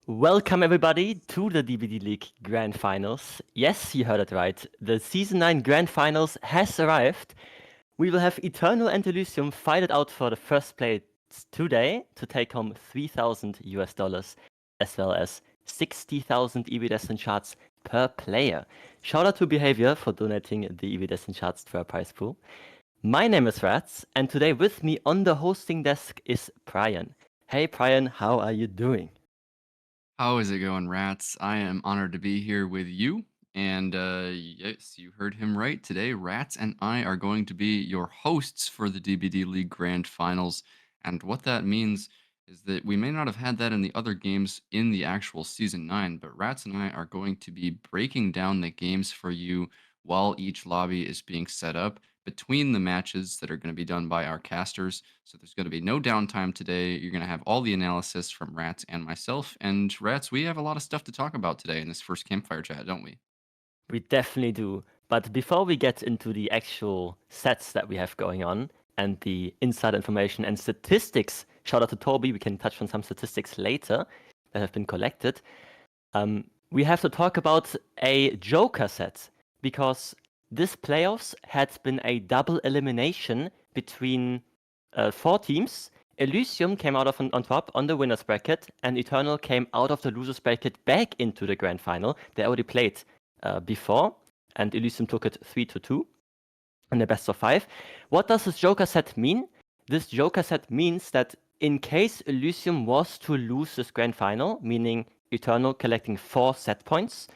Welcome everybody to the DBDLeague Grand Finals. Yes, you heard it right. The Season 9 Grand Finals has arrived. We will have Eternal and Elysium fight it out for the first place today to take home $3,000 as well as 60,000 EB Destin charts per player. Shout out to Behavior for donating the EB Destin charts to our prize pool. My name is Ratz, and today with me on the hosting desk is Prion. Hey Prion, how are you doing? How is it going, Rats? I am honored to be here with you. And yes, you heard him right. Today, Rats and I are going to be your hosts for the DBDLeague Grand Finals. And what that means is that we may not have had that in the other games in the actual Season 9, but Rats and I are going to be breaking down the games for you while each lobby is being set up between the matches that are going to be done by our casters. So there's going to be no downtime today. You're going to have all the analysis from Rats and myself. And Rats, we have a lot of stuff to talk about today in this first campfire chat, don't we? We definitely do. But before we get into the actual sets that we have going on and the inside information and statistics, shout out to Toby, we can touch on some statistics later that have been collected. We have to talk about a Joker set because this playoffs had been a double elimination between 4 teams. Elysium came out on top on the winner's bracket, and Eternal came out of the loser's bracket back into the grand final. They already played before, and Elysium took it 3-2 in the best of 5. What does this Joker set mean? This Joker set means that in case Elysium was to lose this grand final, meaning Eternal collecting 4 set points,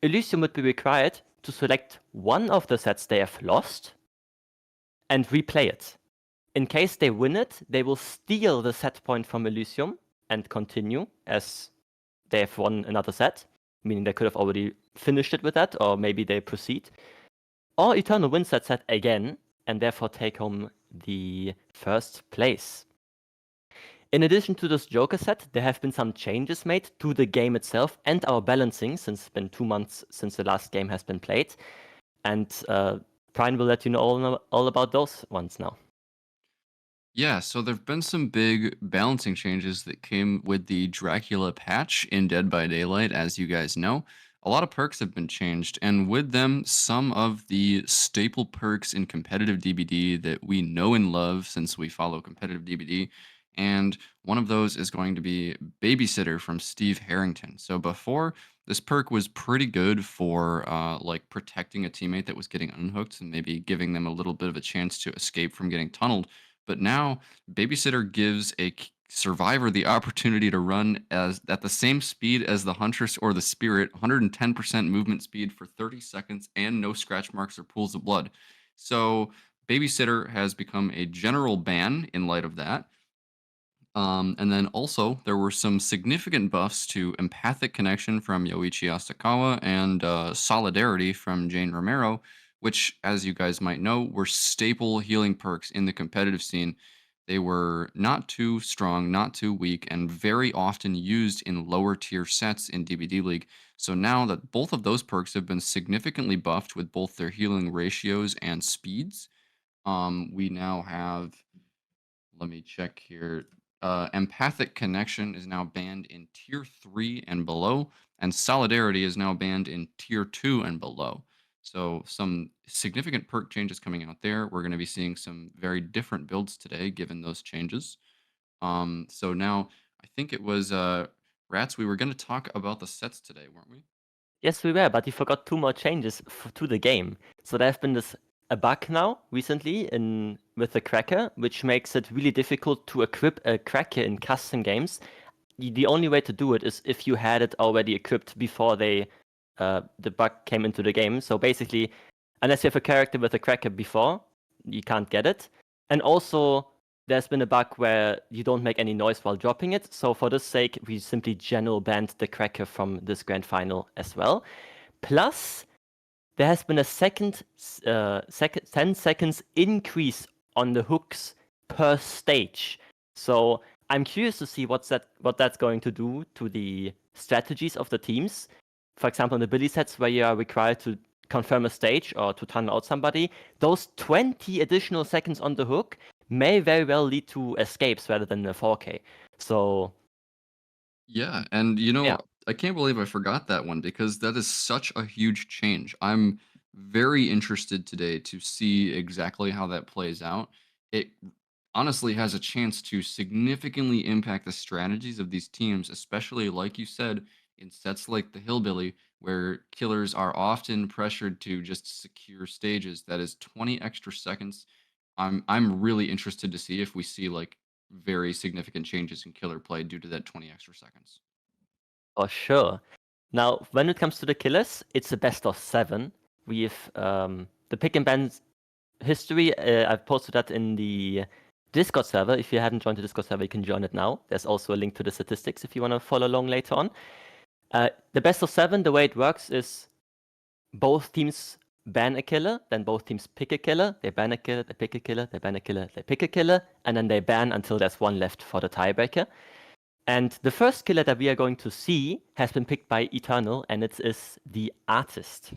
Elysium would be required to select one of the sets they have lost and replay it. In case they win it, they will steal the set point from Elysium and continue as they have won another set, meaning they could have already finished it with that, or maybe they proceed. Or Eternal wins that set again, and therefore take home the first place. In addition to this Joker set, there have been some changes made to the game itself and our balancing, since it's been 2 months since the last game has been played. And Brian will let you know all about those ones now. Yeah, so there have been some big balancing changes that came with the Dracula patch in Dead by Daylight, as you guys know. A lot of perks have been changed, and with them, some of the staple perks in competitive DBD that we know and love since we follow competitive DBD. And one of those is going to be Babysitter from Steve Harrington. So before, this perk was pretty good for like protecting a teammate that was getting unhooked and maybe giving them a little bit of a chance to escape from getting tunneled. But now, Babysitter gives a survivor the opportunity to run as at the same speed as the Huntress or the Spirit, 110% movement speed for 30 seconds, and no scratch marks or pools of blood. So, Babysitter has become a general ban in light of that. And then also, there were some significant buffs to Empathic Connection from Yoichi Asakawa and Solidarity from Jane Romero, which, as you guys might know, were staple healing perks in the competitive scene. They were not too strong, not too weak, and very often used in lower tier sets in DBDLeague. So now that both of those perks have been significantly buffed with both their healing ratios and speeds, we now have, let me check here. Empathic Connection is now banned in Tier 3 and below, and Solidarity is now banned in Tier 2 and below. So, some significant perk changes coming out there. We're going to be seeing some very different builds today, given those changes. So now, I think it was Rats. We were going to talk about the sets today, weren't we? Yes, we were, but you forgot 2 more changes to the game. So there have been a bug now recently with the Cracker, which makes it really difficult to equip a Cracker in custom games. The only way to do it is if you had it already equipped before the bug came into the game. So basically, unless you have a character with a Cracker before, you can't get it. And also, there's been a bug where you don't make any noise while dropping it. So for this sake, we simply general banned the Cracker from this grand final as well. Plus, there has been a 10 seconds increase on the hooks per stage. So I'm curious to see what that's going to do to the strategies of the teams. For example, in the Billy sets where you are required to confirm a stage or to tunnel out somebody, those 20 additional seconds on the hook may very well lead to escapes rather than a 4K. So Yeah, and you Yeah. know, I can't believe I forgot that one because that is such a huge change. I'm very interested today to see exactly how that plays out. It honestly has a chance to significantly impact the strategies of these teams, especially like you said, in sets like the Hillbilly, where killers are often pressured to just secure stages. That is 20 extra seconds. I'm really interested to see if we see like very significant changes in killer play due to that 20 extra seconds. For sure. Now, when it comes to the killers, it's a best of 7. We've the pick and ban history. I've posted that in the Discord server. If you haven't joined the Discord server, you can join it now. There's also a link to the statistics if you want to follow along later on. The best of 7, the way it works is both teams ban a killer, then both teams pick a killer, they ban a killer, they pick a killer, they ban a killer, they pick a killer, and then they ban until there's one left for the tiebreaker. And the first killer that we are going to see has been picked by Eternal, and it is the Artist.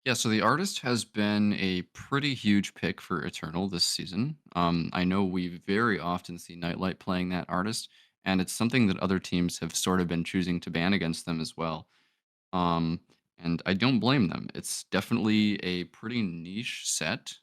Yeah, so the artist has been a pretty huge pick for Eternal this season. I know we very often see Nightlight playing that artist, and it's something that other teams have sort of been choosing to ban against them as well. Um, and I don't blame them. It's definitely a pretty niche set.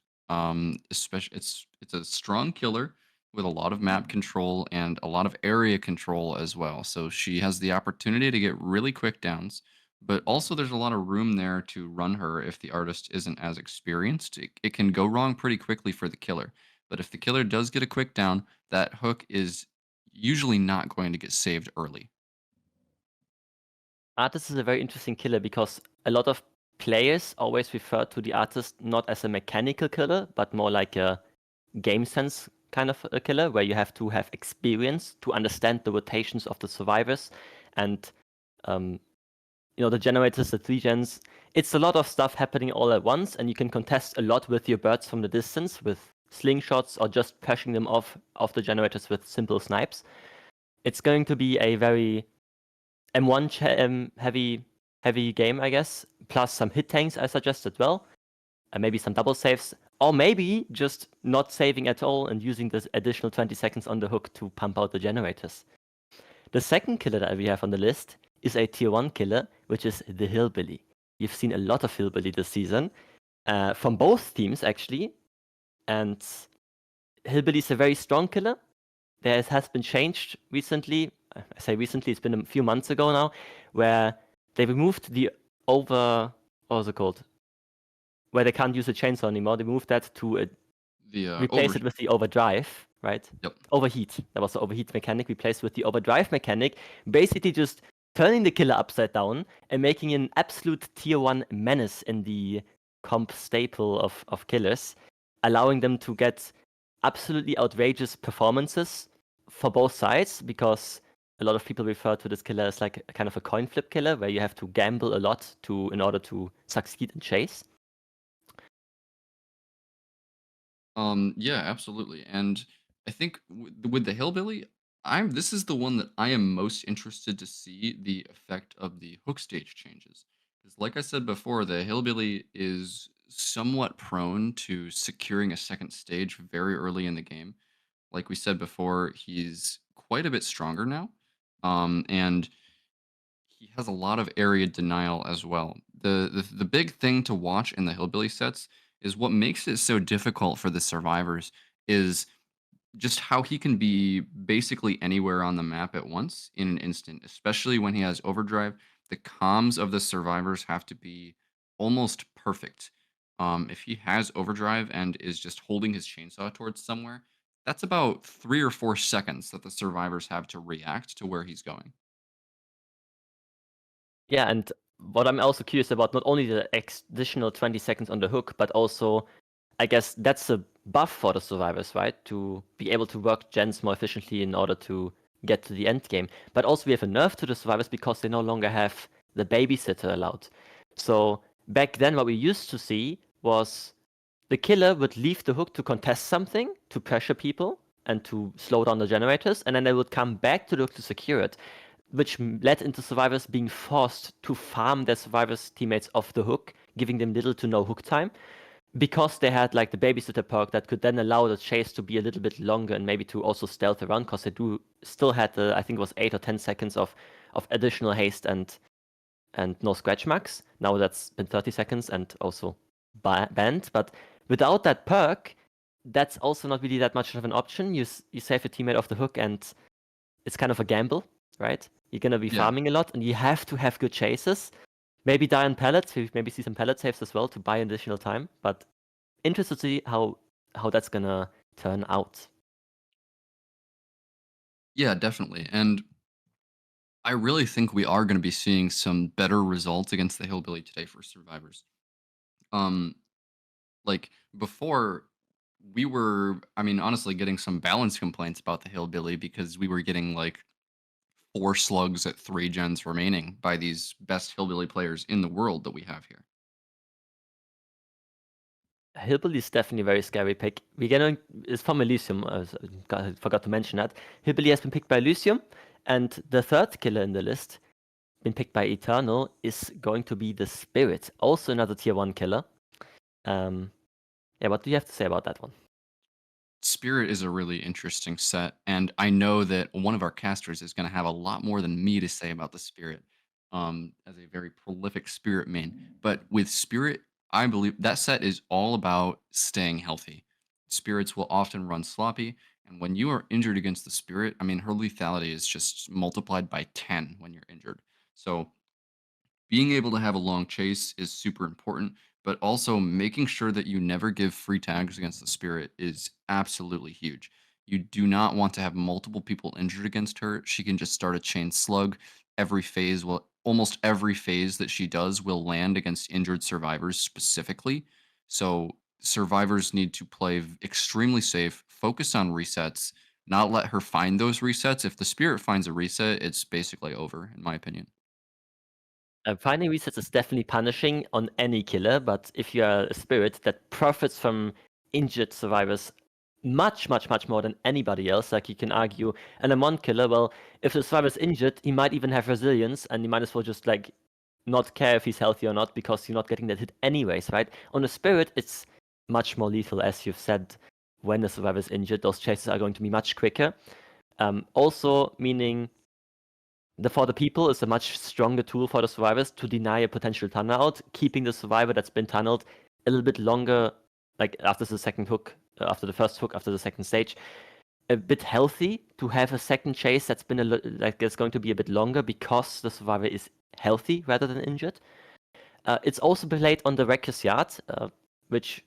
Especially it's a strong killer with a lot of map control and a lot of area control as well. So she has the opportunity to get really quick downs, but also there's a lot of room there to run her if the artist isn't as experienced. It can go wrong pretty quickly for the killer. But if the killer does get a quick down, that hook is usually not going to get saved early. Artist is a very interesting killer because a lot of players always refer to the Artist not as a mechanical killer, but more like a game sense kind of a killer where you have to have experience to understand the rotations of the survivors and um, the generators, the 3 gens. It's a lot of stuff happening all at once, and you can contest a lot with your birds from the distance with slingshots or just pushing them off the generators with simple snipes. It's going to be a very M1 heavy game, I guess, plus some hit tanks I suggest as well, and maybe some double saves, or maybe just not saving at all and using this additional 20 seconds on the hook to pump out the generators. The second killer that we have on the list is a tier 1 killer, which is the Hillbilly. You've seen a lot of Hillbilly this season, from both teams actually, and Hillbilly is a very strong killer. There has been changed recently. I say recently, it's been a few months ago now, where they removed the what was it called? Where they can't use a chainsaw anymore. They moved that to The replace it with the overdrive, right? Yep. Overheat. That was the overheat mechanic replaced with the overdrive mechanic, basically just turning the killer upside down and making an absolute tier 1 menace in the comp staple of killers, allowing them to get absolutely outrageous performances for both sides, because a lot of people refer to this killer as like a kind of a coin flip killer where you have to gamble a lot in order to succeed in chase. Yeah, absolutely. And I think with the hillbilly, this is the one that I am most interested to see the effect of the hook stage changes. Because like I said before, the hillbilly is somewhat prone to securing a second stage very early in the game. Like we said before, he's quite a bit stronger now. And he has a lot of area denial as well. The big thing to watch in the hillbilly sets is what makes it so difficult for the survivors is just how he can be basically anywhere on the map at once in an instant, especially when he has overdrive. The comms of the survivors have to be almost perfect. If he has overdrive and is just holding his chainsaw towards somewhere, that's about 3 or 4 seconds that the survivors have to react to where he's going. Yeah, and what I'm also curious about, not only the additional 20 seconds on the hook, but also, I guess that's a buff for the survivors, right? To be able to work gens more efficiently in order to get to the end game. But also we have a nerf to the survivors because they no longer have the babysitter allowed. So back then what we used to see was the killer would leave the hook to contest something, to pressure people, and to slow down the generators, and then they would come back to the hook to secure it, which led into survivors being forced to farm their survivors' teammates off the hook, giving them little to no hook time. because they had like the babysitter perk that could then allow the chase to be a little bit longer and maybe to also stealth around, because they do still had the, I think it was 8 or 10 seconds of additional haste and no scratch marks. Now that's been 30 seconds and also banned. But without that perk, that's also not really that much of an option. You save your teammate off the hook, and it's kind of a gamble, right? You're gonna be Yeah. farming a lot, and you have to have good chases. Maybe die on pellets. Maybe see some pellet saves as well to buy additional time. But interested to see how that's gonna turn out. Yeah, definitely. And I really think we are going to be seeing some better results against the Hillbilly today for survivors. Um, like before, we were, I mean, honestly, getting some balance complaints about the Hillbilly because we were getting like 4 slugs at 3 gens remaining by these best Hillbilly players in the world that we have here. Hillbilly is definitely a very scary pick. We're gonna is from Elysium. I forgot to mention that. Hillbilly has been picked by Elysium, and the third killer in the list, been picked by Eternal, is going to be the Spirit, also another tier 1 killer. Yeah, what do you have to say about that one? Spirit is a really interesting set, and I know that one of our casters is going to have a lot more than me to say about the Spirit, as a very prolific Spirit main. But with Spirit, I believe that set is all about staying healthy. Spirits will often run sloppy, and when you are injured against the Spirit, I mean, her lethality is just multiplied by 10 when you're injured. So being able to have a long chase is super important, but also making sure that you never give free tags against the Spirit is absolutely huge. You do not want to have multiple people injured against her. She can just start a chain slug. Every phase will almost every phase that she does will land against injured survivors specifically. So survivors need to play extremely safe, focus on resets, not let her find those resets. If the Spirit finds a reset, it's basically over, in my opinion. Finding resets is definitely punishing on any killer, but if you are a Spirit that profits from injured survivors much, much, much more than anybody else, like you can argue, an M1 killer, well, if the survivor's injured, he might even have resilience, and you might as well just like not care if he's healthy or not, because you're not getting that hit anyways, right? On a Spirit, it's much more lethal, as you've said. When the survivor's injured, those chases are going to be much quicker. Also, meaning the For the People is a much stronger tool for the survivors to deny a potential tunnel out, keeping the survivor that's been tunneled a little bit longer, like after the second hook, after the first hook, after the second stage, a bit healthy to have a second chase that's been like it's going to be a bit longer because the survivor is healthy rather than injured. It's also played on the Wrecker's Yard, which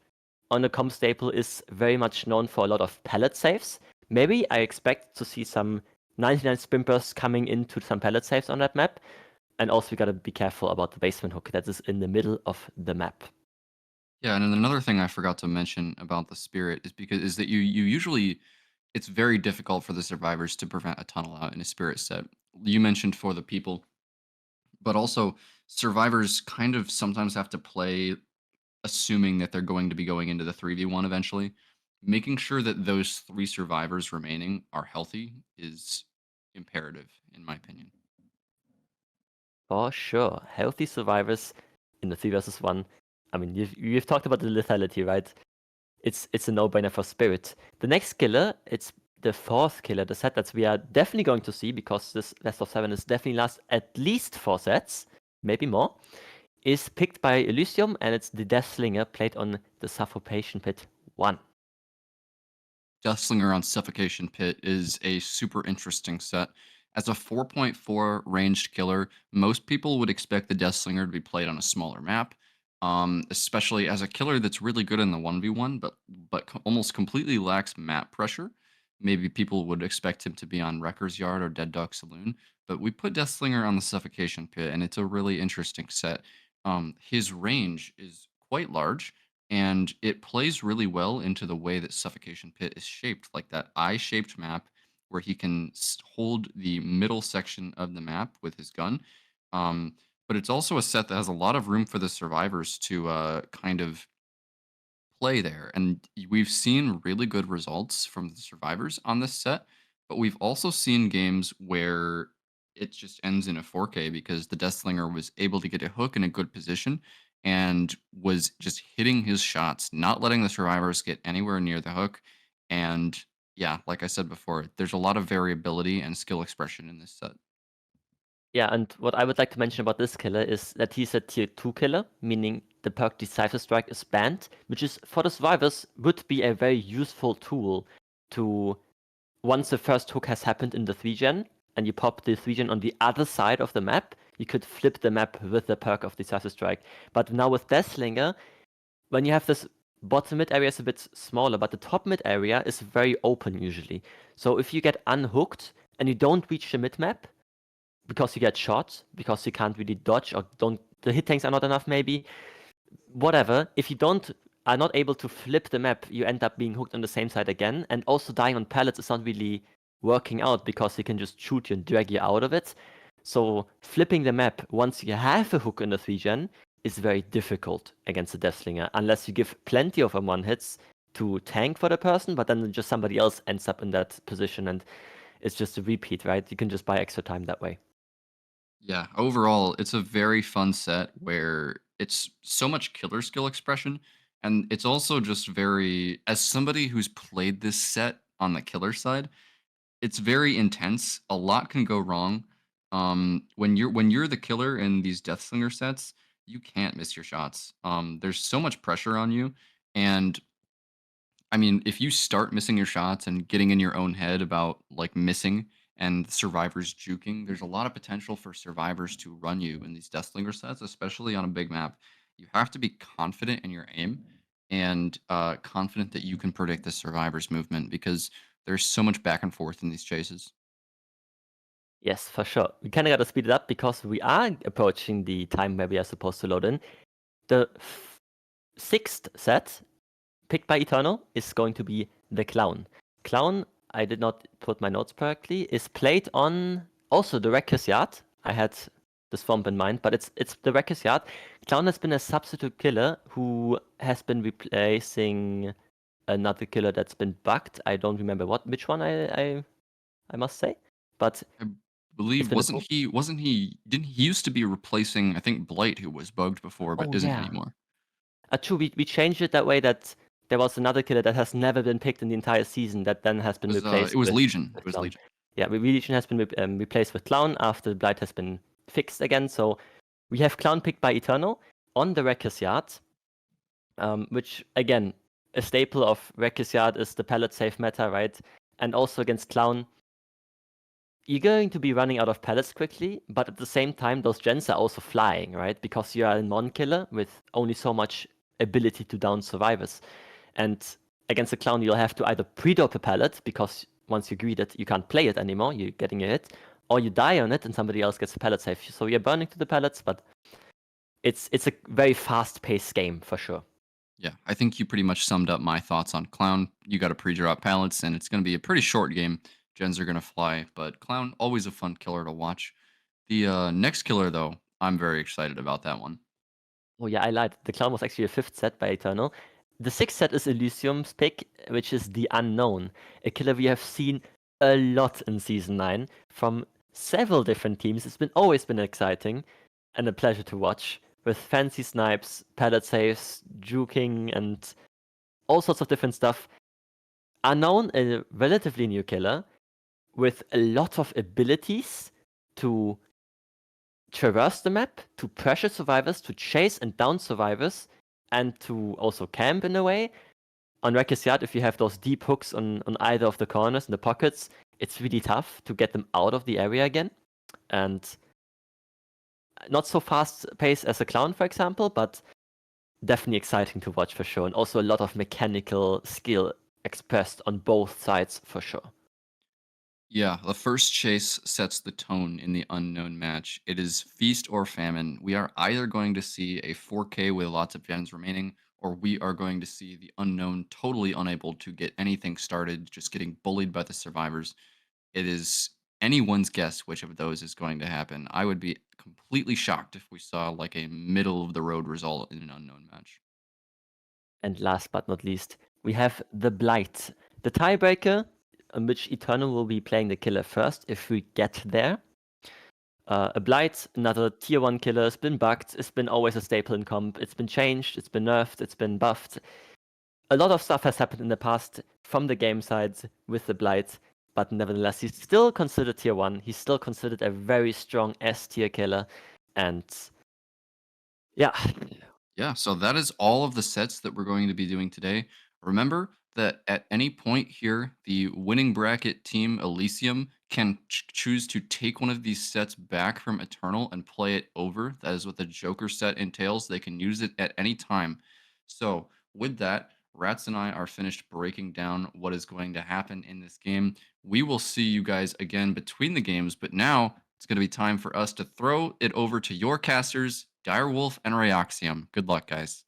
on the comp staple is very much known for a lot of pallet saves. Maybe I expect to see some 99 sprint bursts coming into some pallet saves on that map. And also we gotta be careful about the basement hook that is in the middle of the map. Yeah, and then another thing I forgot to mention about the Spirit is that you usually it's very difficult for the survivors to prevent a tunnel out in a Spirit set. You mentioned For the People, but also survivors kind of sometimes have to play assuming that they're going to be going into the 3v1 eventually. Making sure that those 3 survivors remaining are healthy is imperative, in my opinion. For sure. Healthy survivors in the 3 versus 1. I mean, you've talked about the lethality, right? It's a no-brainer for Spirit. The next killer, it's the fourth killer, the set that we are definitely going to see, because this Last of 7 is definitely last at least 4 sets, maybe more, is picked by Elysium, and it's the Deathslinger played on the Suffocation Pit 1. Deathslinger on Suffocation Pit is a super interesting set. As a 4.4 ranged killer, most people would expect the Deathslinger to be played on a smaller map, especially as a killer that's really good in the 1v1, but almost completely lacks map pressure. Maybe people would expect him to be on Wrecker's Yard or Dead Dog Saloon, but we put Deathslinger on the Suffocation Pit, and it's a really interesting set. His range is quite large, and it plays really well into the way that Suffocation Pit is shaped, like that eye-shaped map where he can hold the middle section of the map with his gun. But it's also a set that has a lot of room for the survivors to kind of play there. And we've seen really good results from the survivors on this set, but we've also seen games where it just ends in a 4K because the Deathslinger was able to get a hook in a good position and was just hitting his shots, not letting the survivors get anywhere near the hook. And yeah, like I said before, there's a lot of variability and skill expression in this set. Yeah, and what I would like to mention about this killer is that he's a tier 2 killer, meaning the perk Decipher Strike is banned, which is, for the survivors, would be a very useful tool to, once the first hook has happened in the 3-gen, and you pop the 3-gen on the other side of the map, you could flip the map with the perk of Decipher Strike. But now with Deathslinger, when you have this bottom mid area is a bit smaller, but the top mid area is very open usually. So if you get unhooked and you don't reach the mid map, because you get shot, because you can't really dodge, or the hit tanks are not enough maybe, whatever, if you are not able to flip the map, you end up being hooked on the same side again, and also dying on pallets is not really working out because he can just shoot you and drag you out of it. So flipping the map once you have a hook in the 3-gen is very difficult against the Deathslinger, unless you give plenty of M1 hits to tank for the person, but then just somebody else ends up in that position, and it's just a repeat, right? You can just buy extra time that way. Yeah, overall, it's a very fun set where it's so much killer skill expression. And it's also just very, as somebody who's played this set on the killer side, it's very intense. A lot can go wrong. When you're the killer in these Deathslinger sets, you can't miss your shots. There's so much pressure on you, and I mean, if you start missing your shots and getting in your own head about like missing and survivors juking, there's a lot of potential for survivors to run you in these Deathslinger sets, especially on a big map. You have to be confident in your aim and confident that you can predict the survivor's movement because there's so much back and forth in these chases. Yes, for sure. We kind of got to speed it up because we are approaching the time where we are supposed to load in. The sixth set, picked by Eternal, is going to be the Clown. Clown, I did not put my notes correctly, is played on also the Wrecker's Yard. I had the Swamp in mind, but it's the Wrecker's Yard. Clown has been a substitute killer who has been replacing another killer that's been bugged. I don't remember which one I must say, but I it's believe been didn't he used to be replacing I think Blight who was bugged before but Oh isn't yeah. anymore. True, we changed it that way that there was another killer that has never been picked in the entire season that then has been It replaced was with, Legion. It with was Clown. Legion. Yeah, Legion has been replaced with Clown after Blight has been fixed again. So we have Clown picked by Eternal on the Wrecker's Yard, which again, a staple of Wrecker's Yard is the pallet safe meta, right? And also against Clown, you're going to be running out of pallets quickly, but at the same time, those gens are also flying, right? Because you are a non-killer with only so much ability to down survivors. And against a Clown, you'll have to either pre-dope a pallet, because once you greet it, you can't play it anymore, you're getting a hit, or you die on it and somebody else gets a pallet safe. So you're burning to the pallets, but it's a very fast-paced game, for sure. Yeah, I think you pretty much summed up my thoughts on Clown. You got to pre-drop pallets, and it's going to be a pretty short game. Gens are going to fly, but Clown, always a fun killer to watch. The next killer, though, I'm very excited about that one. Oh yeah, I lied. The Clown was actually a fifth set by Eternal. The sixth set is Elysium's pick, which is the Unknown, a killer we have seen a lot in Season 9 from several different teams. It's always been exciting and a pleasure to watch, with fancy snipes, pallet saves, juking, and all sorts of different stuff. Unknown, a relatively new killer, with a lot of abilities to traverse the map, to pressure survivors, to chase and down survivors, and to also camp in a way. On Wrecker's Yard, if you have those deep hooks on either of the corners and the pockets, it's really tough to get them out of the area again. And not so fast paced as a Clown, for example, but definitely exciting to watch for sure. And also a lot of mechanical skill expressed on both sides for sure. Yeah, the first chase sets the tone in the unknown match. It is feast or famine. We are either going to see a 4K with lots of gens remaining, or we are going to see the unknown totally unable to get anything started, just getting bullied by the survivors. It is anyone's guess which of those is going to happen. I would be completely shocked if we saw like a middle of the road result in an unknown match. And last but not least, we have the Blight, the tiebreaker, on which Eternal will be playing the killer first if we get there. A Blight, another tier 1 killer, it's been bugged, it's been always a staple in comp, it's been changed, it's been nerfed, it's been buffed. A lot of stuff has happened in the past from the game side with the Blight, but nevertheless, he's still considered tier 1, he's still considered a very strong S tier killer, and yeah. Yeah, so that is all of the sets that we're going to be doing today. Remember that at any point here, the winning bracket team Elysium can choose to take one of these sets back from Eternal and play it over. That is what the Joker set entails. They can use it at any time. So with that, Ratz and I are finished breaking down what is going to happen in this game. We will see you guys again between the games, but now it's going to be time for us to throw it over to your casters, Direwolf and Rayoxium. Good luck, guys.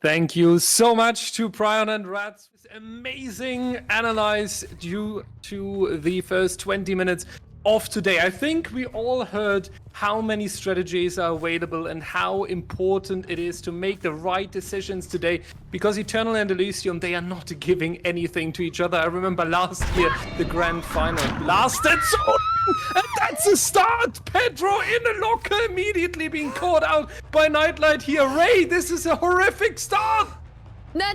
Thank you so much to Prion and Ratz. Amazing analyze due to the first 20 minutes of today. I think we all heard how many strategies are available and how important it is to make the right decisions today, because Eternal and Elysium, they are not giving anything to each other. I remember last year, the grand final lasted so long, and that's a start. Pedro in a locker, immediately being caught out by Nightlight here. Ray, this is a horrific start. No.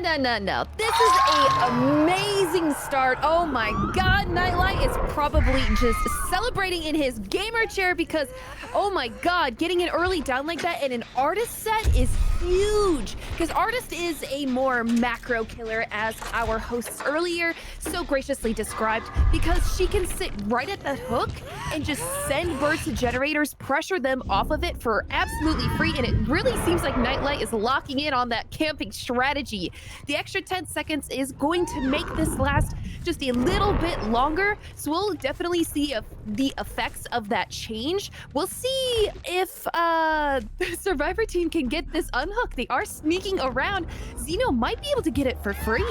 This is a amazing start. Oh my god, Nightlight is probably just celebrating in his gamer chair because, oh my god, getting an early down like that in an Artist set is huge. Because Artist is a more macro killer, as our hosts earlier so graciously described, because she can sit right at the hook and just send birds to generators, pressure them off of it for absolutely free, and it really seems like Nightlight is locking in on that camping strategy. The extra 10 seconds is going to make this last just a little bit longer, so we'll definitely see the effects of that change. We'll see if the Survivor team can get this unhooked. They are sneaking around. Xeno might be able to get it for free.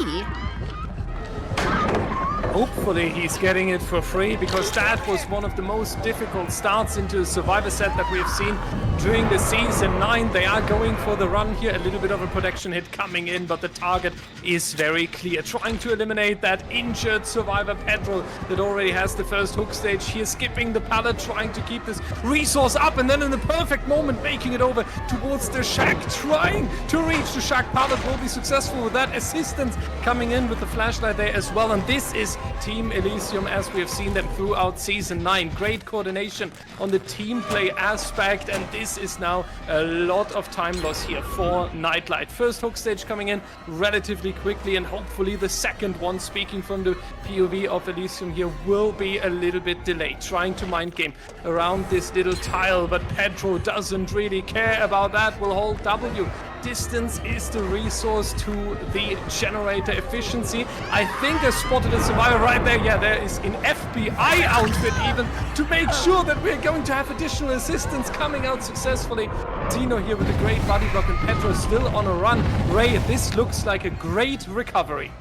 Hopefully he's getting it for free, because that was one of the most difficult starts into a Survivor set that we have seen during the Season 9. They are going for the run here, a little bit of a protection hit coming in, but the target is very clear. Trying to eliminate that injured Survivor Pedro that already has the first hook stage here, skipping the pallet, trying to keep this resource up, and then in the perfect moment making it over towards the shack, trying to reach the shack. Pallet will be successful with that. Assistance coming in with the flashlight there as well, and this is Team Elysium as we have seen them throughout Season 9. Great coordination on the team play aspect, and this is now a lot of time loss here for Nightlight. First hook stage coming in relatively quickly, and hopefully the second one, speaking from the POV of Elysium here, will be a little bit delayed. Trying to mind game around this little tile, but Pedro doesn't really care about that. Will hold W. Distance is the resource to the generator efficiency. I think I spotted a Survivor right there. Yeah, there is an FBI outfit even to make sure that we're going to have additional assistance coming out successfully. Dino here with a great body block, and Pedro still on a run. Ray, this looks like a great recovery.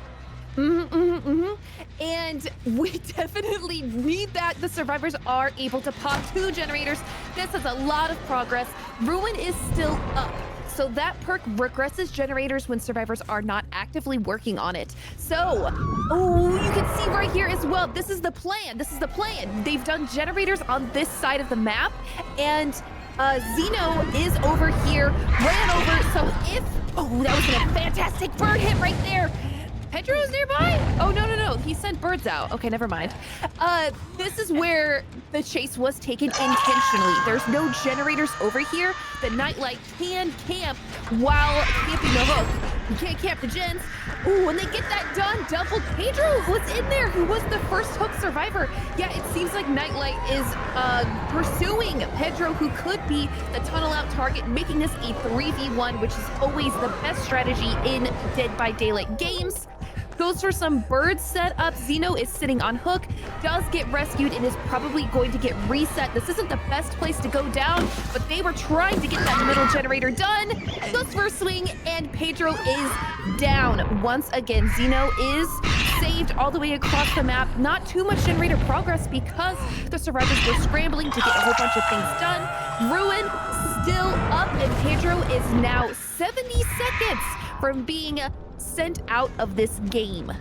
And we definitely need that. The Survivors are able to pop 2 generators. This is a lot of progress. Ruin is still up, so that perk regresses generators when Survivors are not actively working on it. So, oh, you can see right here as well. This is the plan. They've done generators on this side of the map, and Xeno is over here, ran over. So if, oh, that was a fantastic bird hit right there. Pedro's nearby? Oh, no. He sent birds out. Okay, never mind. This is where the chase was taken intentionally. There's no generators over here. The Nightlight can camp while camping the hook. You can't camp the gens. Ooh, when they get that done, double Pedro was in there, who was the first hook survivor. Yeah, it seems like Nightlight is pursuing Pedro, who could be the tunnel out target, making this a 3v1, which is always the best strategy in Dead by Daylight games. Goes for some bird setup. Xeno is sitting on hook, does get rescued, and is probably going to get reset. This isn't the best place to go down, but they were trying to get that middle generator done. Goes for a swing, and Pedro is down. Once again, Xeno is saved all the way across the map. Not too much generator progress because the Survivors were scrambling to get a whole bunch of things done. Ruin still up, and Pedro is now 70 seconds from being sent out of this game.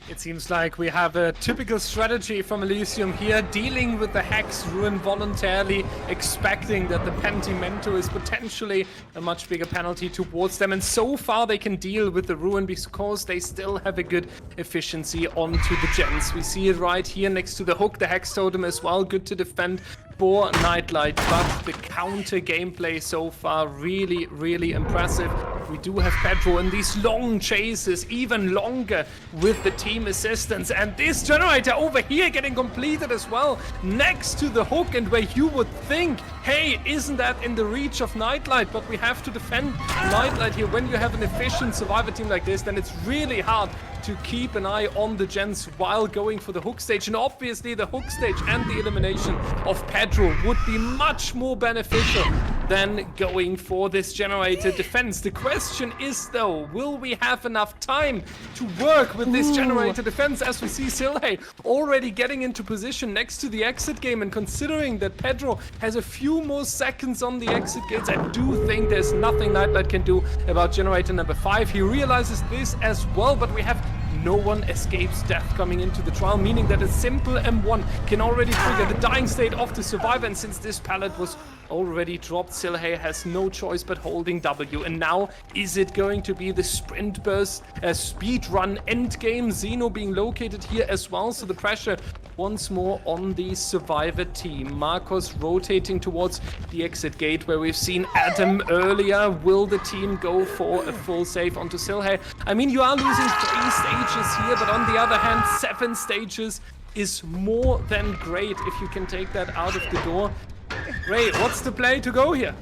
It seems like we have a typical strategy from Elysium here, dealing with the Hex Ruin voluntarily, expecting that the Pentimento is potentially a much bigger penalty towards them. And so far they can deal with the Ruin because they still have a good efficiency onto the gens. We see it right here next to the hook, the Hex Totem as well, good to defend for Nightlight, but the counter gameplay so far really, really impressive. We do have Pedro in these long chases, even longer with the team assistance. And this generator over here getting completed as well, next to the hook, and where you would think, hey, isn't that in the reach of Nightlight? But we have to defend Nightlight here. When you have an efficient survivor team like this, then it's really hard to keep an eye on the gens while going for the hook stage. And obviously the hook stage and the elimination of Pedro would be much more beneficial than going for this generator defense. The question is though, will we have enough time to work with this generator defense, as we see Silhey already getting into position next to the exit game, and considering that Pedro has a few more seconds on the exit gates, I do think there's nothing Nightlight can do about generator number 5. He realizes this as well, but we have no one escapes death coming into the trial, meaning that a simple M1 can already trigger the dying state of the survivor. And since this pallet was already dropped, Silhey has no choice but holding W. And now, is it going to be the sprint burst, speed run end game? Zeno being located here as well, so the pressure once more on the survivor team. Marcos rotating towards the exit gate where we've seen Adam earlier. Will the team go for a full save onto Silhey? I mean, you are losing 3 stages here, but on the other hand, 7 stages is more than great if you can take that out of the door. Ray, what's the play to go here?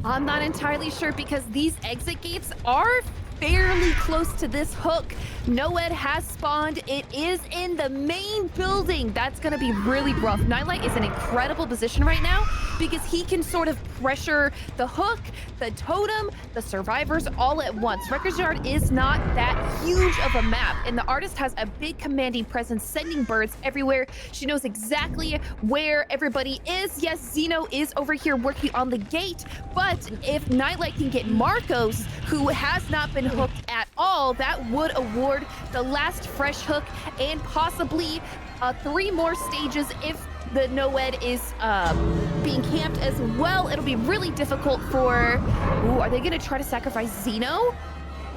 I'm not entirely sure because these exit gates are fairly close to this hook. Noed has spawned. It is in the main building. That's going to be really rough. Nightlight is in incredible position right now because he can sort of pressure the hook, the totem, the survivors all at once. Records Yard is not that huge of a map, and the artist has a big commanding presence, sending birds everywhere. She knows exactly where everybody is. Yes, Zeno is over here working on the gate, but if Nightlight can get Marcos, who has not been hooked at all, that would award the last fresh hook and possibly 3 more stages if the Noed is being camped as well. It'll be really difficult for... Ooh, are they going to try to sacrifice Zeno?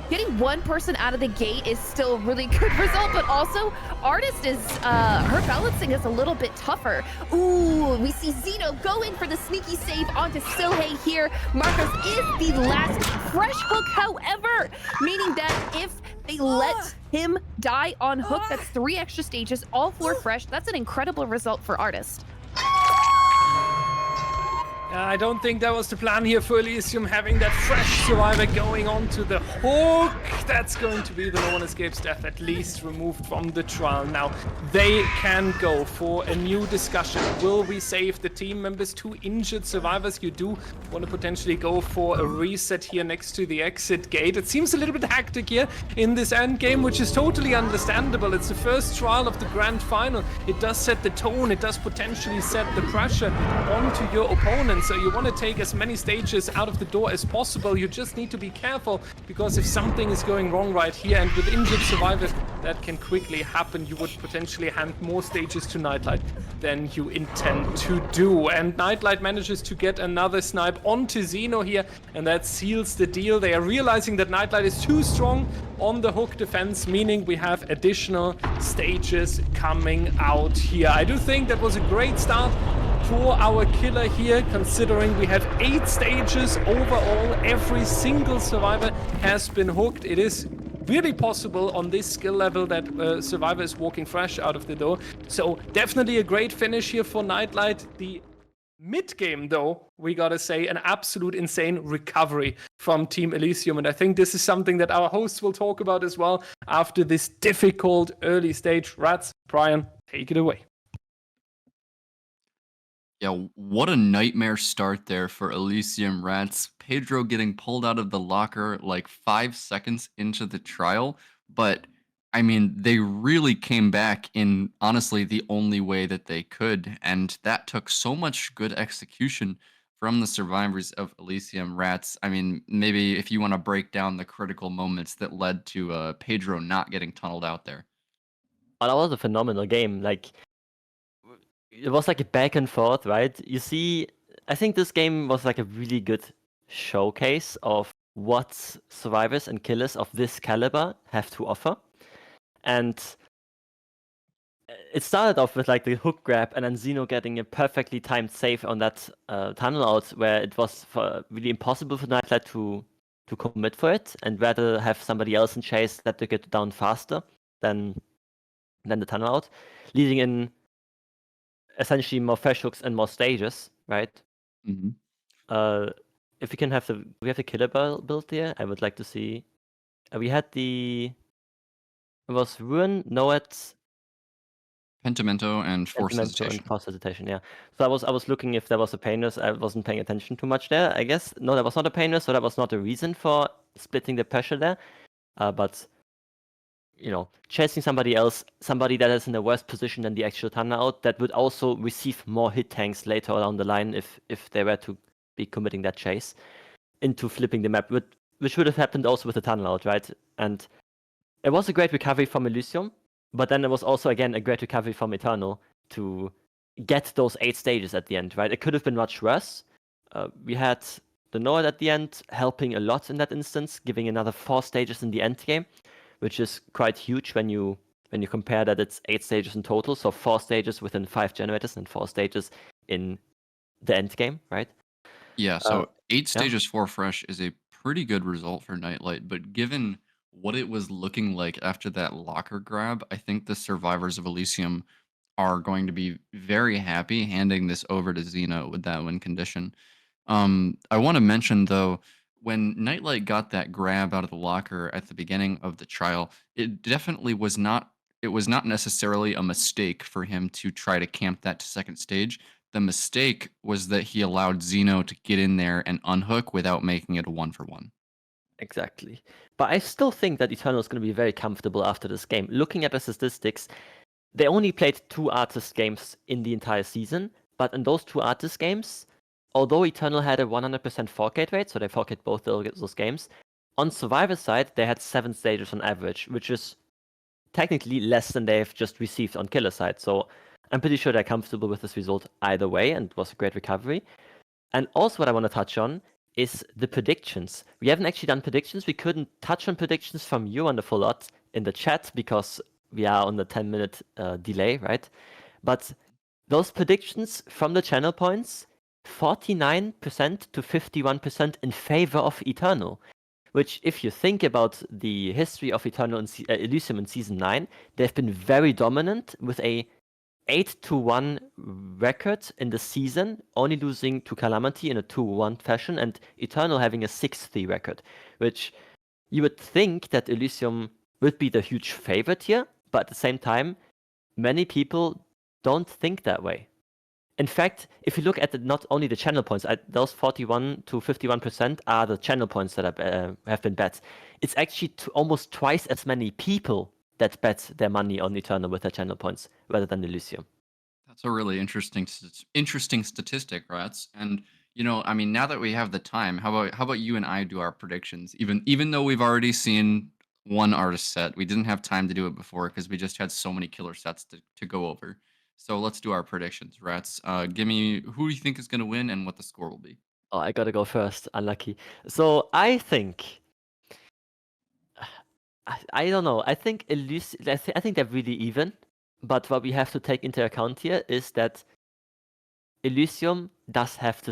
Getting one person out of the gate is still a really good result, but also Artist is, her balancing is a little bit tougher. Ooh, we see Zeno go in for the sneaky save onto Silhey here. Marcos is the last fresh hook, however, meaning that if they let him die on hook, that's 3 extra stages, all 4 fresh. That's an incredible result for Artist. I don't think that was the plan here for Elysium, having that fresh survivor going on to the hook. That's going to be the no one escapes death, at least removed from the trial. Now, they can go for a new discussion. Will we save the team members? 2 injured survivors. You do want to potentially go for a reset here next to the exit gate. It seems a little bit hectic here in this end game, which is totally understandable. It's the first trial of the grand final. It does set the tone. It does potentially set the pressure onto your opponent. So you want to take as many stages out of the door as possible. You just need to be careful, because if something is going wrong right here, and with injured survivors, that can quickly happen. You would potentially hand more stages to Nightlight than you intend to do. And Nightlight manages to get another snipe onto Zeno here, and that seals the deal. They are realizing that Nightlight is too strong on the hook defense, meaning we have additional stages coming out here. I do think that was a great start for our killer here, considering we have 8 stages overall. Every single survivor has been hooked. It is really possible on this skill level that survivor is walking fresh out of the door. So definitely a great finish here for Nightlight. The mid-game, though, we gotta say, an absolute insane recovery from Team Elysium. And I think this is something that our hosts will talk about as well after this difficult early stage. Ratz, Prion, take it away. Yeah, what a nightmare start there for Elysium Ratz. Pedro getting pulled out of the locker like 5 seconds into the trial. But, I mean, they really came back in, honestly, the only way that they could. And that took so much good execution from the survivors of Elysium Ratz. I mean, maybe if you want to break down the critical moments that led to Pedro not getting tunneled out there. that was a phenomenal game. Like, it was like a back and forth, right? You see, I think this game was like a really good showcase of what survivors and killers of this caliber have to offer. And it started off with like the hook grab and then Zeno getting a perfectly timed save on that tunnel out where it was really impossible for Nightlight to commit for it and rather have somebody else in chase that took it down faster than the tunnel out, leading in essentially more fresh hooks and more stages, right? Mm-hmm. If we can have we have the killer build here, I would like to see. We had it was Ruin, Noet, Pentimento and Force Pentimento Hesitation. and Force Hesitation, yeah. So I was looking if there was a painless. I wasn't paying attention too much there. I guess no, there was not a painless, so that was not a reason for splitting the pressure there. But you know, chasing somebody else, somebody that is in a worse position than the actual tunnel out, that would also receive more hit tanks later down the line if they were to be committing that chase into flipping the map, which would have happened also with the tunnel out, right? And it was a great recovery from Elysium, but then it was also again a great recovery from Eternal to get those 8 stages at the end, right? It could have been much worse. We had the Nord at the end helping a lot in that instance, giving another 4 stages in the end game, which is quite huge when you compare that it's 8 stages in total, so 4 stages within 5 generators and 4 stages in the end game, right? Yeah, so 8 stages 4 fresh is a pretty good result for Nightlight, but given what it was looking like after that locker grab, I think the survivors of Elysium are going to be very happy handing this over to Xeno with that win condition. I want to mention though, when Nightlight got that grab out of the locker at the beginning of the trial, it definitely was not. It was not necessarily a mistake for him to try to camp that to second stage. The mistake was that he allowed Xeno to get in there and unhook without making it a 1-for-1. Exactly. But I still think that Eternal is going to be very comfortable after this game. Looking at the statistics, they only played 2 Artist games in the entire season, but in those 2 Artist games, although Eternal had a 100% forgate rate, so they forgate both those games, on Survivor side, they had 7 stages on average, which is technically less than they've just received on Killer side. So I'm pretty sure they're comfortable with this result either way, and it was a great recovery. And also what I want to touch on is the predictions. We haven't actually done predictions. We couldn't touch on predictions from you on the full lot in the chat because we are on the 10-minute delay, right? But those predictions from the channel points, 49% to 51% in favor of Eternal. Which, if you think about the history of Eternal and Elysium in Season 9, they've been very dominant with a 8-1 record in the season, only losing to Calamity in a 2-1 fashion, and Eternal having a 6-3 record, which you would think that Elysium would be the huge favorite here, but at the same time, many people don't think that way. In fact, if you look at not only the channel points, those 41 to 51% are the channel points that have been bet. It's actually almost twice as many people that bet their money on Eternal with their channel points rather than Elysium. That's a really interesting statistic, Ratz. And you know, I mean, now that we have the time, how about you and I do our predictions? Even though we've already seen one artist set, we didn't have time to do it before because we just had so many killer sets to go over. So let's do our predictions, Ratz. Give me who do you think is going to win and what the score will be. Oh, I gotta go first. Unlucky. So I think I don't know. I think I think they're really even. But what we have to take into account here is that Elysium does have the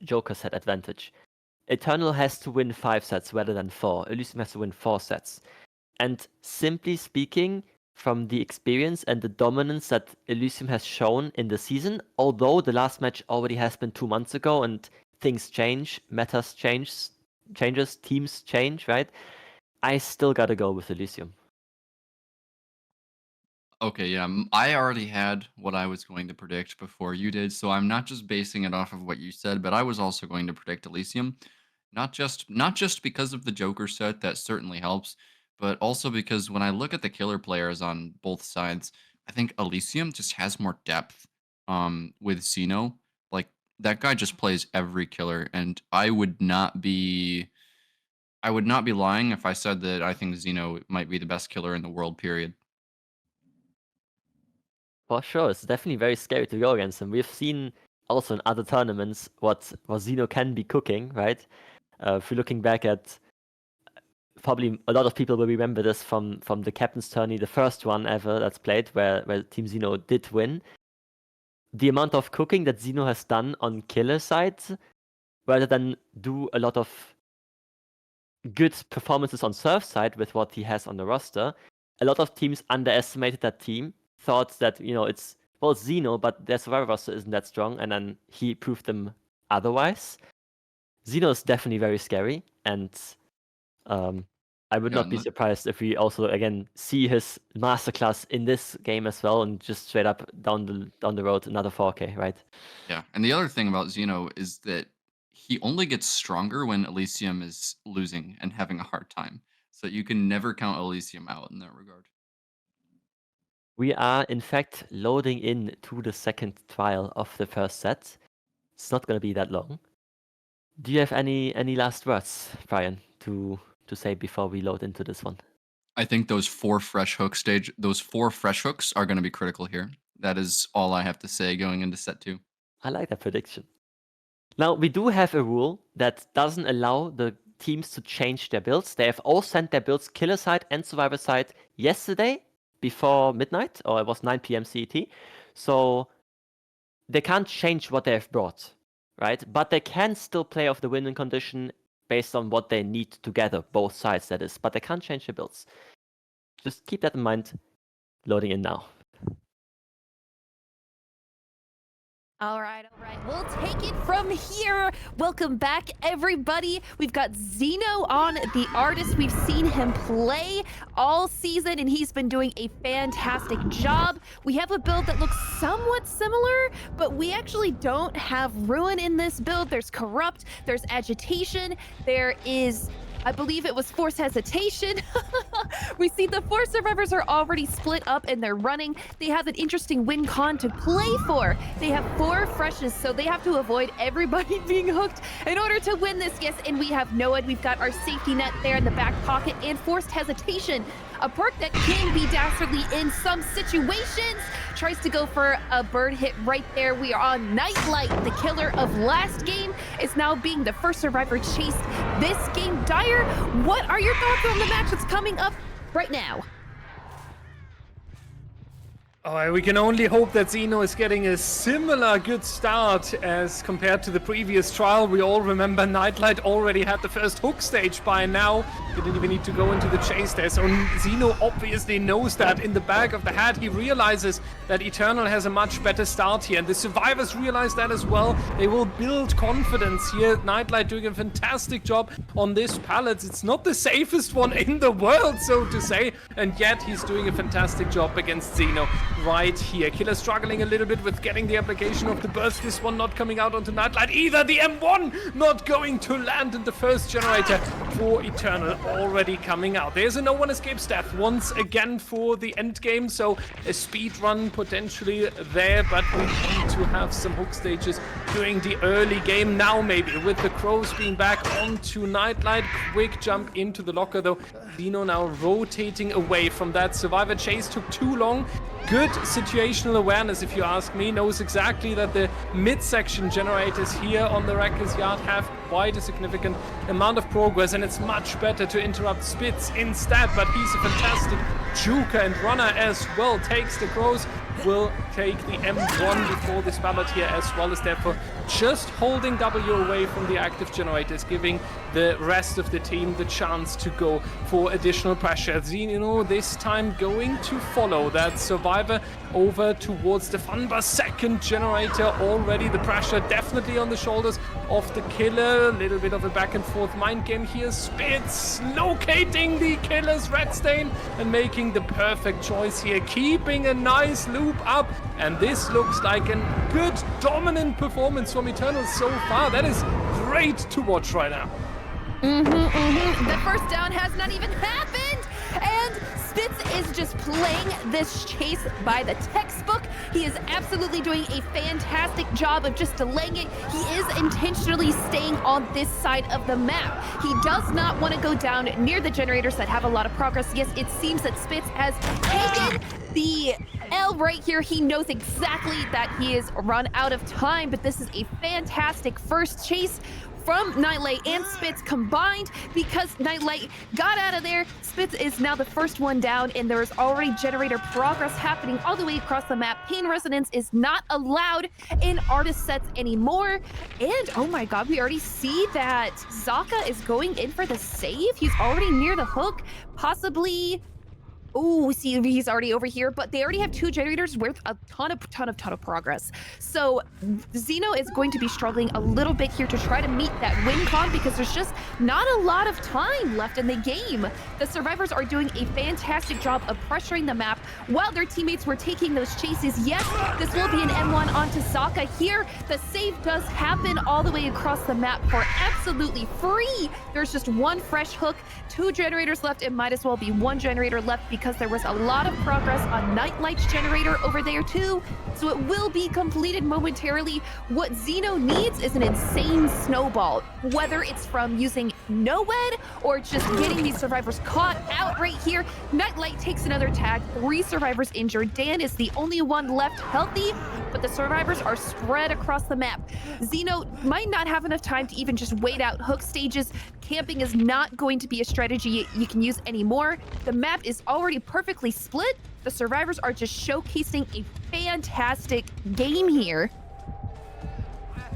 Joker set advantage. Eternal has to win 5 sets rather than 4. Elysium has to win 4 sets. And simply speaking, from the experience and the dominance that Elysium has shown in the season, although the last match already has been 2 months ago and things change, metas changes, teams change, right? I still gotta go with Elysium. Okay, yeah, I already had what I was going to predict before you did, so I'm not just basing it off of what you said, but I was also going to predict Elysium, not just because of the Joker set, that certainly helps, but also because when I look at the killer players on both sides, I think Elysium just has more depth. With Xeno, like that guy just plays every killer, and I would not be lying if I said that I think Xeno might be the best killer in the world. Period. For sure, it's definitely very scary to go against him. We've seen also in other tournaments what Zeno can be cooking, right? If you're looking back at, probably a lot of people will remember this from the Captain's Tourney, the first one ever that's played, where Team Zeno did win. The amount of cooking that Zeno has done on killer sides, rather than do a lot of good performances on Surf side with what he has on the roster, a lot of teams underestimated that team, thought that, it's, well, Zeno, but their survivor roster isn't that strong, and then he proved them otherwise. Zeno is definitely very scary, and I would not be surprised if we also, again, see his masterclass in this game as well, and just straight up down the road, another 4K, right? Yeah, and the other thing about Zeno is that he only gets stronger when Elysium is losing and having a hard time. So you can never count Elysium out in that regard. We are, in fact, loading in to the second trial of the first set. It's not going to be that long. Do you have any last words, Prion, to say before we load into this one? I think those four fresh hooks are going to be critical here. That is all I have to say going into set 2. I like that prediction. Now, we do have a rule that doesn't allow the teams to change their builds. They have all sent their builds killer side and survivor side yesterday before midnight, or it was 9 p.m. CET. So they can't change what they have brought, right? But they can still play off the win-win condition based on what they need together, both sides, that is. But they can't change their builds. Just keep that in mind. Loading in now. All right. We'll take it from here. Welcome back, everybody. We've got Zeno on the Artist. We've seen him play all season, and he's been doing a fantastic job. We have a build that looks somewhat similar, but we actually don't have Ruin in this build. There's Corrupt, there's Agitation, there is, I believe it was Force Hesitation. We see the 4 survivors are already split up and they're running. They have an interesting win con to play for. They have 4 freshes, so they have to avoid everybody being hooked in order to win this. Yes, and we have Noah. We've got our safety net there in the back pocket, and Forced Hesitation, a perk that can be dastardly in some situations. Tries to go for a bird hit right there. We are on Nightlight, the killer of last game, is now being the first survivor chased this game. Dyer, what are your thoughts on the match that's coming up right now? We can only hope that Zeno is getting a similar good start as compared to the previous trial. We all remember Nightlight already had the first hook stage by now. Didn't even need to go into the chase there. So Zeno obviously knows that in the back of the head. He realizes that Eternal has a much better start here. And the survivors realize that as well. They will build confidence here. Nightlight doing a fantastic job on this pallet. It's not the safest one in the world, so to say. And yet he's doing a fantastic job against Zeno right here. Killer struggling a little bit with getting the application of the burst. This one not coming out onto Nightlight either. The M1 not going to land in the first generator for Eternal already coming out. There's a no one escapes death once again for the end game, so a speed run potentially there, but we need to have some hook stages during the early game now, maybe with the crows being back onto Nightlight. Quick jump into the locker though. Zeno now rotating away from that. Survivor chase took too long. Good situational awareness, if you ask me. Knows exactly that the midsection generators here on the Reckless Yard have quite a significant amount of progress, and it's much better to interrupt Spitz instead, but he's a fantastic juker and runner as well. Takes the crows, will take the M1 before this ballot here, as well as therefore just holding W away from the active generators, giving the rest of the team the chance to go for additional pressure. Zeno this time going to follow that survivor over towards the Funbus second generator already. The pressure definitely on the shoulders of the killer. A little bit of a back and forth mind game here. Spitz locating the killer's red stain and making the perfect choice here, keeping a nice loop up, and this looks like a good dominant performance from Eternal so far. That is great to watch right now. The first down has not even happened, and Spitz is just playing this chase by the textbook. He is absolutely doing a fantastic job of just delaying it. He is intentionally staying on this side of the map. He does not want to go down near the generators that have a lot of progress. Yes, it seems that Spitz has taken The L right here, he knows exactly that he is run out of time, but this is a fantastic first chase from Nightlight and Spitz combined, because Nightlight got out of there. Spitz is now the first one down, and there is already generator progress happening all the way across the map. Pain Resonance is not allowed in artist sets anymore. And oh my god, we already see that Zaka is going in for the save. He's already near the hook, possibly. Oh, we see he's already over here, but they already have 2 generators worth a ton of progress. So Xeno is going to be struggling a little bit here to try to meet that win con, because there's just not a lot of time left in the game. The survivors are doing a fantastic job of pressuring the map while their teammates were taking those chases. Yes, this will be an M1 onto Zaka here. The save does happen all the way across the map for absolutely free. There's just 1 fresh hook, 2 generators left. It might as well be 1 generator left, because there was a lot of progress on Nightlight's generator over there too. So it will be completed momentarily. What Xeno needs is an insane snowball, whether it's from using NOED or just getting these survivors caught out right here. Nightlight takes another tag, 3 survivors injured. Dan is the only one left healthy, but the survivors are spread across the map. Xeno might not have enough time to even just wait out hook stages. Camping is not going to be a strategy you can use anymore. The map is already perfectly split. The survivors are just showcasing a fantastic game here.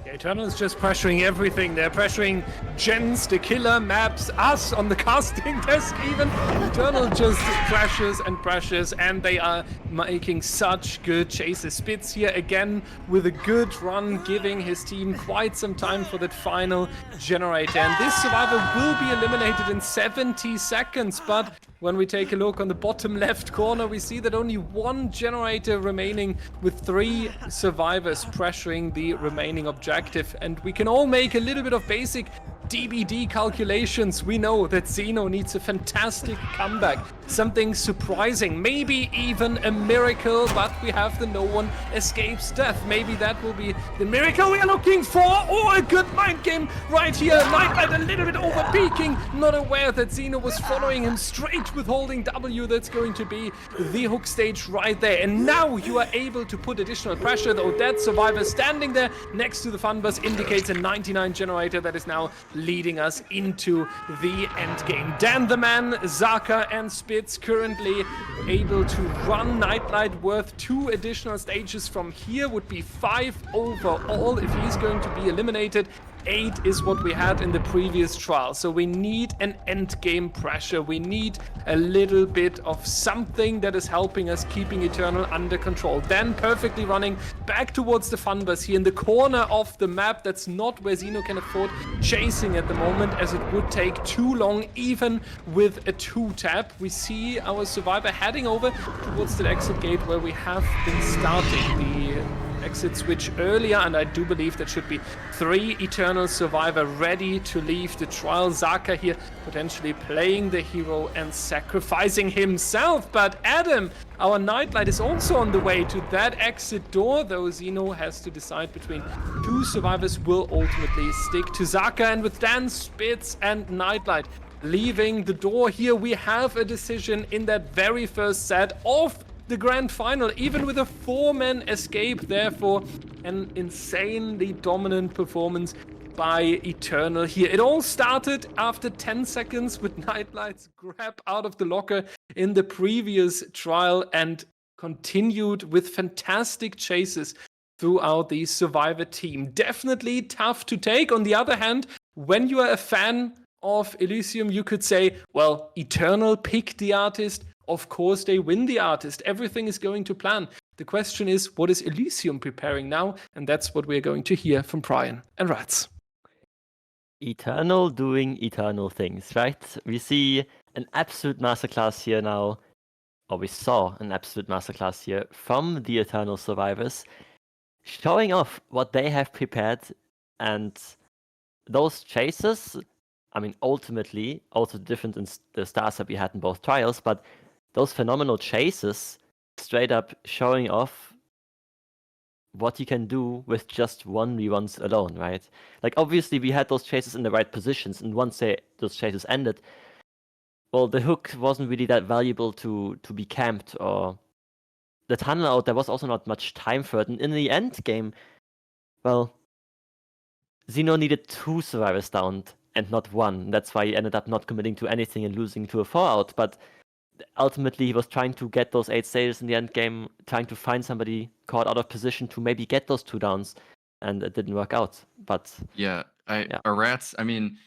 Eternal is just pressuring everything. They're pressuring Gens, the killer, maps, us on the casting desk even. Eternal just crashes and pressures, and they are making such good chases. Spitz here again with a good run, giving his team quite some time for that final generator. And this survivor will be eliminated in 70 seconds, but when we take a look on the bottom left corner, we see that only 1 generator remaining, with 3 survivors pressuring the remaining objective. And we can all make a little bit of basic DBD calculations. We know that Xeno needs a fantastic comeback, something surprising, maybe even a miracle, but we have the no one escapes death. Maybe that will be the miracle we are looking for, or a good mind game right here. Nightlight a little bit over peaking, not aware that Xeno was following him straight with holding W. That's going to be the hook stage right there. And now you are able to put additional pressure, though that survivor standing there next to the fun bus indicates a 99 generator that is now leading us into the end game. Dan the Man, Zaka and Spitz currently able to run. Nightlight worth 2 additional stages from here would be 5 overall if he's going to be eliminated. 8 is what we had in the previous trial. So we need an end game pressure. We need a little bit of something that is helping us keeping Eternal under control. Dan perfectly running back towards the fun bus here in the corner of the map. That's not where Xeno can afford chasing at the moment, as it would take too long even with a 2-tap. We see our survivor heading over towards the exit gate where we have been starting the exit switch earlier, and I do believe that should be 3 Eternal survivor ready to leave the trial. Zaka here potentially playing the hero and sacrificing himself, but Adam, our Nightlight, is also on the way to that exit door, though Xeno has to decide between 2 survivors will ultimately stick to Zaka. And with Dan, Spitz and Nightlight leaving the door here, we have a decision in that very first set of the grand final, even with a 4-man escape. Therefore, an insanely dominant performance by Eternal here. It all started after 10 seconds with Nightlight's grab out of the locker in the previous trial, and continued with fantastic chases throughout the survivor team. Definitely tough to take. On the other hand, when you are a fan of Elysium, you could say, well, Eternal picked the artist. Of course, they win the artist. Everything is going to plan. The question is, what is Elysium preparing now? And that's what we're going to hear from Prion and Ratz. Eternal doing eternal things, right? We see an absolute masterclass here now, or we saw an absolute masterclass here from the Eternal survivors, showing off what they have prepared. And those chases, I mean, ultimately, also different in the stars that we had in both trials, but those phenomenal chases straight up showing off what you can do with just 1v1s alone, right? Like, obviously, we had those chases in the right positions, and once those chases ended, well, the hook wasn't really that valuable to be camped or the tunnel out, there was also not much time for it. And in the end game, well, Xeno needed 2 survivors downed and not 1. That's why he ended up not committing to anything and losing to a 4-out. But ultimately, he was trying to get those 8 sails in the end game, trying to find somebody caught out of position to maybe get those 2 downs, and it didn't work out. But Yeah, Ratz, I mean,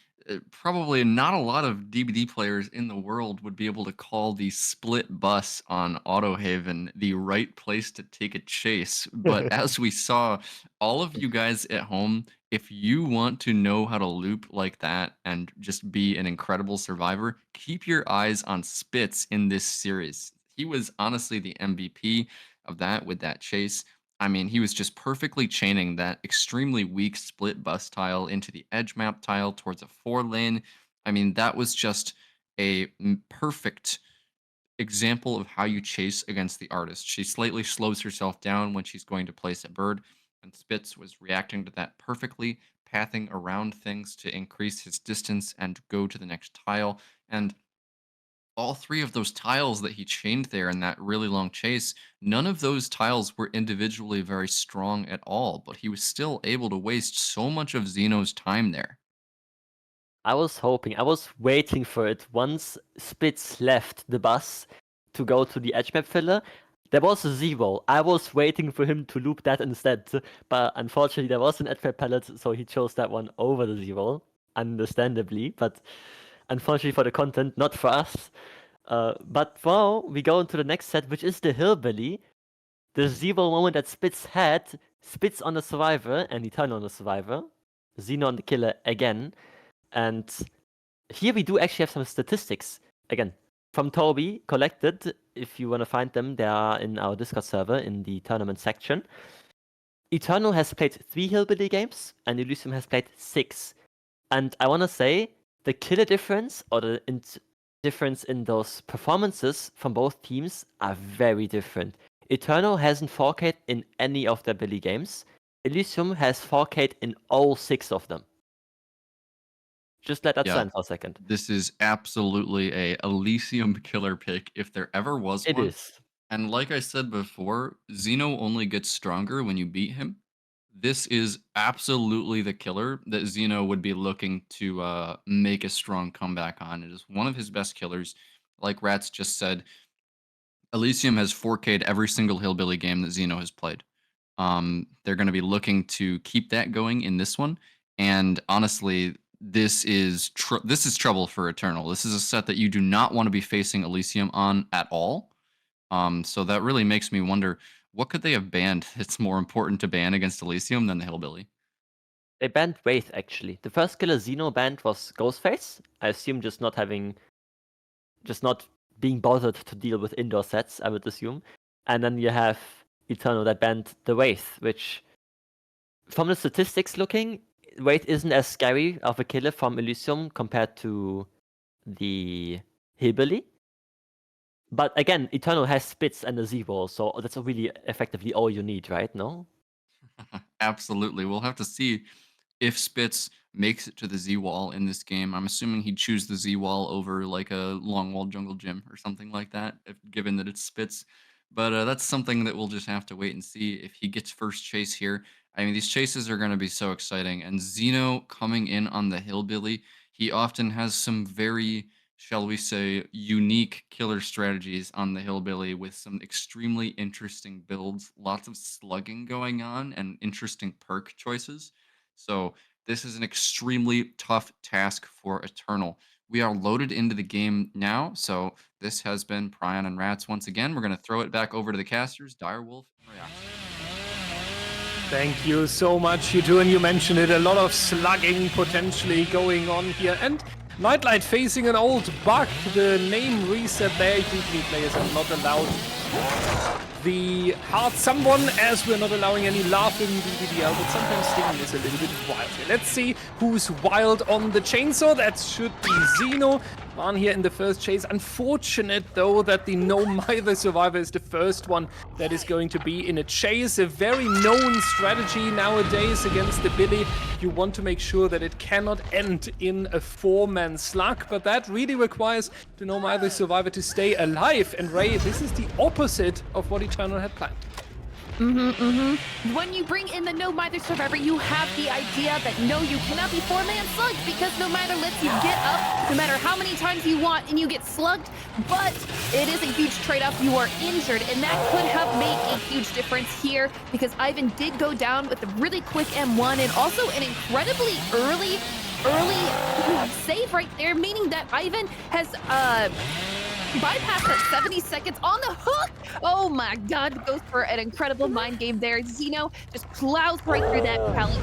probably not a lot of DBD players in the world would be able to call the split bus on Autohaven the right place to take a chase. But as we saw, all of you guys at home, if you want to know how to loop like that and just be an incredible survivor, keep your eyes on Spitz in this series. He was honestly the MVP of that with that chase. I mean, he was just perfectly chaining that extremely weak split bus tile into the edge map tile towards a 4-lane. I mean, that was just a perfect example of how you chase against the artist. She slightly slows herself down when she's going to place a bird, and Spitz was reacting to that perfectly, pathing around things to increase his distance and go to the next tile. And all 3 of those tiles that he chained there in that really long chase, none of those tiles were individually very strong at all, but he was still able to waste so much of Xeno's time there. I was waiting for it. Once Spitz left the bus to go to the edge map filler, there was a Z-wall. I was waiting for him to loop that instead, but unfortunately there was an edge map pallet, so he chose that one over the Z-wall, understandably, but unfortunately for the content, not for us. But now we go into the next set, which is the Hillbilly. The Z-wall moment that Spitz had, Spitz on the survivor and Eternal on the survivor, Xeno on the killer again. And here we do actually have some statistics, again, from Toby, collected. If you want to find them, they are in our Discord server in the tournament section. Eternal has played 3 Hillbilly games, and Elysium has played 6. And I want to say, the killer difference, or the difference in those performances from both teams are very different. Eternal hasn't 4K'd in any of their Billy games. Elysium has 4K'd in all 6 of them. Just let that stand for a second. This is absolutely a Elysium killer pick if there ever was one. It is. And like I said before, Xeno only gets stronger when you beat him. This is absolutely the killer that Xeno would be looking to make a strong comeback on. It is one of his best killers. Like Ratz just said, Elysium has 4K'd every single Hillbilly game that Xeno has played. They're going to be looking to keep that going in this one. And honestly, this is trouble for Eternal. This is a set that you do not want to be facing Elysium on at all. So that really makes me wonder, what could they have banned that's more important to ban against Elysium than the Hillbilly? They banned Wraith, actually. The first killer Xeno banned was Ghostface. I assume just not being bothered to deal with indoor sets, I would assume. And then you have Eternal that banned the Wraith, which, from the statistics looking, Wraith isn't as scary of a killer from Elysium compared to the Hillbilly. But again, Eternal has Spitz and the Z-Wall, so that's really effectively all you need, right? No? Absolutely. We'll have to see if Spitz makes it to the Z-Wall in this game. I'm assuming he'd choose the Z-Wall over like a long wall jungle gym or something like that, given that it's Spitz. But that's something that we'll just have to wait and see if he gets first chase here. I mean, these chases are going to be so exciting. And Xeno coming in on the Hillbilly, he often has some very, shall we say, unique killer strategies on the Hillbilly with some extremely interesting builds, lots of slugging going on, and interesting perk choices. So this is an extremely tough task for Eternal. We are loaded into the game now, so this has been Prion and Ratz once again. We're going to throw it back over to the casters, Direwolf and Rayoxium. Thank you so much, you two, and you mentioned it, a lot of slugging potentially going on here, and Nightlight facing an old bug, the name reset there. Usually players are not allowed the hard someone, as we're not allowing any laughing DBDL, but sometimes stinging is a little bit wild here. Let's see who's wild on the chainsaw. That should be Xeno. On here in the first chase. Unfortunate though that the No Mither Survivor is the first one that is going to be in a chase. A very known strategy nowadays against the Billy. You want to make sure that it cannot end in a 4-man slug, but that really requires the No Mither Survivor to stay alive. And Ray, this is the opposite of what he Eternal had planned. When you bring in the No Mither Survivor, you have the idea that no, you cannot be 4-man slugged because No Mither lets you get up no matter how many times you want and you get slugged, but it is a huge trade-off. You are injured, and that could have made a huge difference here because Ivan did go down with a really quick M1 and also an incredibly early save right there, meaning that Ivan has bypass that 70 seconds on the hook. Oh my god, goes for an incredible mind game there. Zeno just plows right through that pallet.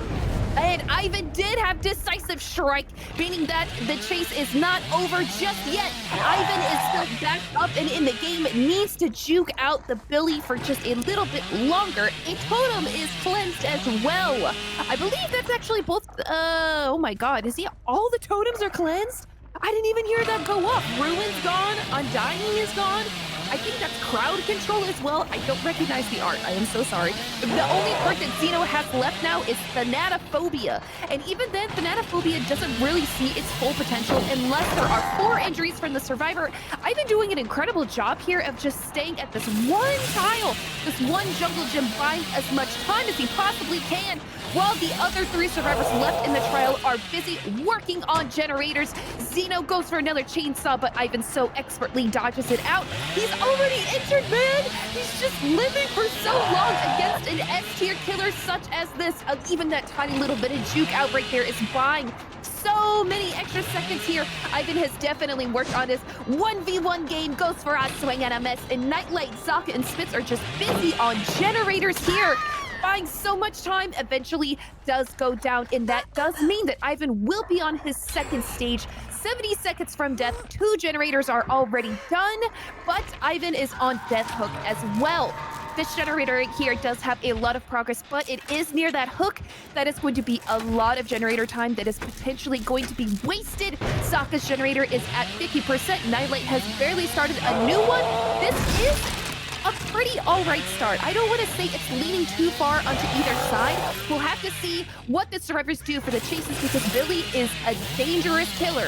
And Ivan did have decisive strike, meaning that the chase is not over just yet. Ivan is still back up and in the game, needs to juke out the Billy for just a little bit longer. A totem is cleansed as well. I believe that's actually both, oh my god, all the totems are cleansed? I didn't even hear that go up. Ruin's gone, Undying is gone. I think that's crowd control as well. I don't recognize the art. I am so sorry. The only perk that Zeno has left now is Thanatophobia. And even then, Thanatophobia doesn't really see its full potential unless there are 4 injuries from the survivor. I've been doing an incredible job here of just staying at this one tile, this one jungle gym, buying as much time as he possibly can, while the other 3 survivors left in the trial are busy working on generators. Zeno goes for another chainsaw, but Ivan so expertly dodges it out. He's already injured, man! He's just living for so long against an S-tier killer such as this. Even that tiny little bit of juke out right there is buying so many extra seconds here. Ivan has definitely worked on his 1v1 game. Goes for a swing and a miss. And Nightlight, Zaka, and Spitz are just busy on generators here. Buying so much time, eventually does go down, and that does mean that Ivan will be on his second stage. 70 seconds from death, 2 generators are already done, but Ivan is on death hook as well. This generator here does have a lot of progress, but it is near that hook. That is going to be a lot of generator time that is potentially going to be wasted. Sokka's generator is at 50%. Nightlight has barely started a new one. This is a pretty alright start. I don't want to say it's leaning too far onto either side. We'll have to see what the survivors do for the chases because Billy is a dangerous killer.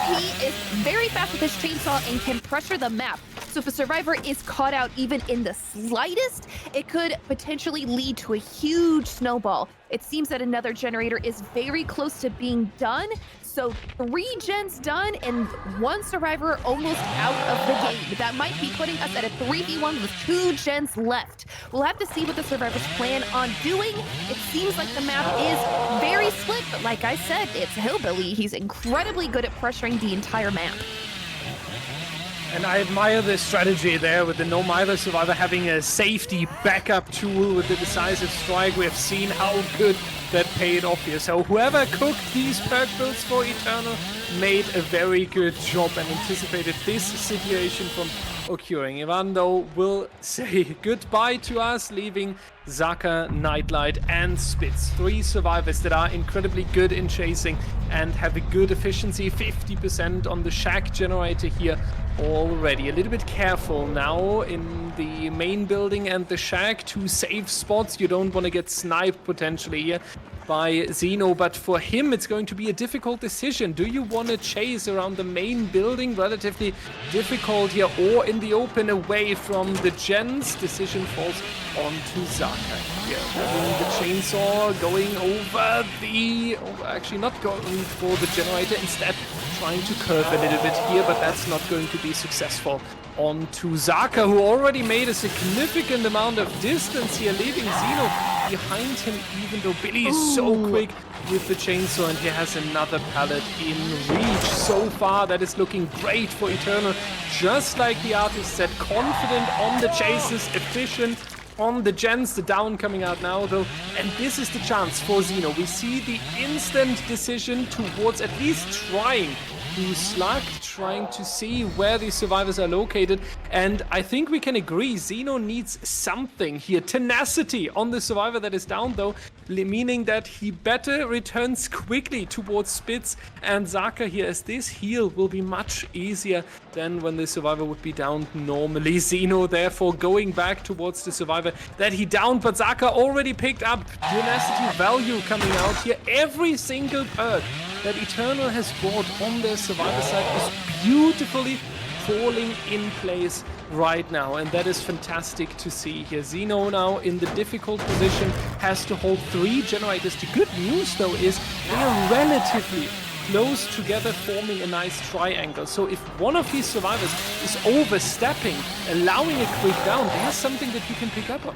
He is very fast with his chainsaw and can pressure the map. So if a survivor is caught out even in the slightest, it could potentially lead to a huge snowball. It seems that another generator is very close to being done. So 3 gens done and 1 survivor almost out of the game. That might be putting us at a 3v1 with 2 gens left. We'll have to see what the survivors plan on doing. It seems like the map is very split, but like I said, it's Hillbilly. He's incredibly good at pressuring the entire map. And I admire the strategy there with the No Mither Survivor having a safety backup tool with the decisive strike. We have seen how good that paid off here. So whoever cooked these perk builds for Eternal made a very good job and anticipated this situation from occurring. Ivan, though, will say goodbye to us, leaving Zaka, Nightlight, and Spitz. 3 survivors that are incredibly good in chasing and have a good efficiency, 50% on the shack generator here already. A little bit careful now in the main building and the shack, 2 safe spots. You don't want to get sniped potentially here by Zeno, but for him it's going to be a difficult decision. Do you want to chase around the main building? Relatively difficult here, or in the open away from the gens? Decision falls onto Zaka here. The chainsaw going over the... actually not going for the generator, instead trying to curve a little bit here, but that's not going to be successful. Onto Zaka, who already made a significant amount of distance here, leaving Zeno behind him, even though Billy is so quick with the chainsaw, and he has another pallet in reach. So far, that is looking great for Eternal. Just like the artist said, confident on the chases, efficient on the gens. The down coming out now, though, and this is the chance for Zeno. We see the instant decision towards at least trying to slug, trying to see where the survivors are located, and I think we can agree Zeno needs something here. Tenacity on the survivor that is down, though, meaning that he better returns quickly towards Spitz and Zaka here, as this heal will be much easier than when the survivor would be down normally. Zeno therefore going back towards the survivor that he downed, but Zaka already picked up tenacity value coming out here. Every single perk that Eternal has brought on their survivor side is beautifully falling in place right now, and that is fantastic to see here. Zeno now in the difficult position, has to hold 3 generators. The good news though is they are relatively close together, forming a nice triangle. So if one of these survivors is overstepping, allowing a quick down, there's something that you can pick up on.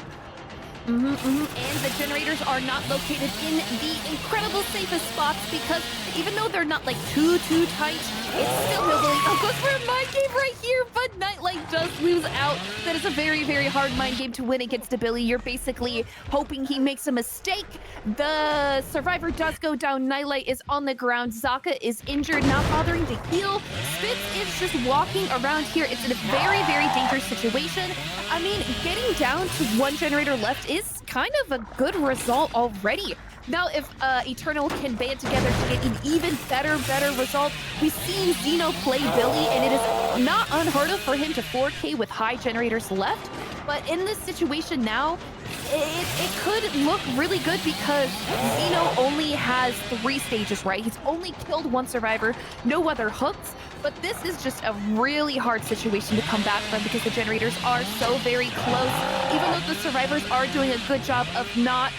And the generators are not located in the incredible safest spots, because even though they're not like too tight, it's still Hillbilly. Oh, goes for a mind game right here, but Nightlight does lose out. That is a very hard mind game to win against Billy. You're basically hoping he makes a mistake. The survivor does go down. Nightlight is on the ground. Zaka is injured, not bothering to heal. Spitz is just walking around here. It's in a very dangerous situation. I mean, getting down to 1 generator left is kind of a good result already. Now, if Eternal can band together to get an even better result, we've seen Zeno play Billy, and it is not unheard of for him to 4K with high generators left. But in this situation now, it could look really good, because Zeno only has 3 stages, right? He's only killed 1 survivor, no other hooks. But this is just a really hard situation to come back from, because the generators are so very close. Even though the survivors are doing a good job of not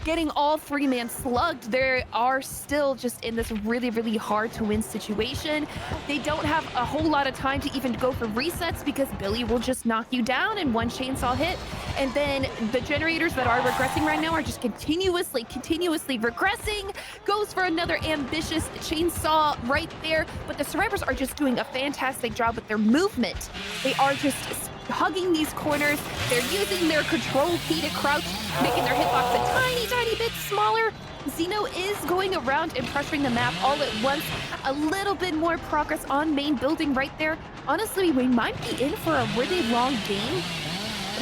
getting all 3-man slugged, they are still just in this really hard to win situation. They don't have a whole lot of time to even go for resets, because Billy will just knock you down in 1 chainsaw hit. And then the generators that are regressing right now are just continuously regressing. Goes for another ambitious chainsaw right there, but the survivors are just doing a fantastic job with their movement. They are just hugging these corners. They're using their control key to crouch, making their hitbox a tiny bit smaller. Zeno is going around and pressuring the map all at once. A little bit more progress on main building right there. Honestly, we might be in for a really long game.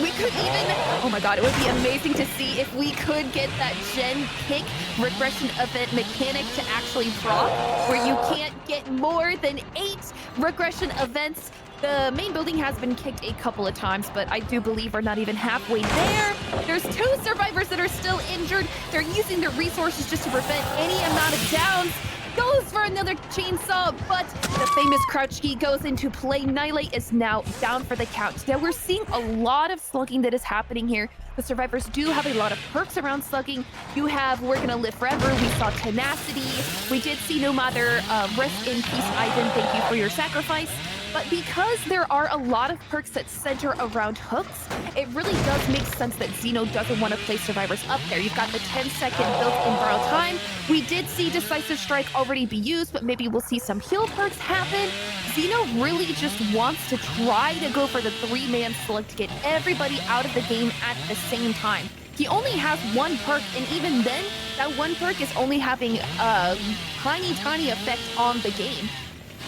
We could even, oh my god, it would be amazing to see if we could get that gen kick regression event mechanic to actually proc, where you can't get more than 8 regression events. The main building has been kicked a couple of times, but I do believe we're not even halfway there. There's 2 survivors that are still injured. They're using their resources just to prevent any amount of downs. Goes for another chainsaw, but the famous crouch key goes into play. Nightlight is now down for the count. Now we're seeing a lot of slugging that is happening here. The survivors do have a lot of perks around slugging. You have We're Gonna Live Forever. We saw Tenacity. We did see No Matter. Rest in peace, Ivan. Thank you for your sacrifice. But because there are a lot of perks that center around hooks, it really does make sense that Zeno doesn't want to play survivors up there. You've got the 10-second built-in borrow time. We did see Decisive Strike already be used, but maybe we'll see some heal perks happen. Zeno really just wants to try to go for the 3-man slug to get everybody out of the game at the same time. He only has 1 perk, and even then, that 1 perk is only having a tiny effect on the game.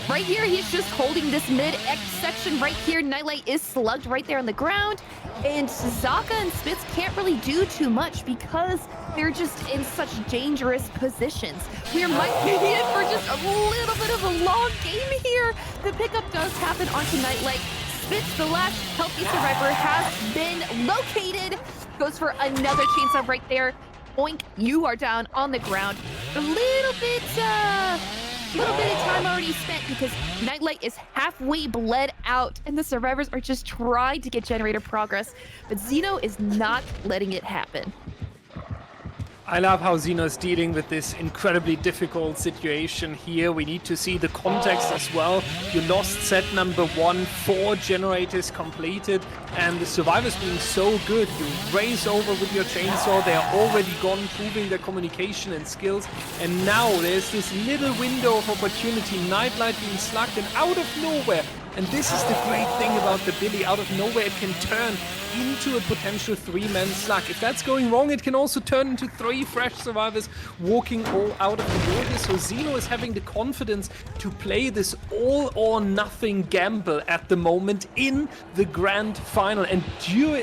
Right here, he's just holding this mid-X section right here. Nightlight is slugged right there on the ground. And Zaka and Spitz can't really do too much, because they're just in such dangerous positions. We might be in for just a little bit of a long game here. The pickup does happen onto Nightlight. Spitz, the last healthy survivor, has been located. Goes for another chainsaw right there. Oink, you are down on the ground. A little bit of time already spent, because Nightlight is halfway bled out, and the survivors are just trying to get generator progress, but Zeno is not letting it happen. I love how Zeno is dealing with this incredibly difficult situation here. We need to see the context as well. You lost set number 1, 4 generators completed, and the survivors being so good. You race over with your chainsaw. They are already gone, proving their communication and skills. And now there's this little window of opportunity. Nightlight being slugged, and out of nowhere. And this is the great thing about the Billy. Out of nowhere, it can turn into a potential 3-man slug. If that's going wrong, it can also turn into 3 fresh survivors walking all out of the door here. So Zeno is having the confidence to play this all or nothing gamble at the moment in the grand final. And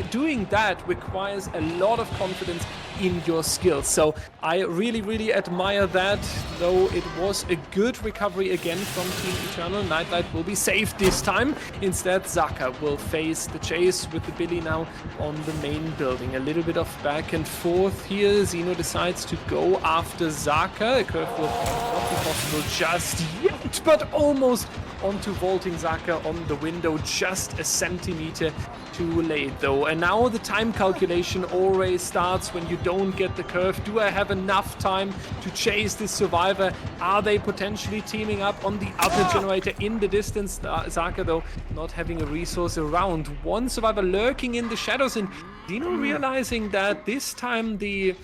doing that requires a lot of confidence in your skills. So I really admire that, though it was a good recovery again from Team Eternal. Nightlight will be safe this time. Instead, Zaka will face the chase with the Billy now on the main building. A little bit of back and forth here. Zeno decides to go after Zaka. A curve will not be possible just yet, but almost onto vaulting Zaka on the window, just a centimeter too late though. And now the time calculation always starts when you don't get the curve. Do I have enough time to chase this survivor? Are they potentially teaming up on the other generator in the distance? Zaka though not having a resource around. One survivor lurking in the shadows, and Dino realizing that this time the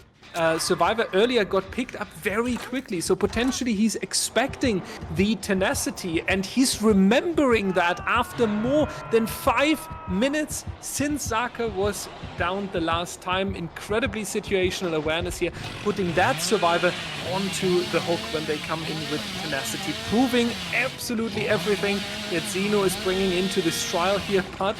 survivor earlier got picked up very quickly, so potentially he's expecting the tenacity, and he's remembering that after more than 5 minutes since Zaka was down the last time. Incredibly situational awareness here, putting that survivor onto the hook when they come in with tenacity, proving absolutely everything that Zeno is bringing into this trial here. But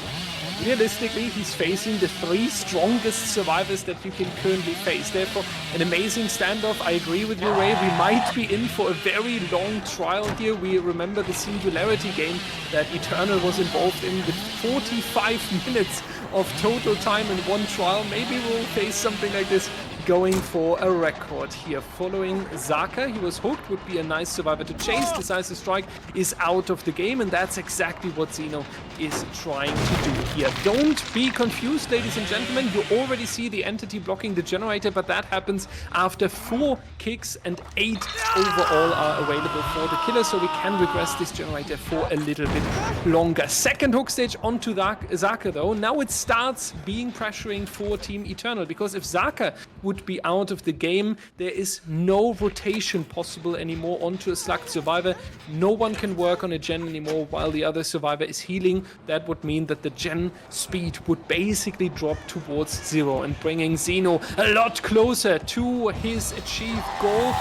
realistically, he's facing the 3 strongest survivors that you can currently face. Therefore, an amazing standoff. I agree with you, Ray. We might be in for a very long trial here. We remember the Singularity game that Eternal was involved in with 45 minutes of total time in one trial. Maybe we'll face something like this going for a record here. Following Zaka, he was hooked, would be a nice survivor to chase. Decisive Strike is out of the game, and that's exactly what Zeno is trying to do here. Don't be confused, ladies and gentlemen. You already see the entity blocking the generator, but that happens after 4 kicks and 8 overall are available for the killer, so we can regress this generator for a little bit longer. Second hook stage onto Zaka though. Now it starts being pressuring for Team Eternal, because if Zaka would be out of the game, there is no rotation possible anymore onto a slugged survivor. No one can work on a gen anymore while the other survivor is healing. That would mean that the gen speed would basically drop towards 0, and bringing Zeno a lot closer to his achieved goal.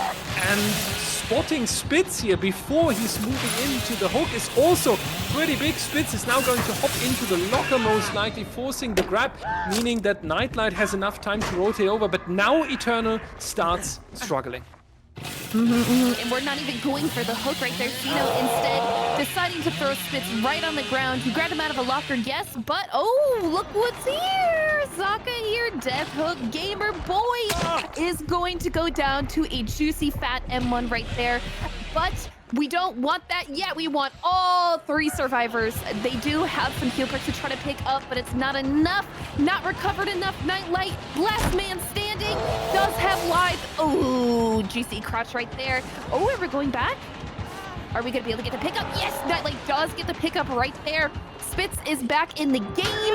And spotting Spitz here before he's moving into the hook is also pretty big. Spitz is now going to hop into the locker, most likely forcing the grab, meaning that Nightlight has enough time to rotate over, but now Eternal starts struggling. And we're not even going for the hook right there. Zeno instead deciding to throw Spitz right on the ground. He grabbed him out of a locker, yes, but oh, look what's here. Zaka here, Death Hook Gamer Boy is going to go down to a juicy fat M1 right there. But we don't want that yet. We want all 3 survivors. They do have some heal perks to try to pick up, but it's not enough. Not recovered enough. Nightlight, last man standing, does have live. Oh, juicy crotch right there. Oh, are we going back? Are we going to be able to get the pickup? Yes, Nightlight does get the pickup right there. Spitz is back in the game.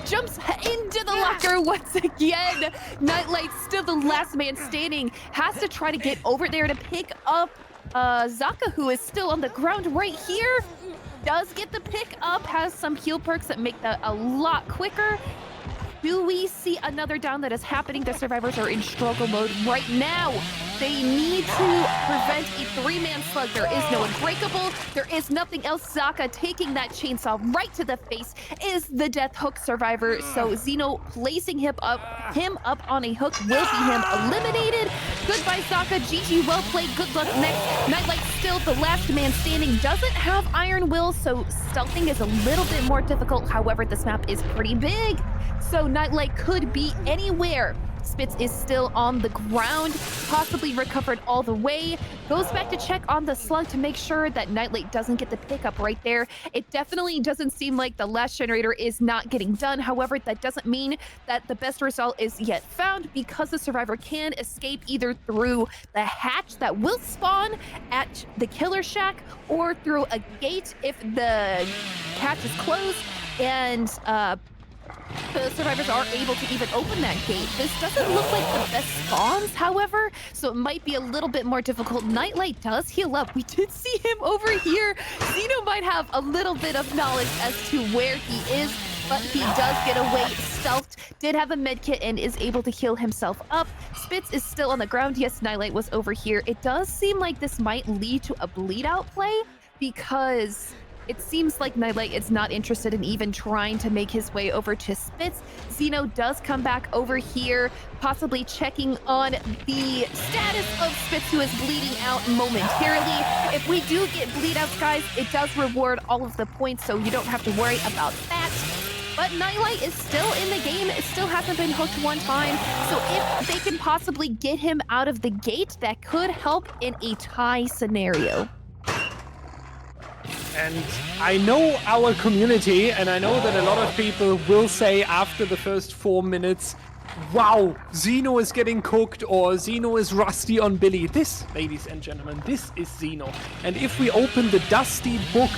Jumps into the locker once again. Nightlight, still the last man standing, has to try to get over there to pick up Zaka, who is still on the ground right here. Does get the pick up, has some heal perks that make that a lot quicker. Do we see another down that is happening? The survivors are in struggle mode right now. They need to prevent a 3-man slug. There is no unbreakable. There is nothing else. Zaka taking that chainsaw right to the face is the death hook survivor. So Zeno placing him up on a hook will be him eliminated. Goodbye, Zaka. GG, well played. Good luck next. Nightlight still the last man standing. Doesn't have Iron Will, so stealthing is a little bit more difficult. However, this map is pretty big, so Nightlight could be anywhere. Spitz is still on the ground, possibly recovered all the way. Goes back to check on the slug to make sure that Nightlight doesn't get the pickup right there. It definitely doesn't seem like the last generator is not getting done. However, that doesn't mean that the best result is yet found, because the survivor can escape either through the hatch that will spawn at the killer shack or through a gate if the hatch is closed and the survivors are able to even open that gate. This doesn't look like the best spawns, however, so it might be a little bit more difficult. Nightlight does heal up. We did see him over here. Zeno might have a little bit of knowledge as to where he is, but he does get away stealthed. Did have a medkit and is able to heal himself up. Spitz is still on the ground. Yes, Nightlight was over here. It does seem like this might lead to a bleed out play, because it seems like Nightlight is not interested in even trying to make his way over to Spitz. Zeno does come back over here, possibly checking on the status of Spitz, who is bleeding out momentarily. If we do get bleed outs, guys, it does reward all of the points, so you don't have to worry about that. But Nightlight is still in the game. It still hasn't been hooked one time. So if they can possibly get him out of the gate, that could help in a tie scenario. And I know our community, and I know that a lot of people will say after the first 4 minutes, wow, Xeno is getting cooked, or Xeno is rusty on Billy. This, ladies and gentlemen, this is Xeno. And if we open the dusty book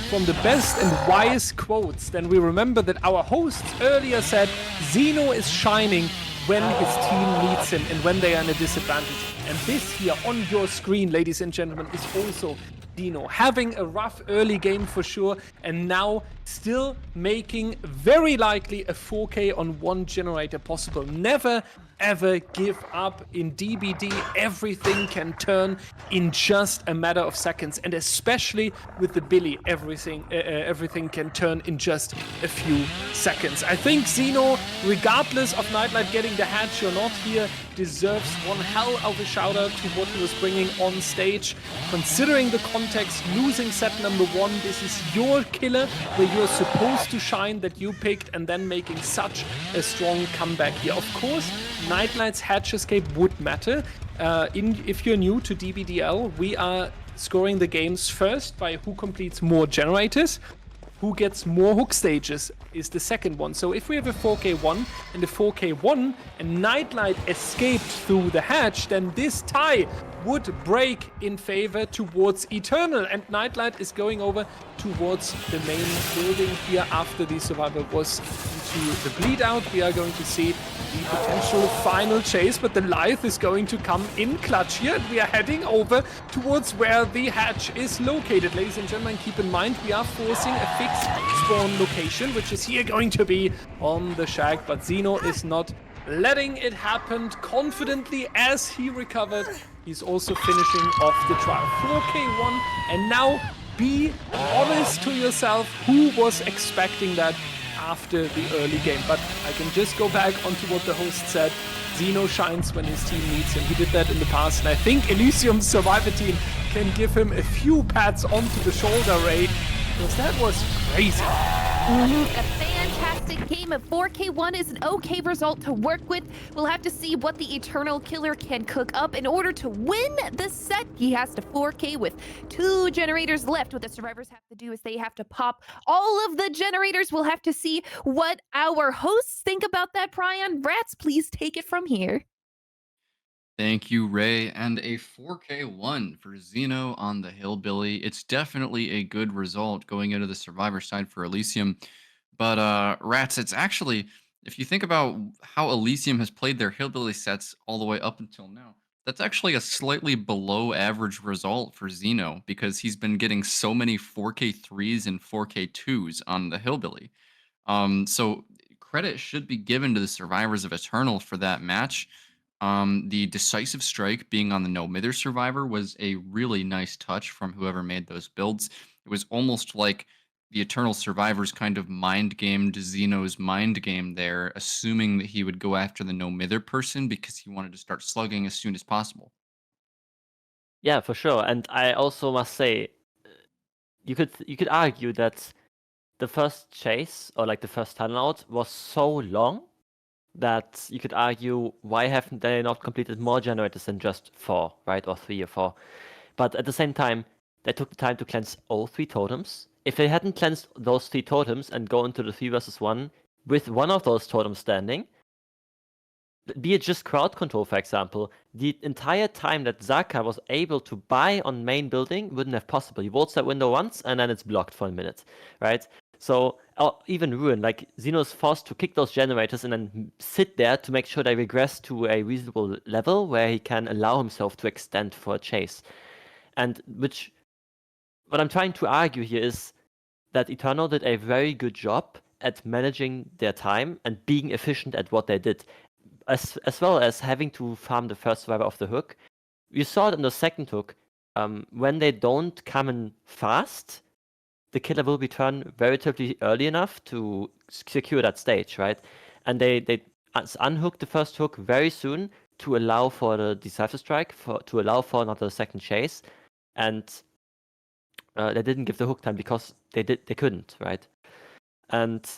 from the best and wise quotes, then we remember that our hosts earlier said Xeno is shining when his team needs him and when they are in a disadvantage. And this here on your screen, ladies and gentlemen, is also Xeno having a rough early game for sure, and now still making very likely a 4K on one generator possible. Never ever give up in DBD. Everything can turn in just a matter of seconds, and especially with the Billy, everything can turn in just a few seconds. I think Xeno, regardless of Nightlight getting the hatch or not here, deserves one hell of a shout out to what he was bringing on stage. Considering the context, losing set number 1, this is your killer where you're supposed to shine that you picked, and then making such a strong comeback here. Of course, Nightlight's hatch escape would matter. If you're new to DBDL, we are scoring the games first by who completes more generators. Who gets more hook stages is the second one. So if we have a 4K1 and a 4K1 and Nightlight escaped through the hatch, then this tie would break in favor towards Eternal, and Nightlight is going over towards the main building here after the survivor was into the bleed out. We are going to see the potential final chase, but the Lithe is going to come in clutch here, and we are heading over towards where the hatch is located. Ladies and gentlemen, keep in mind we are forcing a fixed spawn location, which is here going to be on the shack, but Xeno is not letting it happen confidently as he recovered. He's also finishing off the trial. 4K1, and now be honest to yourself, who was expecting that after the early game? But I can just go back onto what the host said. Xeno shines when his team needs him. He did that in the past, and I think Elysium's Survivor team can give him a few pats onto the shoulder, Ray, because that was crazy. A fantastic game of 4K1 is an okay result to work with. We'll have to see what the Eternal Killer can cook up. In order to win the set, he has to 4K with 2 generators left. What the survivors have to do is they have to pop all of the generators. We'll have to see what our hosts think about that, Prion. Ratz, please take it from here. Thank you, Ray. And a 4K1 for Xeno on the Hillbilly. It's definitely a good result going into the survivor side for Elysium. But Ratz, it's actually, if you think about how Elysium has played their Hillbilly sets all the way up until now, that's actually a slightly below average result for Xeno, because he's been getting so many 4K3s and 4K2s on the Hillbilly. So credit should be given to the survivors of Eternal for that match. The decisive strike being on the no mither survivor was a really nice touch from whoever made those builds. It was almost like the Eternal survivors kind of mind gamed Xeno's mind game there, assuming that he would go after the no mither person because he wanted to start slugging as soon as possible. Yeah, for sure. And I also must say, you could argue that the first chase, or like the first tunnel out, was so long that you could argue, why haven't they not completed more generators than just 4, right? Or 3 or 4. But at the same time, they took the time to cleanse all 3 totems. If they hadn't cleansed those 3 totems and go into the 3 versus 1 with one of those totems standing, be it just crowd control, for example, the entire time that Zaka was able to buy on main building wouldn't have possible. He volts that window once and then it's blocked for a minute, right? So even Ruin, like Xeno's forced to kick those generators and then sit there to make sure they regress to a reasonable level where he can allow himself to extend for a chase. And what I'm trying to argue here is that Eternal did a very good job at managing their time and being efficient at what they did, as well as having to farm the first survivor off the hook. You saw it in the second hook. When they don't come in fast, the killer will be turned relatively early enough to secure that stage, right? And they unhooked the first hook very soon to allow for the decisive strike, to allow for another second chase, and they didn't give the hook time because they couldn't, right? And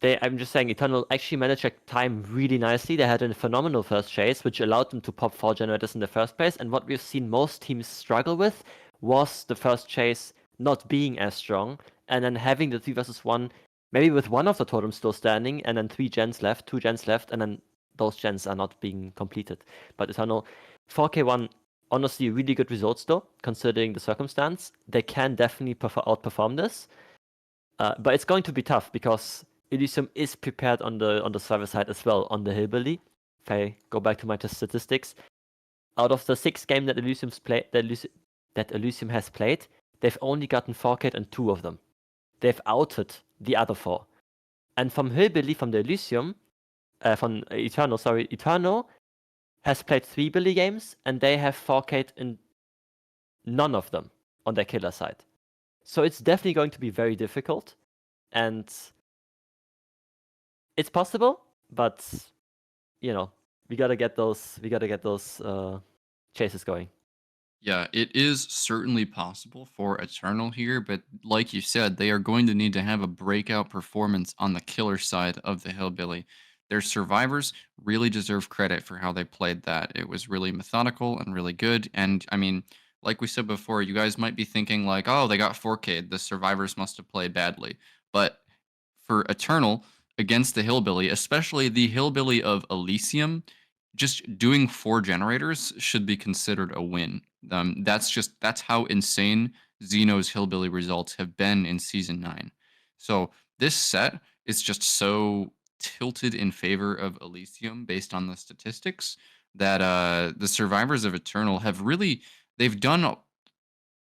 I'm just saying, Eternal actually managed their time really nicely. They had a phenomenal first chase, which allowed them to pop 4 generators in the first place. And what we've seen most teams struggle with was the first chase not being as strong, and then having the 3 versus 1, maybe with one of the totems still standing, and then 2 gens left, and then those gens are not being completed. But Eternal, 4K1, honestly, really good results though, considering the circumstance. They can definitely outperform this, but it's going to be tough because Elysium is prepared on the server side as well, on the Hillbilly. If I go back to my statistics, out of the 6 games that Elysium has played, they've only gotten 4K in 2 of them. They've outed the other 4. And from Hillbilly, from the Elysium, from Eternal has played 3 Billy games, and they have 4K'd in none of them on their killer side. So it's definitely going to be very difficult, and it's possible, but you know, we gotta get those chases going. Yeah, it is certainly possible for Eternal here, but like you said, they are going to need to have a breakout performance on the killer side of the Hillbilly. Their survivors really deserve credit for how they played that. It was really methodical and really good. And I mean, like we said before, you guys might be thinking like, oh, they got 4K'd. The survivors must have played badly. But for Eternal against the Hillbilly, especially the Hillbilly of Elysium, just doing 4 generators should be considered a win. That's how insane Xeno's Hillbilly results have been in Season 9. So this set is just so tilted in favor of Elysium based on the statistics that the survivors of Eternal have really, they've done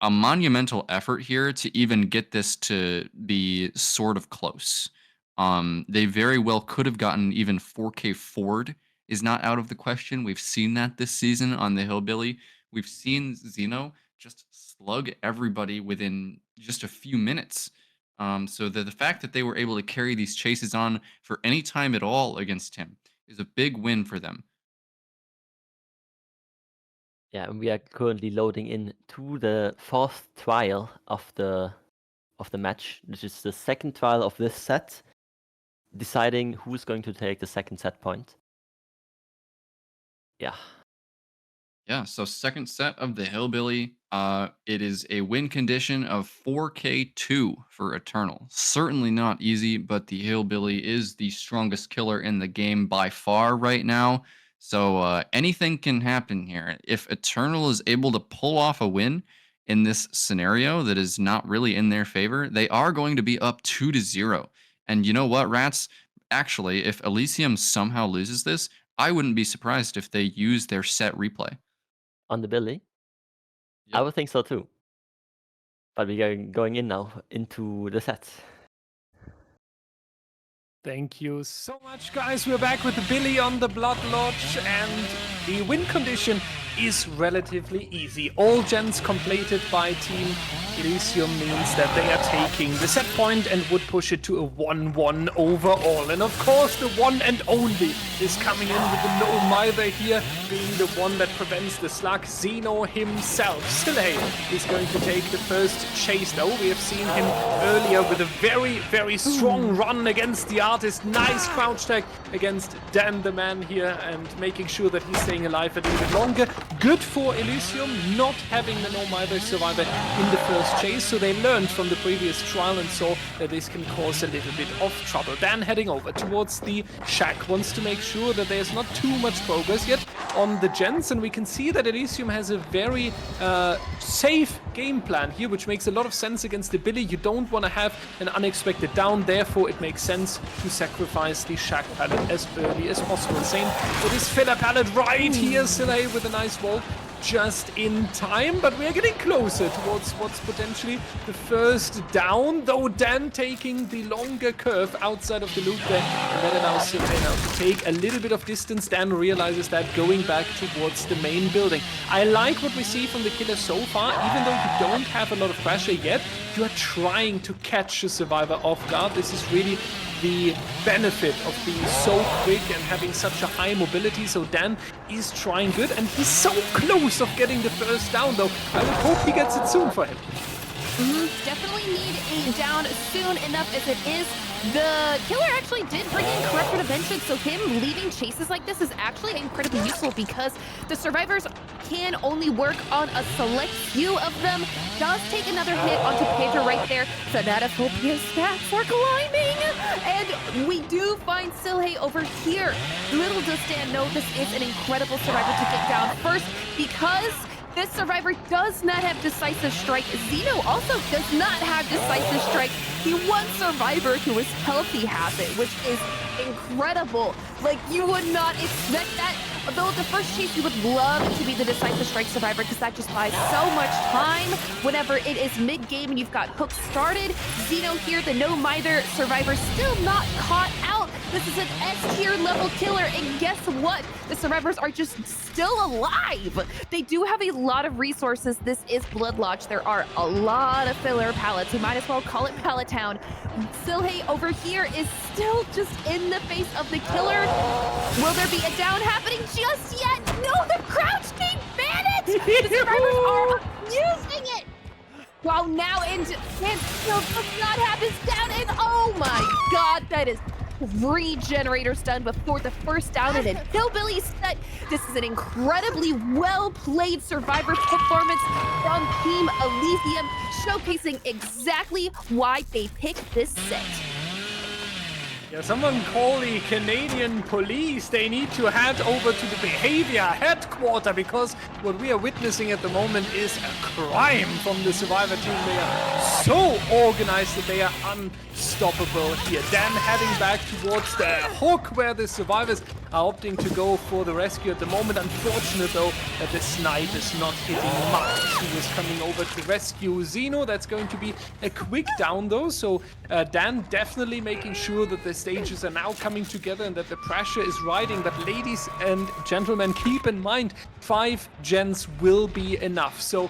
a monumental effort here to even get this to be sort of close. They very well could have gotten even 4K forward is not out of the question. We've seen that this season on the Hillbilly. We've seen Xeno just slug everybody within just a few minutes. So the fact that they were able to carry these chases on for any time at all against him is a big win for them. Yeah, and we are currently loading in to the 4th trial of the match, which is the 2nd trial of this set, deciding who's going to take the 2nd set point. Yeah. Yeah, so 2nd set of the Hillbilly, it is a win condition of 4K2 for Eternal. Certainly not easy, but the Hillbilly is the strongest killer in the game by far right now. So anything can happen here. If Eternal is able to pull off a win in this scenario that is not really in their favor, they are going to be up 2-0. And you know what, Ratz? Actually, if Elysium somehow loses this, I wouldn't be surprised if they use their set replay. On the Billy? Yep. I would think so too. But we are going in now into the set. Thank you so much, guys. We're back with the Billy on the Blood Lodge, and the win condition is relatively easy. All gens completed by Team Elysium means that they are taking the set point and would push it to a 1-1 overall. And of course, the one and only is coming in with the no mither here, being the one that prevents the slug, Xeno himself. Silay is going to take the first chase, though. We have seen him earlier with a very, very strong run against the Artist. Nice crouch tag against Dan the Man here, and making sure that he's staying alive a little bit longer. Good for Elysium not having the no mither survivor in the first chase, so they learned from the previous trial and saw that this can cause a little bit of trouble. Dan heading over towards the shack, wants to make sure that there's not too much progress yet on the gens, and we can see that Elysium has a very safe game plan here, which makes a lot of sense against the Billy. You don't want to have an unexpected down, therefore it makes sense to sacrifice the shack pallet as early as possible. Same with this filler pallet right here, Silay with a nice wall just in time, but we are getting closer towards what's potentially the first down, though Dan taking the longer curve outside of the loop there, and that allows Silay now to take a little bit of distance. Dan realizes that, going back towards the main building. I like what we see from the killer so far. Even though you don't have a lot of pressure yet, you are trying to catch a survivor off guard. This is really the benefit of being so quick and having such a high mobility. So Dan is trying good, and he's so close of getting the first down, though. I would hope he gets it soon for him. Definitely need a down soon enough as it is. The killer actually did bring in Corrupt Intervention, so him leading chases like this is actually incredibly useful because the survivors can only work on a select few of them. Does take another hit onto Pedro right there. Thanatophia's stats are climbing, and we do find Silhey over here. Little does Dan know this is an incredible survivor to get down first because this survivor does not have Decisive Strike. Zeno also does not have Decisive Strike. The one survivor who is healthy has it, which is incredible. Like, you would not expect that. Although the first chase, you would love to be the Decisive Strike survivor because that just buys so much time whenever it is mid-game and you've got hooks started. Zeno here, the no mither survivor, still not caught out. This is an S-tier level killer, and guess what? The survivors are just still alive. They do have a lot of resources. This is Blood Lodge. There are a lot of filler pallets. We might as well call it Pallet Town. Silhey over here is still just in the face of the killer. Will there be a down happening just yet? No, the crouch being banned. The survivors are using it. Wow, now and still does not have his down, and oh my god, that is 3 generators done before the first down in a Hillbilly set. This is an incredibly well-played survivor performance from Team Elysium, showcasing exactly why they picked this set. Yeah, someone call the Canadian police. They need to head over to the behavior headquarters because what we are witnessing at the moment is a crime from the survivor team. They are so organized that they are unstoppable here. Dan heading back towards the hook where the survivors are opting to go for the rescue at the moment. Unfortunate though that the snipe is not hitting Max, who is coming over to rescue Zeno. That's going to be a quick down though. So Dan definitely making sure that the stages are now coming together and that the pressure is riding. But ladies and gentlemen, keep in mind 5 gens will be enough. So you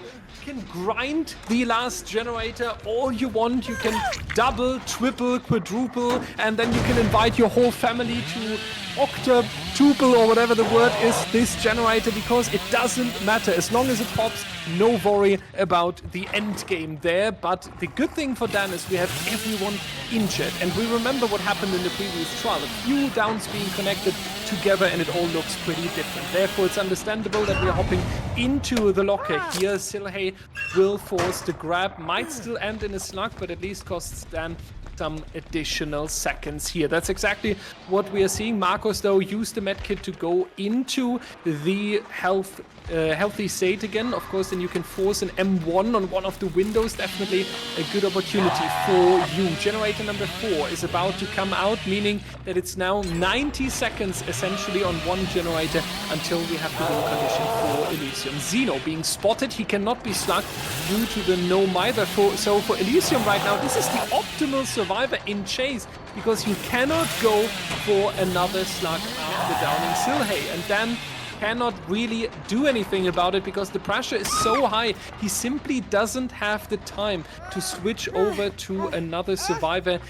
can grind the last generator all you want. You can double, triple, quadruple, and then you can invite your whole family to octuple or whatever the word is, this generator, because it doesn't matter. As long as it pops, no worry about the end game there. But the good thing for Dan is we have everyone injured, and we remember what happened in the previous trial. A few downs being connected together and it all looks pretty different. Therefore, it's understandable that we're hopping into the locker here. Silhey will force the grab. Might still end in a slug, but at least costs Dan some additional seconds here. That's exactly what we are seeing. Marcos, though, used the medkit to go into the healthy state again. Of course, then you can force an M1 on one of the windows. Definitely a good opportunity for you. Generator number 4 is about to come out, meaning that it's now 90 seconds essentially on one generator until we have the win condition for Elysium. Zeno being spotted. He cannot be slugged due to the no mither. So for Elysium right now, this is the optimal survivor in chase, because you cannot go for another slug after downing Silhey, and then cannot really do anything about it because the pressure is so high. He simply doesn't have the time to switch over to another survivor.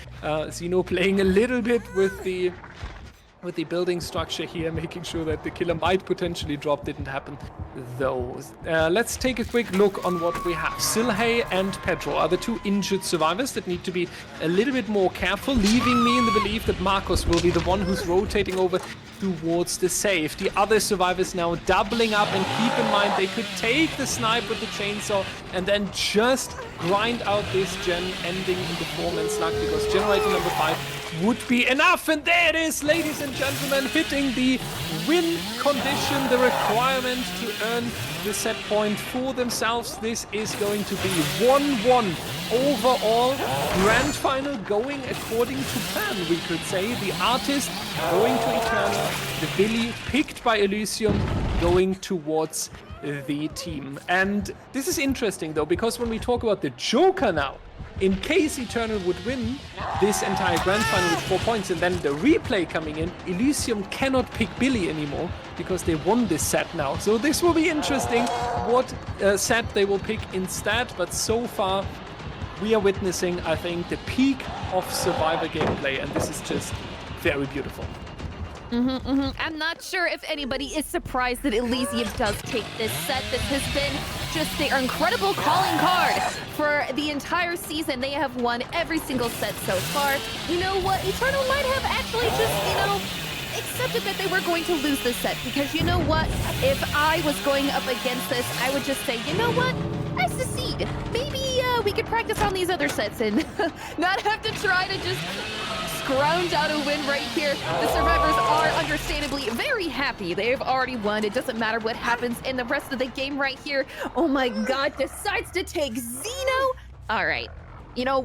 Zeno playing a little bit with the building structure here, making sure that the killer might potentially drop. Didn't happen though. Let's take a quick look on what we have. Silhey and Pedro are the 2 injured survivors that need to be a little bit more careful, leaving me in the belief that Marcos will be the one who's rotating over towards the safe. The other survivors now doubling up, and keep in mind they could take the snipe with the chainsaw and then just grind out this gen, ending in the 4-man slug, because generator number 5 would be enough. And there it is, ladies and gentlemen, hitting the win condition, the requirement to earn the set point for themselves. This is going to be 1-1 overall. Grand final going according to plan, we could say. The Artist going to Eternal, the Billy picked by Elysium going towards the team. And this is interesting though, because when we talk about the Joker now, in case Eternal would win this entire grand final with 4 points and then the replay coming in, Elysium cannot pick Billy anymore because they won this set now. So this will be interesting what set they will pick instead. But so far we are witnessing, I think, the peak of survivor gameplay, and this is just very beautiful. I'm not sure if anybody is surprised that Elysium does take this set. This has been just their incredible calling card for the entire season. They have won every single set so far. You know what? Eternal might have actually just, accepted that they were going to lose this set, because you know what? If I was going up against this, I would just say, you know what? I secede. Maybe we could practice on these other sets and not have to try to just scrounge out a win right here. The survivors are understandably very happy. They've already won. It doesn't matter what happens in the rest of the game right here. Oh my god, decides to take Xeno. All right.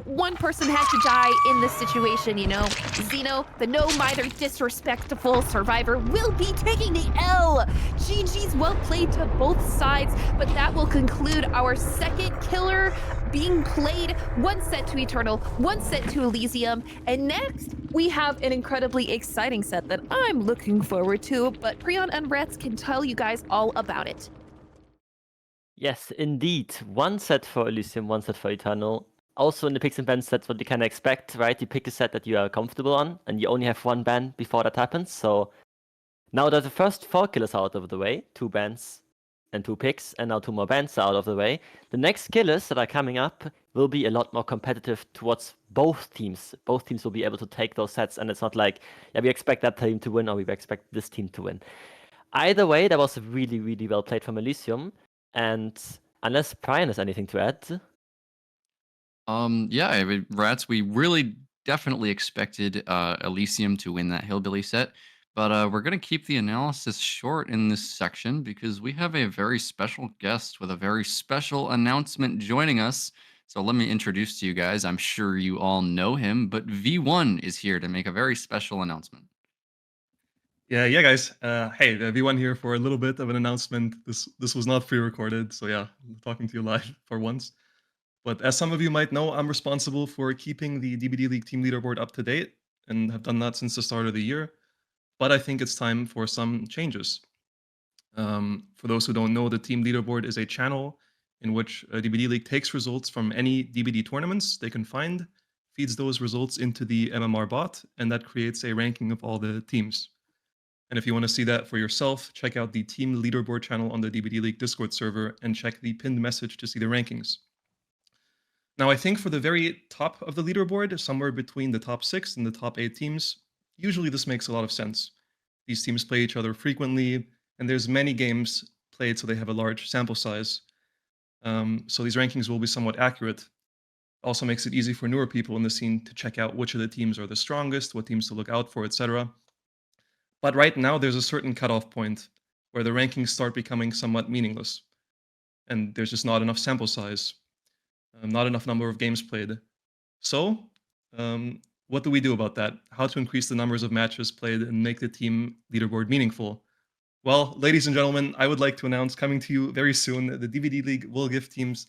One person had to die in this situation, Xeno, the no-mither disrespectful survivor, will be taking the L. GG's well played to both sides, but that will conclude our second killer being played. One set to Eternal, one set to Elysium, and next we have an incredibly exciting set that I'm looking forward to, but Prion and Ratz can tell you guys all about it. Yes, indeed. One set for Elysium, one set for Eternal. Also in the picks and bans, that's what you can expect, right? You pick a set that you are comfortable on, and you only have one ban before that happens. So now that the first 4 killers are out of the way, 2 bans and 2 picks, and now 2 more bans are out of the way, the next killers that are coming up will be a lot more competitive towards both teams. Both teams will be able to take those sets, and it's not like, yeah, we expect that team to win, or we expect this team to win. Either way, that was really, really well played from Elysium, and unless Prion has anything to add... Yeah, Ratz, we really definitely expected Elysium to win that Hillbilly set, but we're going to keep the analysis short in this section because we have a very special guest with a very special announcement joining us. So let me introduce to you guys. I'm sure you all know him, but V1 is here to make a very special announcement. Yeah, guys. Hey, V1 here for a little bit of an announcement. This was not pre-recorded, so yeah, I'm talking to you live for once. But as some of you might know, I'm responsible for keeping the DBDLeague team leaderboard up to date and have done that since the start of the year. But I think it's time for some changes. For those who don't know, the team leaderboard is a channel in which DBDLeague takes results from any DBD tournaments they can find, feeds those results into the MMR bot, and that creates a ranking of all the teams. And if you want to see that for yourself, check out the team leaderboard channel on the DBDLeague Discord server and check the pinned message to see the rankings. Now, I think for the very top of the leaderboard, somewhere between the top 6 and the top 8 teams, usually this makes a lot of sense. These teams play each other frequently, and there's many games played, so they have a large sample size. So these rankings will be somewhat accurate. Also makes it easy for newer people in the scene to check out which of the teams are the strongest, what teams to look out for, etc. But right now, there's a certain cutoff point where the rankings start becoming somewhat meaningless, and there's just not enough sample size. Not enough number of games played. So, what do we do about that? How to increase the numbers of matches played and make the team leaderboard meaningful? Well, ladies and gentlemen, I would like to announce coming to you very soon that the DBDLeague will give teams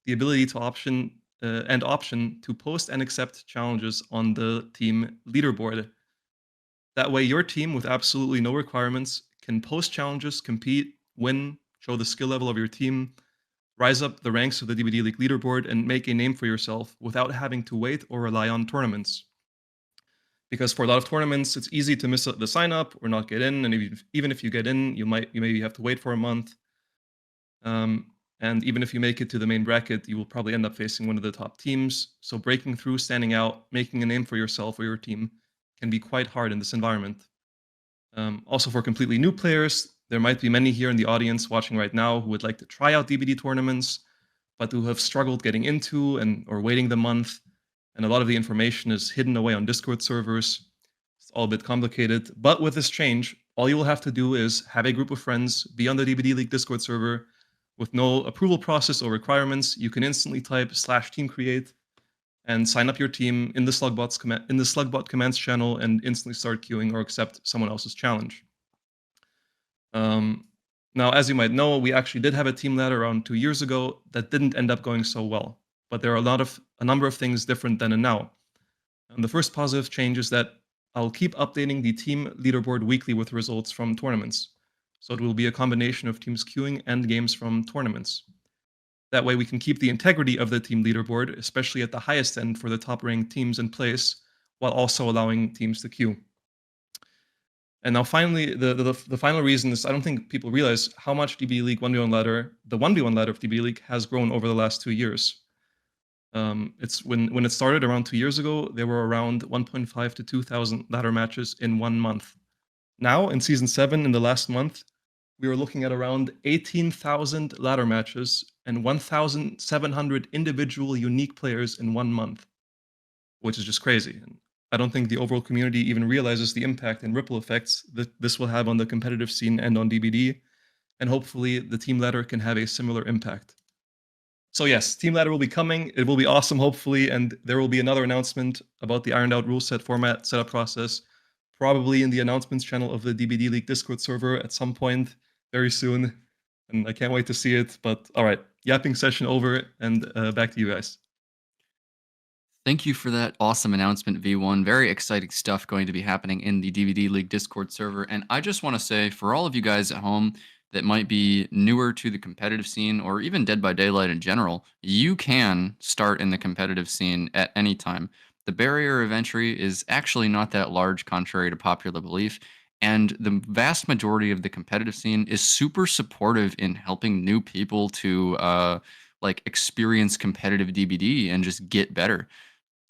the ability to option to post and accept challenges on the team leaderboard. That way, your team, with absolutely no requirements, can post challenges, compete, win, show the skill level of your team, rise up the ranks of the DBDLeague leaderboard, and make a name for yourself without having to wait or rely on tournaments. Because for a lot of tournaments, it's easy to miss the sign up or not get in, and even if you get in, you maybe have to wait for a month. And even if you make it to the main bracket, you will probably end up facing one of the top teams. So breaking through, standing out, making a name for yourself or your team can be quite hard in this environment. Also for completely new players, there might be many here in the audience watching right now who would like to try out DBD tournaments, but who have struggled getting into or waiting the month. And a lot of the information is hidden away on Discord servers. It's all a bit complicated. But with this change, all you will have to do is have a group of friends, be on the DBDLeague Discord server. With no approval process or requirements, you can instantly type /team-create and sign up your team in the Slugbot commands channel and instantly start queuing or accept someone else's challenge. Now, as you might know, we actually did have a team ladder around 2 years ago that didn't end up going so well. But there are a number of things different then and now. And the first positive change is that I'll keep updating the team leaderboard weekly with results from tournaments. So it will be a combination of teams queuing and games from tournaments. That way we can keep the integrity of the team leaderboard, especially at the highest end for the top ranked teams in place, while also allowing teams to queue. And now finally, the final reason is I don't think people realize how much DBDLeague 1v1 ladder, the 1v1 ladder of DBDLeague has grown over the last 2 years. It's when it started around 2 years ago, there were around 1.5 to 2,000 ladder matches in 1 month. Now in season 7, in the last month, we were looking at around 18,000 ladder matches and 1,700 individual unique players in 1 month, which is just crazy. And I don't think the overall community even realizes the impact and ripple effects that this will have on the competitive scene and on DBD. And hopefully the team ladder can have a similar impact. So yes, team ladder will be coming. It will be awesome, hopefully. And there will be another announcement about the ironed out rule set format setup process, probably in the announcements channel of the DBDLeague Discord server at some point very soon. And I can't wait to see it. But all right, yapping session over, and back to you guys. Thank you for that awesome announcement, V1. Very exciting stuff going to be happening in the DBDLeague Discord server. And I just want to say, for all of you guys at home that might be newer to the competitive scene or even Dead by Daylight in general, you can start in the competitive scene at any time. The barrier of entry is actually not that large, contrary to popular belief. And the vast majority of the competitive scene is super supportive in helping new people to experience competitive DBD and just get better.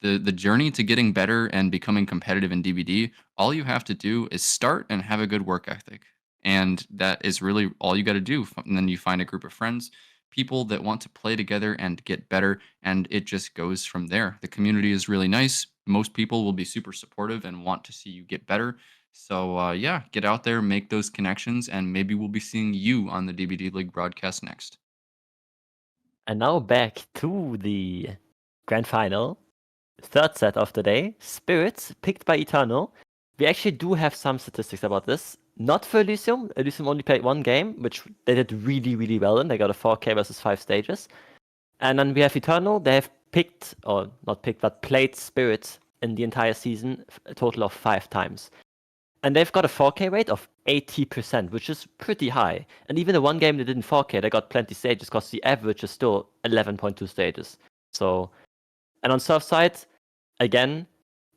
The journey to getting better and becoming competitive in DBD, all you have to do is start and have a good work ethic. And that is really all you got to do. And then you find a group of friends, people that want to play together and get better. And it just goes from there. The community is really nice. Most people will be super supportive and want to see you get better. So yeah, get out there, make those connections, and maybe we'll be seeing you on the DBDLeague broadcast next. And now back to the grand final. Third set of the day, Spirits, picked by Eternal. We actually do have some statistics about this. Not for Elysium. Elysium only played 1 game, which they did really, really well in. They got a 4K versus 5 stages. And then we have Eternal. They have picked, or not picked, but played Spirit in the entire season a total of 5 times. And they've got a 4K rate of 80%, which is pretty high. And even the 1 game they did in 4K, they got plenty stages, because the average is still 11.2 stages. So, and on Surf side, again,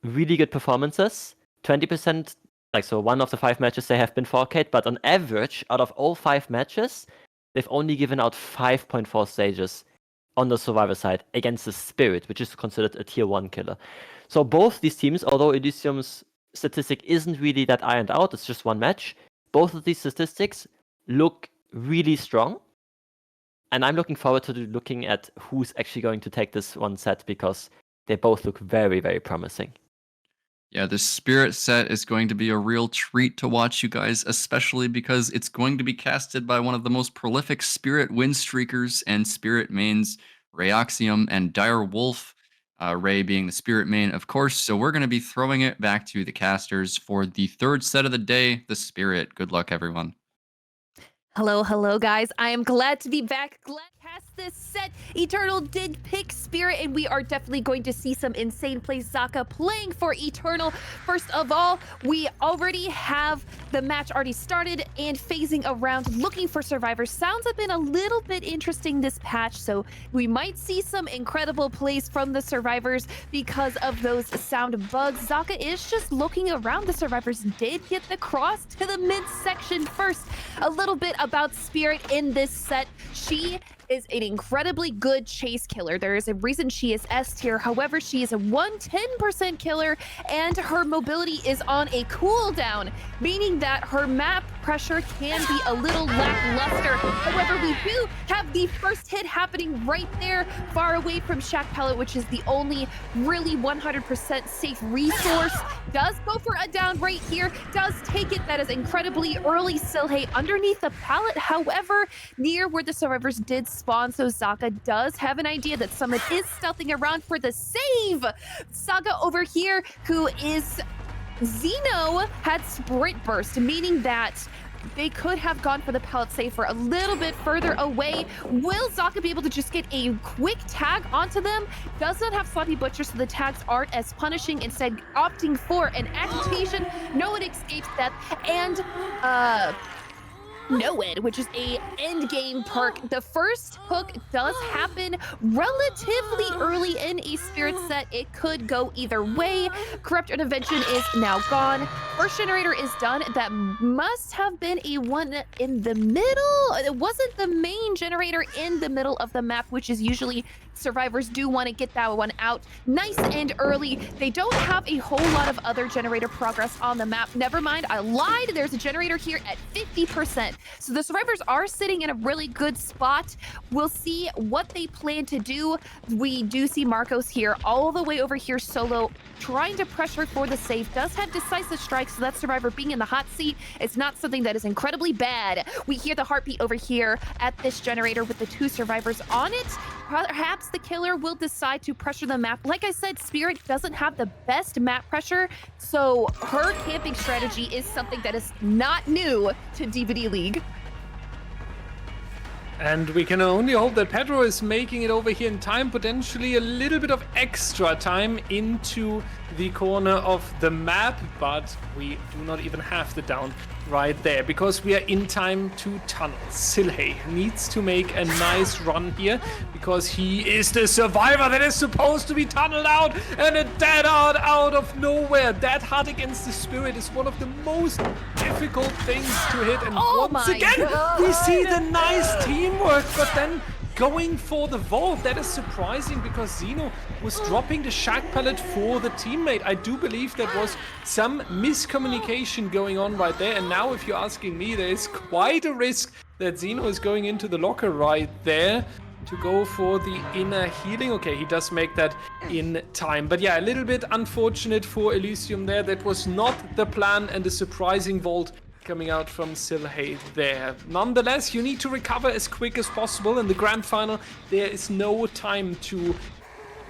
really good performances. 20%, so 1 of the 5 matches they have been 4K'd, but on average, out of all 5 matches, they've only given out 5.4 stages on the Survivor side against the Spirit, which is considered a tier 1 killer. So both these teams, although Elysium's statistic isn't really that ironed out, it's just 1 match, both of these statistics look really strong. And I'm looking forward to looking at who's actually going to take this 1 set, because they both look very, very promising. Yeah, the Spirit set is going to be a real treat to watch, you guys, especially because it's going to be casted by one of the most prolific Spirit win streakers and Spirit mains, Rayoxium and Dire Wolf, Ray being the Spirit main, of course. So we're going to be throwing it back to the casters for the 3rd set of the day, the Spirit. Good luck, everyone. Hello, guys. I am glad to be back. Glad to cast this set. Eternal did pick Spirit, and we are definitely going to see some insane plays. Zaka playing for Eternal. First of all, we already have the match already started and phasing around, looking for survivors. Sounds have been a little bit interesting this patch, so we might see some incredible plays from the survivors because of those sound bugs. Zaka is just looking around. The survivors did get the cross to the mid section first. A little bit about Spirit in this set. She is an incredibly good chase killer. There is a reason she is S tier. However, she is a 110% killer, and her mobility is on a cooldown, meaning that her map pressure can be a little lackluster. However, we do have the first hit happening right there, far away from Shack Pallet, which is the only really 100% safe resource. Does go for a down right here, does take it. That is incredibly early Silhey underneath the pallet. However, near where the survivors did spawn, so Zaka does have an idea that someone is stealthing around for the save. Saga over here, who is Xeno, had Sprint Burst, meaning that they could have gone for the pallet save for a little bit further away. Will Zaka be able to just get a quick tag onto them? Does not have Sloppy Butcher, so the tags aren't as punishing, instead opting for an agitation. No one escapes death, and Know-It, which is a end game perk. The first hook does happen relatively early in a Spirit set. It could go either way. Corrupt Intervention is now gone. First generator is done. That must have been a one in the middle. It wasn't the main generator in the middle of the map, which is usually survivors do want to get that one out nice and early. They don't have a whole lot of other generator progress on the map. Never mind, I lied. There's a generator here at 50%. So the survivors are sitting in a really good spot. We'll see what they plan to do. We do see Marcos here all the way over here solo, trying to pressure for the save. Does have decisive strike, so that survivor being in the hot seat is not something that is incredibly bad. We hear the heartbeat over here at this generator with the two survivors on it. Perhaps the killer will decide to pressure the map. Like I said, Spirit doesn't have the best map pressure, so her camping strategy is something that is not new to DBDLeague. And we can only hope that Pedro is making it over here in time, potentially a little bit of extra time into the corner of the map, but we do not even have the down right there because we are in time to tunnel. Silhey needs to make a nice run here because he is the survivor that is supposed to be tunneled out, and a dead hard out of nowhere. That hard against the Spirit is one of the most difficult things to hit, and once again we see the nice teamwork, but then going for the vault. That is surprising because Zeno was dropping the shack pallet for the teammate. I do believe that was some miscommunication going on right there, and now if you're asking me, there is quite a risk that Zeno is going into the locker right there to go for the inner healing. Okay, he does make that in time, but yeah, a little bit unfortunate for Elysium there. That was not the plan, and a surprising vault coming out from Silhey there. Nonetheless, you need to recover as quick as possible in the grand final. There is no time to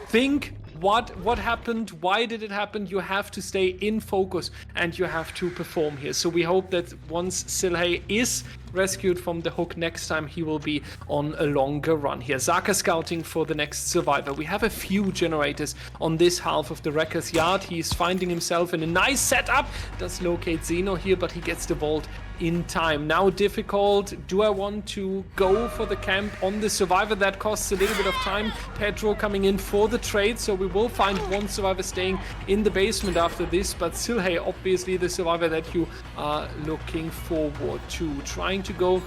think what happened, why did it happen. You have to stay in focus and you have to perform here. So we hope that once Silhey is rescued from the hook next time, he will be on a longer run here. Zaka scouting for the next survivor. We have a few generators on this half of the Wrecker's Yard. He's finding himself in a nice setup. Does locate Zeno here, but he gets the vault in time. Now difficult. Do I want to go for the camp on the survivor? That costs a little bit of time. Pedro coming in for the trade, so we will find one survivor staying in the basement after this, but Silhey obviously the survivor that you are looking forward to. Trying to go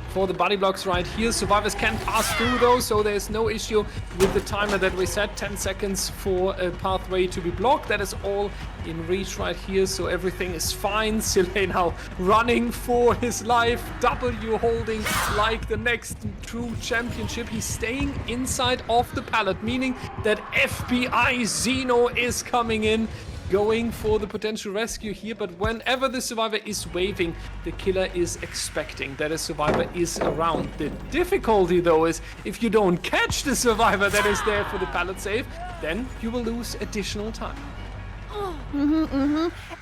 for the body blocks right here. Survivors can pass through though, so there's no issue with the timer that we set. 10 seconds for a pathway to be blocked. That is all in reach right here, so everything is fine. Silhey now running for his life. W holding like the next true championship. He's staying inside of the pallet, meaning that FBI Zeno is coming in, going for the potential rescue here, but whenever the survivor is waving, the killer is expecting that a survivor is around. The difficulty though is if you don't catch the survivor that is there for the pallet save, then you will lose additional time.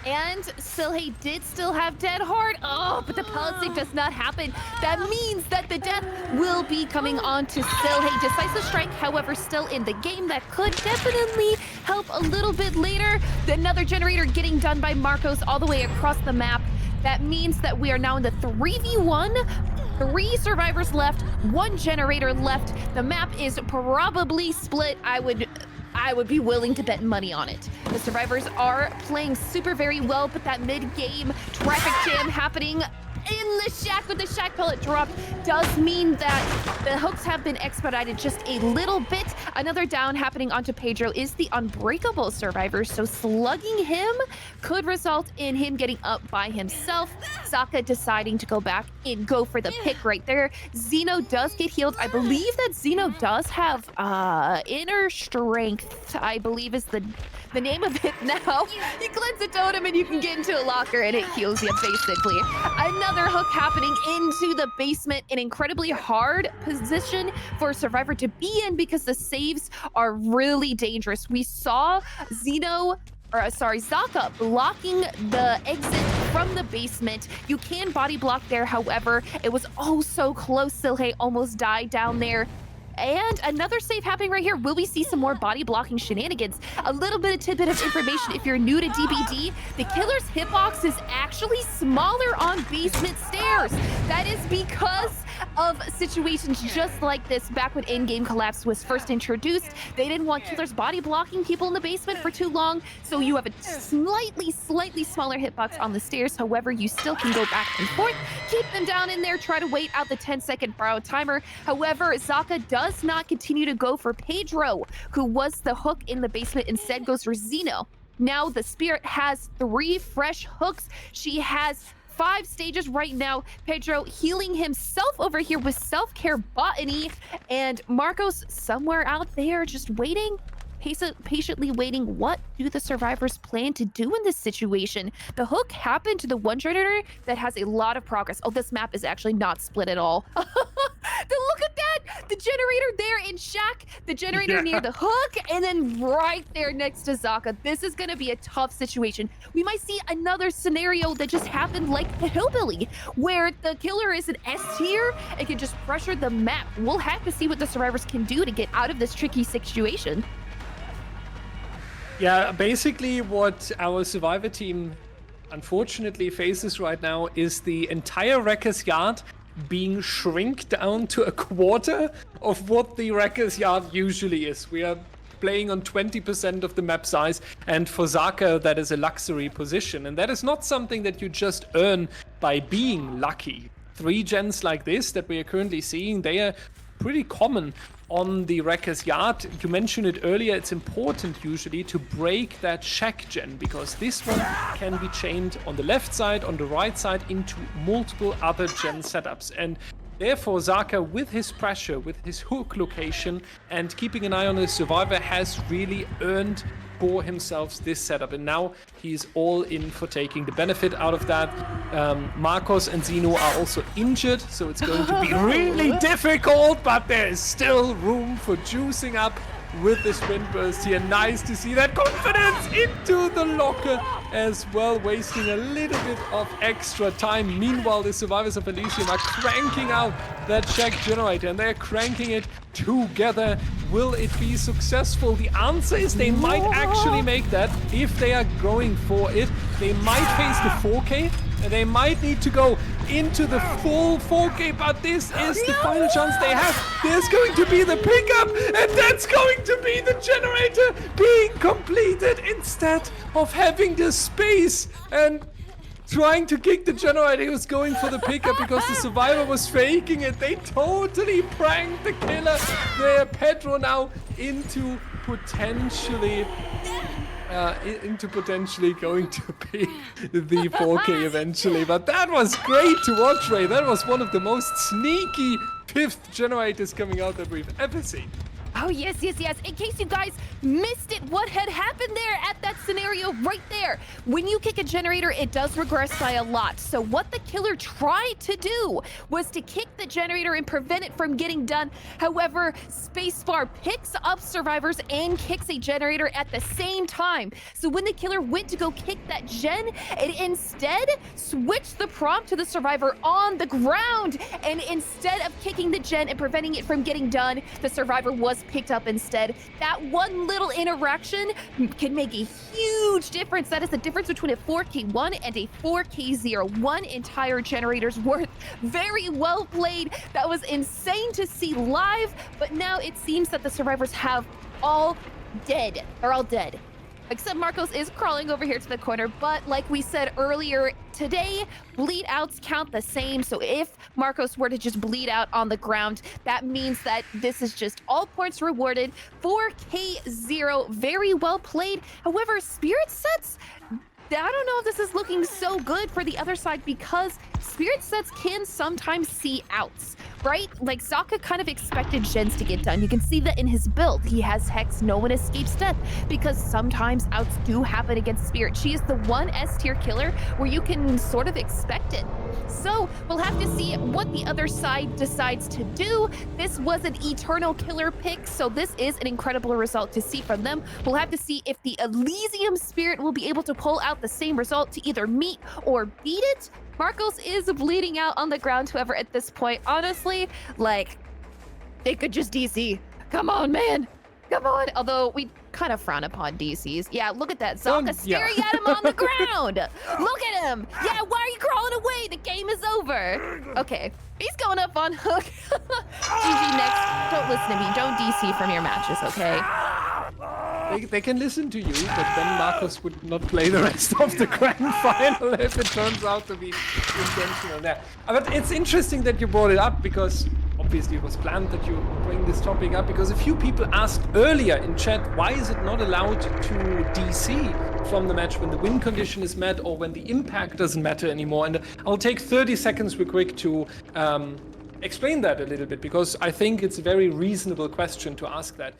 And Silhey did still have dead hard. Oh, but the pallet save does not happen. That means that the death will be coming on to Silhey. Decisive strike, however, still in the game. That could definitely help a little bit later. Another generator getting done by Marcos all the way across the map. That means that we are now in the 3v1. 3 survivors left, 1 generator left. The map is probably split. I would be willing to bet money on it. The survivors are playing super very well, but that mid-game traffic jam happening in the shack with the shack pellet dropped does mean that the hooks have been expedited just a little bit. Another down happening onto Pedro is the unbreakable survivor, so slugging him could result in him getting up by himself. Zaka deciding to go back and go for the pick right there. Zeno does get healed. I believe that Zeno does have inner strength, I believe is the name of it now. You cleanse a totem and you can get into a locker and it heals you basically. Another hook happening into the basement, an incredibly hard position for a survivor to be in because the saves are really dangerous. We saw Zaka blocking the exit from the basement. You can body block there, however, it was oh so close. Silhey almost died down there. And another save happening right here. Will we see some more body blocking shenanigans? A little bit of tidbit of information if you're new to DBD. The killer's hitbox is actually smaller on basement stairs. That is because of situations just like this back when in-game collapse was first introduced. They didn't want killers body blocking people in the basement for too long, so you have a slightly smaller hitbox on the stairs. However, you still can go back and forth, keep them down in there, try to wait out the 10-second borrow timer. However, Zaka does not continue to go for Pedro, who was the hook in the basement, instead goes for Zeno. Now the Spirit has 3 fresh hooks. She has 5 stages right now. Pedro healing himself over here with self-care botany, and Marcos somewhere out there just waiting, patiently waiting. What do the survivors plan to do in this situation? The hook happened to the one generator that has a lot of progress. Oh, this map is actually not split at all. Look at that! The generator there in Shack, the generator near the hook, and then right there next to Zaka. This is gonna be a tough situation. We might see another scenario that just happened like the Hillbilly, where the killer is an S tier and can just pressure the map. We'll have to see what the survivors can do to get out of this tricky situation. Yeah, basically what our survivor team unfortunately faces right now is the entire Wrecker's Yard being shrink down to a quarter of what the Wrecker's Yard usually is. We are playing on 20% of the map size, and for Zaka that is a luxury position, and that is not something that you just earn by being lucky. 3 gens like this that we are currently seeing, they are pretty common on the Wrecker's Yard. You mentioned it earlier, it's important usually to break that shack gen, because this one can be chained on the left side, on the right side, into multiple other gen setups. And therefore, Zaka, with his pressure, with his hook location, and keeping an eye on his survivor, has really earned for himself this setup, and now he's all in for taking the benefit out of that. Marcos and Zeno are also injured, so it's going to be really difficult, but there is still room for juicing up with the sprint burst here. Nice to see that confidence into the locker as well, wasting a little bit of extra time. Meanwhile, the survivors of Elysium are cranking out that shack generator, and they're cranking it together. Will it be successful? The answer is they might actually make that. If they are going for it, they might face the 4K, and they might need to go into the full 4K, but this is the final chance they have. There's going to be the pickup, and that's going to be the generator being completed instead of having the space and trying to kick the generator. He was going for the pickup because the survivor was faking it. They totally pranked the killer there. Pedro now into potentially going to be the 4K eventually. But that was great to watch, Ray. That was one of the most sneaky 5th generators coming out that we've ever seen. Oh, yes. In case you guys missed it, what had happened there at that scenario right there. When you kick a generator, it does regress by a lot. So what the killer tried to do was to kick the generator and prevent it from getting done. However, Spacebar picks up survivors and kicks a generator at the same time. So when the killer went to go kick that gen, it instead switched the prompt to the survivor on the ground. And instead of kicking the gen and preventing it from getting done, the survivor was picked up instead. That one little interaction can make a huge difference. That is the difference between a 4K1 and a 4K0. One entire generator's worth. Very well played. That was insane to see live, but now it seems that the survivors have all dead. They're all dead. Except Marcos is crawling over here to the corner, but like we said earlier today, bleed outs count the same. So if Marcos were to just bleed out on the ground, that means that this is just all points rewarded. 4K0, very well played. However, Spirit sets, I don't know if this is looking so good for the other side, because Spirit sets can sometimes see outs, right? Like Zaka kind of expected gens to get done. You can see that in his build. He has Hex, no one escapes death, because sometimes outs do happen against Spirit. She is the one S tier killer where you can sort of expect it. So we'll have to see what the other side decides to do. This was an Eternal killer pick, so this is an incredible result to see from them. We'll have to see if the Elysium Spirit will be able to pull out the same result to either meet or beat it. Marcos is bleeding out on the ground, however, at this point, honestly, like, they could just DC. Come on, man. Come on. Although we kind of frown upon DCs. Yeah, look at that. Don't- Zaka staring at him on the ground. Look at him. Yeah, why are you crawling away? The game is over. Okay, he's going up on hook. GG next. Don't listen to me. Don't DC from your matches, okay? They can listen to you, but then Marcus would not play the rest of the grand final if it turns out to be intentional there. But it's interesting that you brought it up, because obviously it was planned that you bring this topic up, because a few people asked earlier in chat, why is it not allowed to DC from the match when the win condition is met or when the impact doesn't matter anymore? And I'll take 30 seconds real quick to explain that a little bit, because I think it's a very reasonable question to ask that.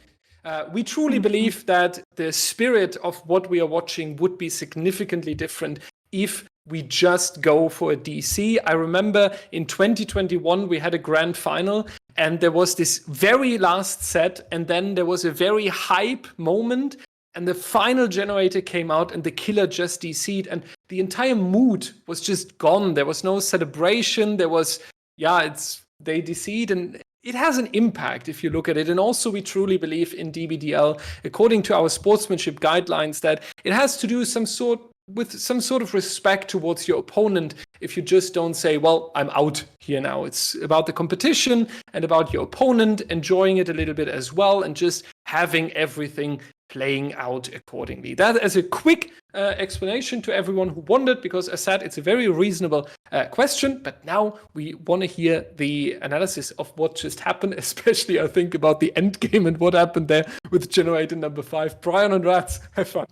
We truly believe that the spirit of what we are watching would be significantly different if we just go for a DC. I remember in 2021 we had a grand final and there was this very last set, and then there was a very hype moment and the final generator came out and the killer just DC'd and the entire mood was just gone. There was no celebration. There was, they DC'd, and it has an impact if you look at it. And also we truly believe in DBDL, according to our sportsmanship guidelines, that it has to do with some sort of respect towards your opponent. If you just don't say, well, I'm out here now. It's about the competition and about your opponent enjoying it a little bit as well, and just having everything playing out accordingly. That as a quick explanation to everyone who wondered, because as said, it's a very reasonable question, but now we want to hear the analysis of what just happened, especially I think about the end game and what happened there with generator number 5. Prion and Ratz, have fun.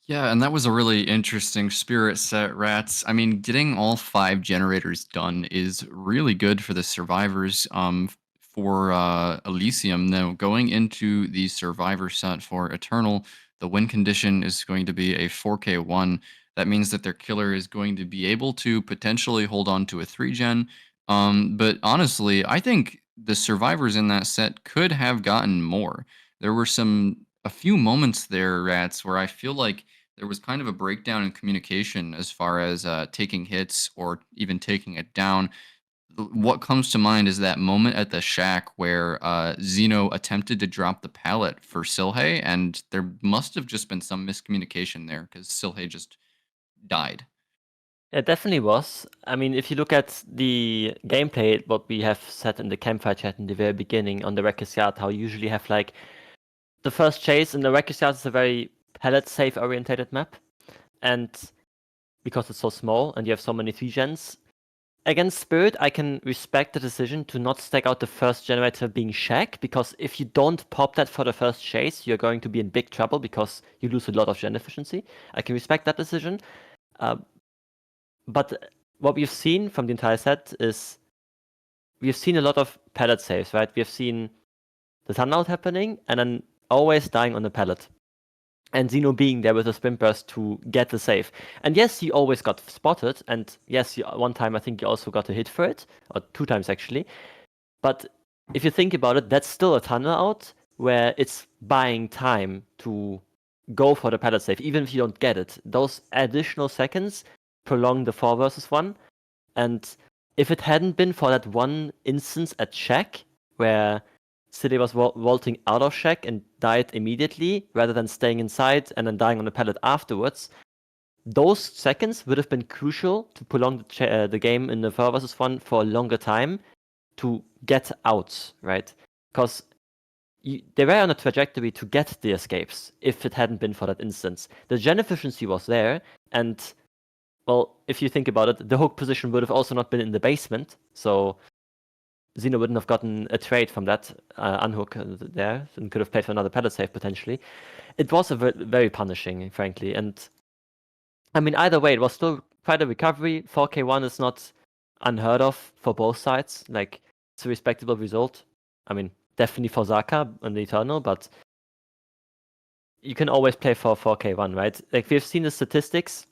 Yeah, and that was a really interesting spirit set, Ratz. I mean, getting all 5 generators done is really good for the survivors. For Elysium, now going into the survivor set for Eternal, the win condition is going to be a 4K1. That means that their killer is going to be able to potentially hold on to a 3-gen. But honestly, I think the survivors in that set could have gotten more. There were a few moments there, Ratz, where I feel like there was kind of a breakdown in communication as far as taking hits or even taking it down. What comes to mind is that moment at the shack where Xeno attempted to drop the pallet for Silhe, and there must have just been some miscommunication there because Silhe just died. It definitely was. I mean, if you look at the gameplay, what we have said in the campfire chat in the very beginning on the Wreckers Yard, how you usually have like the first chase in the Wreckers Yard is a very pallet safe orientated map, and because it's so small and you have so many 3-gens, against Spirit, I can respect the decision to not stack out the first generator being Shack, because if you don't pop that for the first chase, you're going to be in big trouble because you lose a lot of gen efficiency. I can respect that decision. But what we've seen from the entire set is we've seen a lot of pallet saves, right? We have seen the tunout happening and then always dying on the pallet. And Xeno being there with a sprint burst to get the save. And yes, he always got spotted. And yes, one time I think he also got a hit for it. Or 2 times actually. But if you think about it, that's still a tunnel out where it's buying time to go for the pallet save, even if you don't get it. Those additional seconds prolong the 4 versus 1. And if it hadn't been for that one instance at Shack, where Silhe was vaulting out of Shack and died immediately, rather than staying inside and then dying on the pallet afterwards, those seconds would have been crucial to prolong the game in the 4 versus 1 for a longer time to get out, right? Because they were on a trajectory to get the escapes if it hadn't been for that instance. The gen efficiency was there, and well, if you think about it, the hook position would have also not been in the basement, so Xeno wouldn't have gotten a trade from that unhook there and could have played for another pallet save potentially. It was a very punishing, frankly. And I mean, either way, it was still quite a recovery. 4K1 is not unheard of for both sides. Like, it's a respectable result. I mean, definitely for Zaka and the Eternal, but you can always play for 4K1, right? Like, we've seen the statistics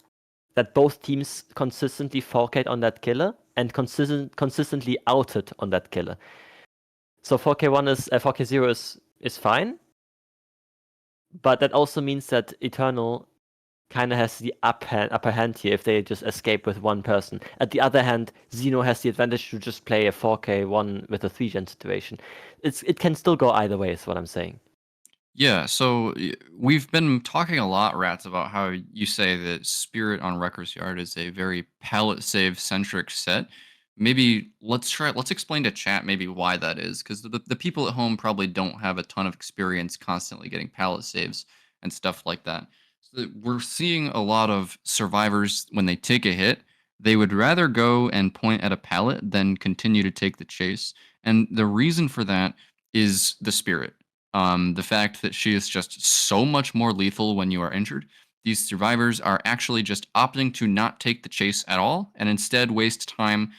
that both teams consistently 4K'd on that killer and consistently outed on that killer. So 4K0 is fine, but that also means that Eternal kind of has the upper hand here if they just escape with one person. At the other hand, Xeno has the advantage to just play a 4K1 with a 3-gen situation. It can still go either way, is what I'm saying. Yeah, so we've been talking a lot, Rats, about how you say that Spirit on Wrecker's Yard is a very palette save centric set. Maybe let's explain to chat maybe why that is, because the people at home probably don't have a ton of experience constantly getting palette saves and stuff like that. So we're seeing a lot of survivors when they take a hit, they would rather go and point at a pallet than continue to take the chase. And the reason for that is the Spirit, the fact that she is just so much more lethal when you are injured. These survivors are actually just opting to not take the chase at all and instead waste time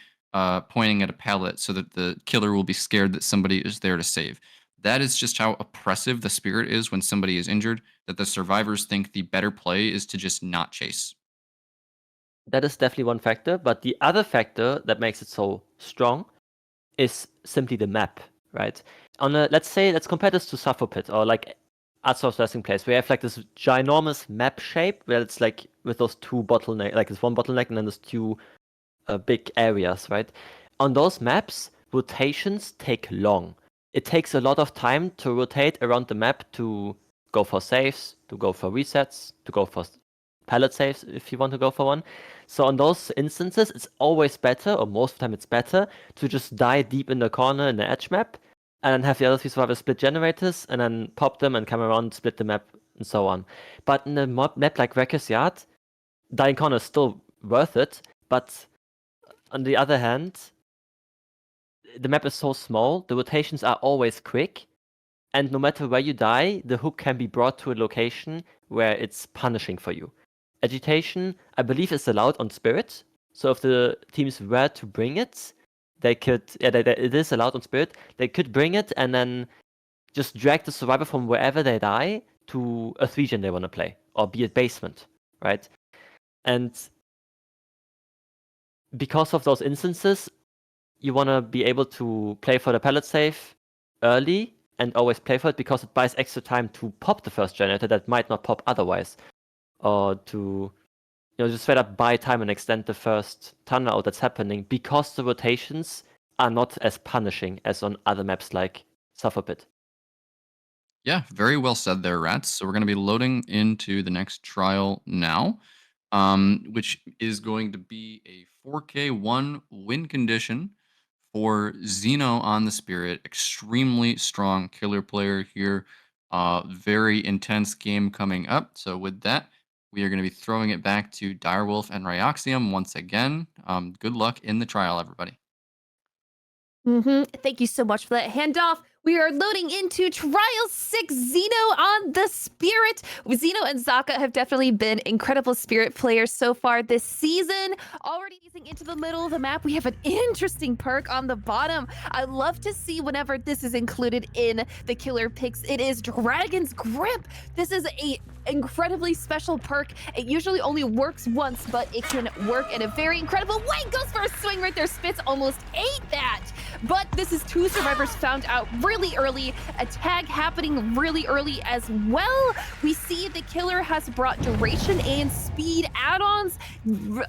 pointing at a pallet so that the killer will be scared that somebody is there to save. That is just how oppressive the Spirit is when somebody is injured, that the survivors think the better play is to just not chase. That is definitely one factor, but the other factor that makes it so strong is simply the map, right? Let's compare this to Suffopit or like Artsource Wrestling Place, where you have like this ginormous map shape where it's like with those two bottleneck, like this one bottleneck and then there's two big areas, right? On those maps, rotations take long. It takes a lot of time to rotate around the map to go for saves, to go for resets, to go for pallet saves if you want to go for one. So on those instances, it's always better, or most of the time it's better, to just die deep in the corner in the edge map, and then have the other three survivors split generators, and then pop them and come around, split the map, and so on. But in a map like Wrecker's Yard, dying corner is still worth it, but on the other hand, the map is so small, the rotations are always quick, and no matter where you die, the hook can be brought to a location where it's punishing for you. Agitation, I believe, is allowed on Spirit. So if the teams were to bring it, they could. It is allowed on Spirit. They could bring it and then just drag the survivor from wherever they die to a 3-gen they want to play, or be at basement, right? And because of those instances, you want to be able to play for the pallet save early and always play for it because it buys extra time to pop the first generator that might not pop otherwise. Or to just straight up buy time and extend the first tunnel out that's happening because the rotations are not as punishing as on other maps like Suffopit. Yeah, very well said there, Rats. So we're going to be loading into the next trial now, which is going to be a 4K1 win condition for Xeno on the Spirit. Extremely strong killer player here. Very intense game coming up. So with that, we are going to be throwing it back to Direwolf and Rayoxium once again. Good luck in the trial, everybody. Thank you so much for that handoff. We are loading into Trial 6, Xeno on the Spirit. Xeno and Zaka have definitely been incredible Spirit players so far this season. Already easing into the middle of the map, we have an interesting perk on the bottom. I love to see whenever this is included in the killer picks. It is Dragon's Grip. This is a incredibly special perk. It usually only works once, but it can work in a very incredible way. Goes for a swing right there. Spitz almost ate that. But this is two survivors found out really early. A tag happening really early as well. We see the killer has brought duration and speed add-ons,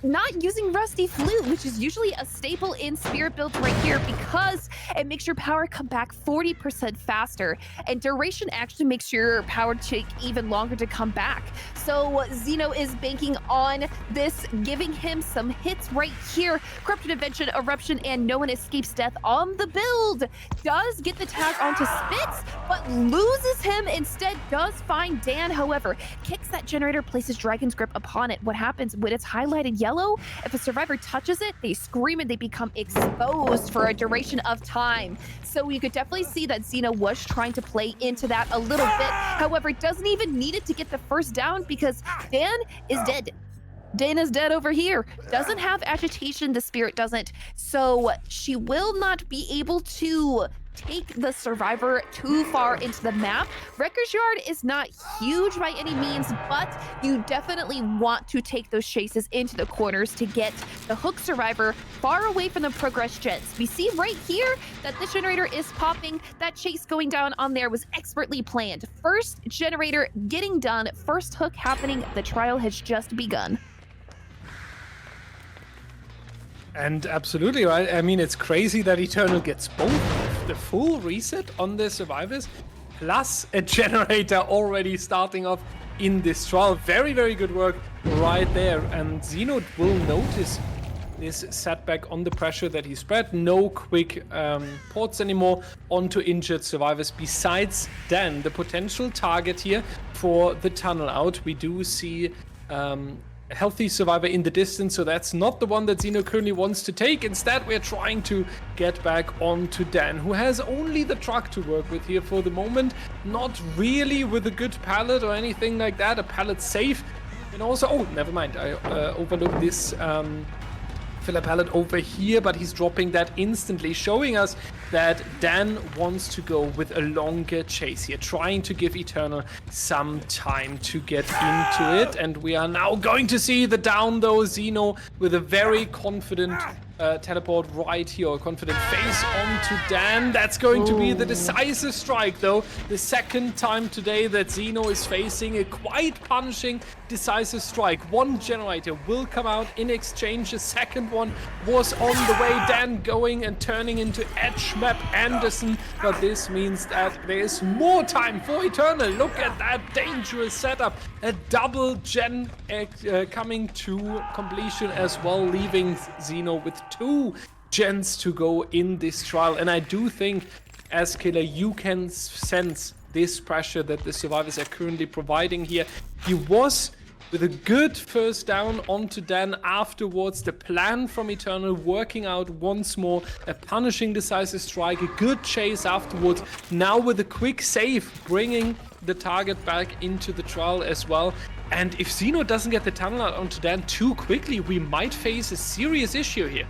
not using Rusty Flute, which is usually a staple in Spirit builds right here because it makes your power come back 40% faster. And duration actually makes your power take even longer to come back. So Xeno is banking on this, giving him some hits right here. Corrupted Invention, Eruption, and No One Escapes Death on the build. Does get the tag onto Spitz, but loses him instead. Does find Dan, however. Kicks that generator, places Dragon's Grip upon it. What happens when it's highlighted yellow? If a survivor touches it, they scream and they become exposed for a duration of time. So you could definitely see that Xeno was trying to play into that a little bit. However, doesn't even need it to get the first down because Dan is dead. Dan is dead over here. Doesn't have agitation, the Spirit doesn't. So she will not be able to take the survivor too far into the map. Wrecker's Yard is not huge by any means, but you definitely want to take those chases into the corners to get the hook survivor far away from the progress gens. We see right here that this generator is popping. That chase going down on there was expertly planned. First generator getting done, first hook happening. The trial has just begun. And absolutely right. I mean, it's crazy that Eternal gets both the full reset on the survivors plus a generator already starting off in this trial. Very, very good work right there. And Xeno will notice this setback on the pressure that he spread. No quick ports anymore onto injured survivors. Besides Dan, the potential target here for the tunnel out, we do see a healthy survivor in the distance, so that's not the one that Xeno currently wants to take. Instead, we're trying to get back onto Dan, who has only the truck to work with here for the moment. Not really with a good pallet or anything like that. A pallet safe. And also, oh, never mind. I overlooked this filler pallet over here, but he's dropping that instantly, showing us that Dan wants to go with a longer chase here, trying to give Eternal some time to get into it. And we are now going to see the down though, Xeno with a very confident teleport right here, or confident face onto Dan. That's going to be the decisive strike though. The second time today that Xeno is facing a quite punishing decisive strike. One generator will come out in exchange. The second one was on the way. Dan going and turning into Edge Map Anderson, but this means that there is more time for Eternal. Look at that dangerous setup. A double gen coming to completion as well, leaving Xeno with 2 gens to go in this trial. And I do think, as Killer, you can sense this pressure that the survivors are currently providing here. He was with a good first down onto Dan. Afterwards, the plan from Eternal working out once more. A punishing decisive strike, a good chase afterwards. Now with a quick save, bringing the target back into the trial as well. And if Xeno doesn't get the tunnel out onto Dan too quickly, we might face a serious issue here.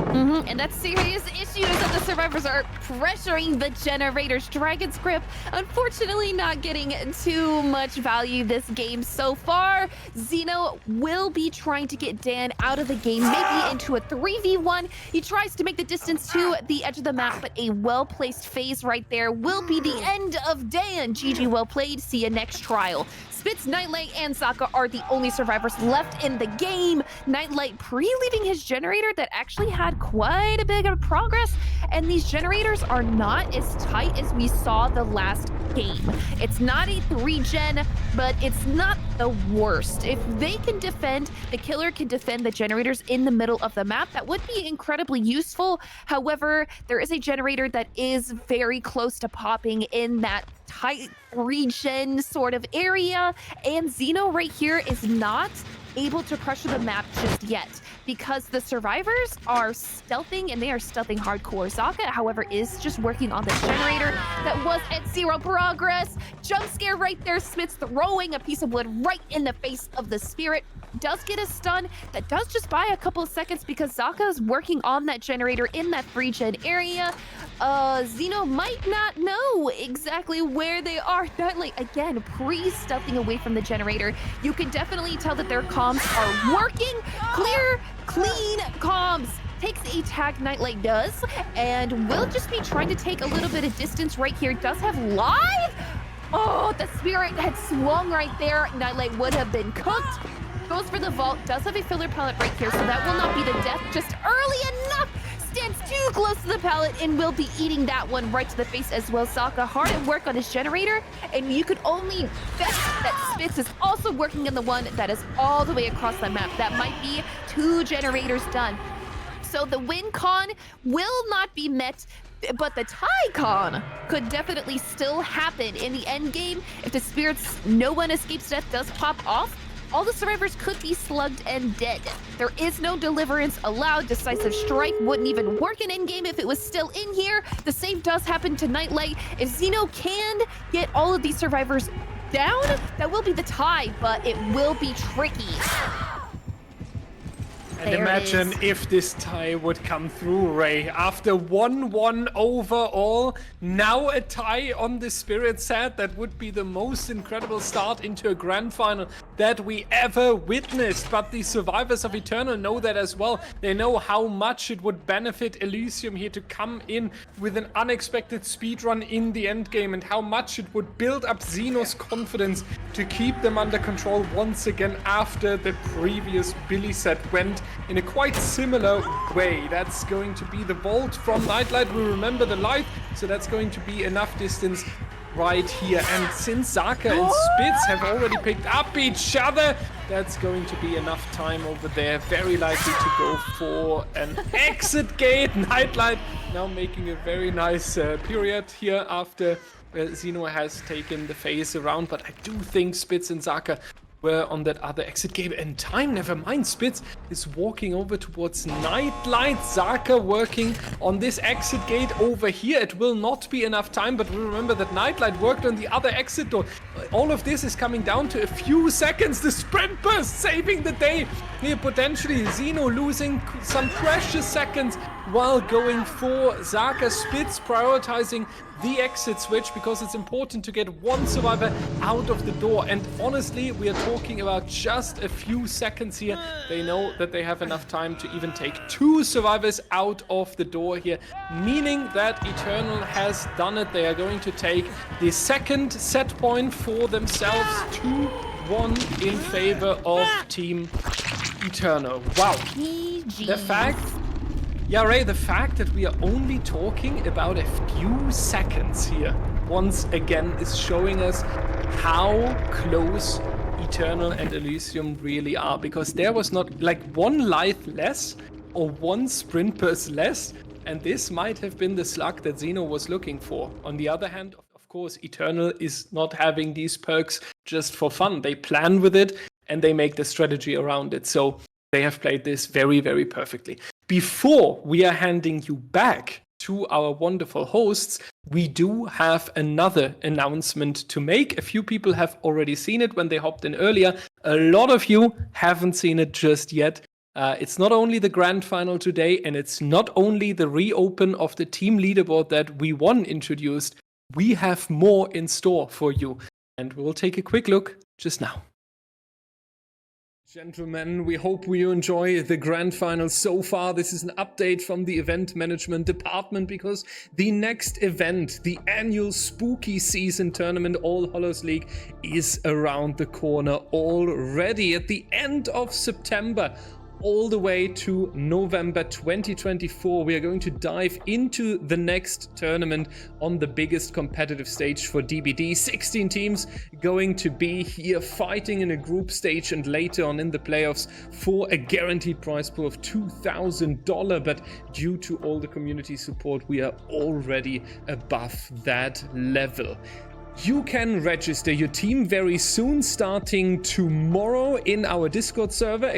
And that serious issue is that the survivors are pressuring the generators. Dragon's Grip, unfortunately, not getting too much value this game so far. Xeno will be trying to get Dan out of the game, maybe into a 3v1. He tries to make the distance to the edge of the map, but a well-placed phase right there will be the end of Dan. GG, well played. See you next trial. Spitz, Nightlight, and Sokka are the only survivors left in the game. Nightlight pre-leaving his generator that actually had quite a bit of progress, and these generators are not as tight as we saw the last game. It's not a 3-gen, but it's not the worst. If they can defend, the killer can defend the generators in the middle of the map, that would be incredibly useful. However, there is a generator that is very close to popping in that tight 3-gen sort of area, and Xeno right here is not able to pressure the map just yet because the survivors are stealthing, and they are stealthing hardcore. Sokka, however, is just working on the generator that was at 0 progress. Jump scare right there. Smith's throwing a piece of wood right in the face of the Spirit. Does get a stun that does just buy a couple of seconds because Sokka is working on that generator in that 3-gen area. Xeno might not know exactly where they are. Nightlight, again, pre-stealthing away from the generator. You can definitely tell that their comms are working. Clear, clean comms. Takes a tag, Nightlight does, and will just be trying to take a little bit of distance right here. Does have live? Oh, the Spirit had swung right there. Nightlight would have been cooked. Goes for the vault, does have a filler pallet right here, so that will not be the death just early enough. Stands too close to the pallet and will be eating that one right to the face as well. Sokka hard at work on his generator, and you could only bet that Spitz is also working on the one that is all the way across the map. That might be 2 generators done. So the win con will not be met, but the tie con could definitely still happen in the end game. If the Spirit's no one escapes death does pop off, all the survivors could be slugged and dead. There is no deliverance allowed. Decisive strike wouldn't even work in endgame if it was still in here. The same does happen to Nightlight. If Xeno can get all of these survivors down, that will be the tie, but it will be tricky. And imagine if this tie would come through, Ray. After 1-1 overall, now a tie on the Spirit set. That would be the most incredible start into a grand final that we ever witnessed. But the survivors of Eternal know that as well. They know how much it would benefit Elysium here to come in with an unexpected speedrun in the endgame, and how much it would build up Xeno's confidence to keep them under control once again after the previous Billy set went in a quite similar way. That's going to be the vault from Nightlight. We remember the light So that's going to be enough distance right here. And since Zaka and Spitz have already picked up each other, that's going to be enough time over there. Very likely to go for an exit gate. Nightlight now making a very nice period here after Zeno has taken the phase around. But I do think Spitz and Zaka were on that other exit gate. And time, never mind, Spitz is walking over towards Nightlight. Zaka working on this exit gate over here. It will not be enough time, but remember that Nightlight worked on the other exit door. All of this is coming down to a few seconds. The sprint burst saving the day. Here potentially Zeno losing some precious seconds while going for Zaka. Spitz prioritizing the exit switch because it's important to get one survivor out of the door. And honestly, we are talking about just a few seconds here. They know that they have enough time to even take 2 survivors out of the door here, meaning that Eternal has done it. They are going to take the second set point for themselves, 2-1 in favor of Team Eternal. Wow. The fact... Yeah, Ray, the fact that we are only talking about a few seconds here, once again, is showing us how close Eternal and Elysium really are. Because there was not like 1 life less or 1 sprint burst less, and this might have been the slug that Zeno was looking for. On the other hand, of course, Eternal is not having these perks just for fun. They plan with it and they make the strategy around it. So they have played this very, very perfectly. Before we are handing you back to our wonderful hosts, we do have another announcement to make. A few people have already seen it when they hopped in earlier. A lot of you haven't seen it just yet. It's not only the grand final today, and it's not only the reopen of the team leaderboard that we won introduced. We have more in store for you, and we'll take a quick look just now. Gentlemen, we hope you enjoy the grand final so far. This is an update from the event management department because the next event, the annual spooky season tournament All Hallows League, is around the corner already. At the end of September, all the way to November 2024, we are going to dive into the next tournament on the biggest competitive stage for DBD. 16 teams going to be here fighting in a group stage and later on in the playoffs for a guaranteed prize pool of $2,000. But due to all the community support, we are already above that level. You can register your team very soon, starting tomorrow in our Discord server,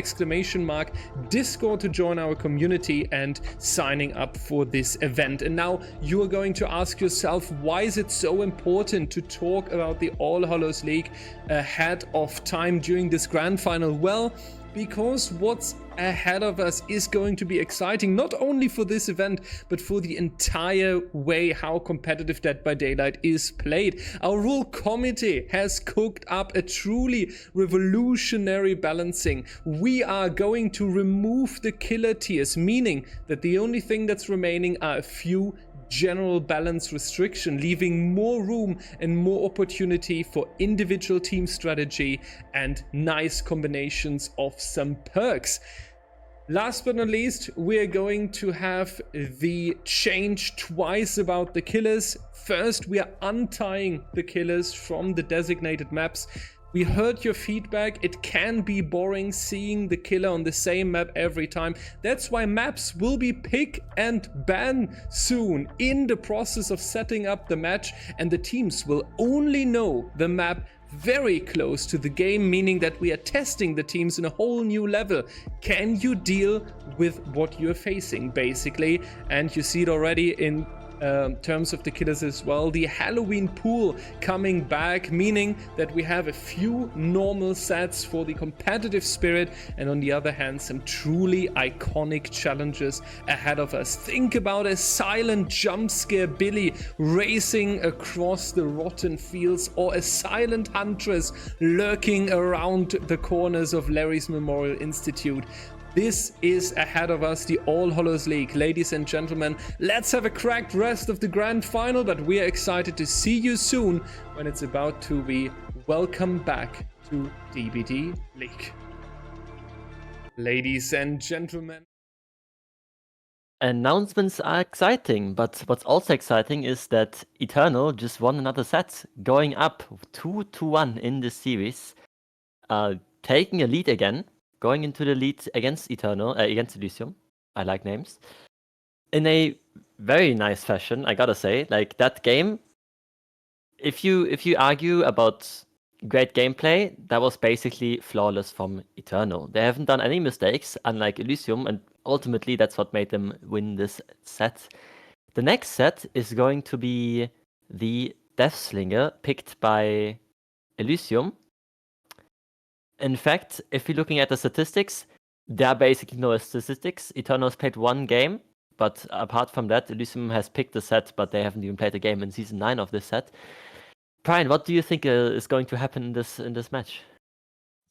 !Discord to join our community and signing up for this event. And now you are going to ask yourself, why is it so important to talk about the All Hallows League ahead of time during this grand final? Well, because what's ahead of us is going to be exciting, not only for this event, but for the entire way how competitive Dead by Daylight is played. Our rule committee has cooked up a truly revolutionary balancing. We are going to remove the killer tiers, meaning that the only thing that's remaining are a few general balance restriction, leaving more room and more opportunity for individual team strategy and nice combinations of some perks. Last but not least, we're going to have the change twice about the killers. First, we are untying the killers from the designated maps. We heard your feedback. It can be boring seeing the killer on the same map every time. That's why maps will be pick and ban soon in the process of setting up the match, and the teams will only know the map very close to the game, meaning that we are testing the teams in a whole new level. Can you deal with what you're facing, basically? And you see it already in terms of the killers as well. The Halloween pool coming back, meaning that we have a few normal sets for the competitive spirit, and on the other hand, some truly iconic challenges ahead of us. Think about a silent jump scare Billy racing across the rotten fields, or a silent huntress lurking around the corners of Larry's Memorial Institute. This is ahead of us, the All Hallows League. Ladies and gentlemen, let's have a cracked rest of the grand final, but we are excited to see you soon when it's about to be welcome back to DBDLeague. Ladies and gentlemen. Announcements are exciting, but what's also exciting is that Eternal just won another set, going up 2-1 in this series, taking a lead again, going into the lead against against Elysium. I like names. In a very nice fashion, I gotta say. Like that game, if you argue about great gameplay, that was basically flawless from Eternal. They haven't done any mistakes, unlike Elysium, and ultimately that's what made them win this set. The next set is going to be the Deathslinger, picked by Elysium. In fact, if you're looking at the statistics, there are basically no statistics. Eternal has played one game, but apart from that, Elysium has picked the set, but they haven't even played a game in Season 9 of this set. Prion, what do you think is going to happen in this match?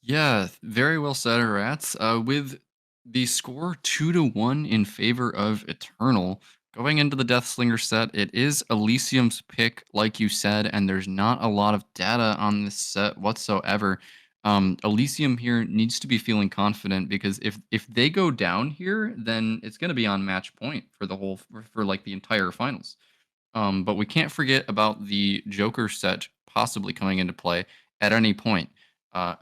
Yeah, very well said, Ratz. With the score 2-1 in favor of Eternal, going into the Deathslinger set, it is Elysium's pick, like you said, and there's not a lot of data on this set whatsoever. Elysium here needs to be feeling confident because if they go down here, then it's going to be on match point for the whole for like the entire finals. But we can't forget about the Joker set possibly coming into play at any point.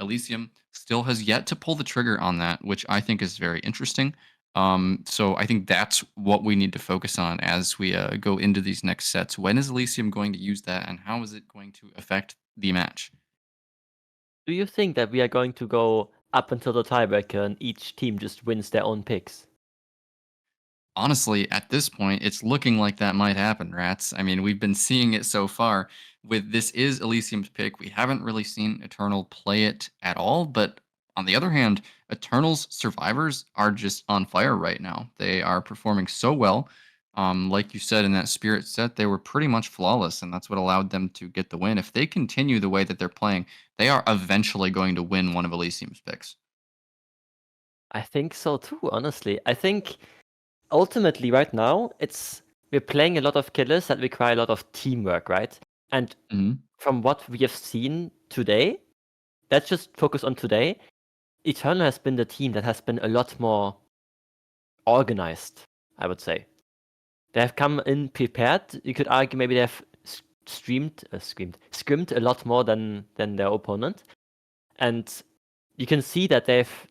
Elysium still has yet to pull the trigger on that, which I think is very interesting. So I think that's what we need to focus on as we go into these next sets. When is Elysium going to use that, and how is it going to affect the match? Do you think that we are going to go up until the tiebreaker and each team just wins their own picks? Honestly, at this point, it's looking like that might happen, Rats. I mean, we've been seeing it so far. With this is Elysium's pick. We haven't really seen Eternal play it at all, but on the other hand, Eternal's survivors are just on fire right now. They are performing so well. Like you said in that Spirit set, they were pretty much flawless, and that's what allowed them to get the win. If they continue the way that they're playing, they are eventually going to win one of Elysium's picks. I think so too, honestly. I think ultimately right now we're playing a lot of killers that require a lot of teamwork, right? And from what we have seen today, let's just focus on today. Eternal has been the team that has been a lot more organized, I would say. They have come in prepared. You could argue maybe they have scrimmed a lot more than their opponent. And you can see that they've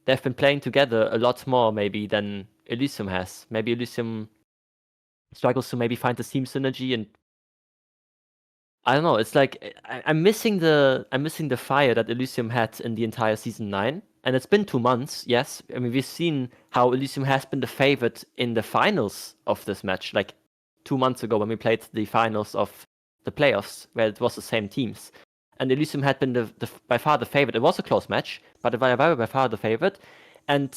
been playing together a lot more maybe than Elysium has. Maybe Elysium struggles to maybe find the team synergy, and I don't know. It's like I'm missing the fire that Elysium had in the entire Season 9. And it's been 2 months, yes. I mean, we've seen how Elysium has been the favorite in the finals of this match. Like 2 months ago when we played the finals of the playoffs, where it was the same teams. And Elysium had been by far the favorite. It was a close match, but by far the favorite. And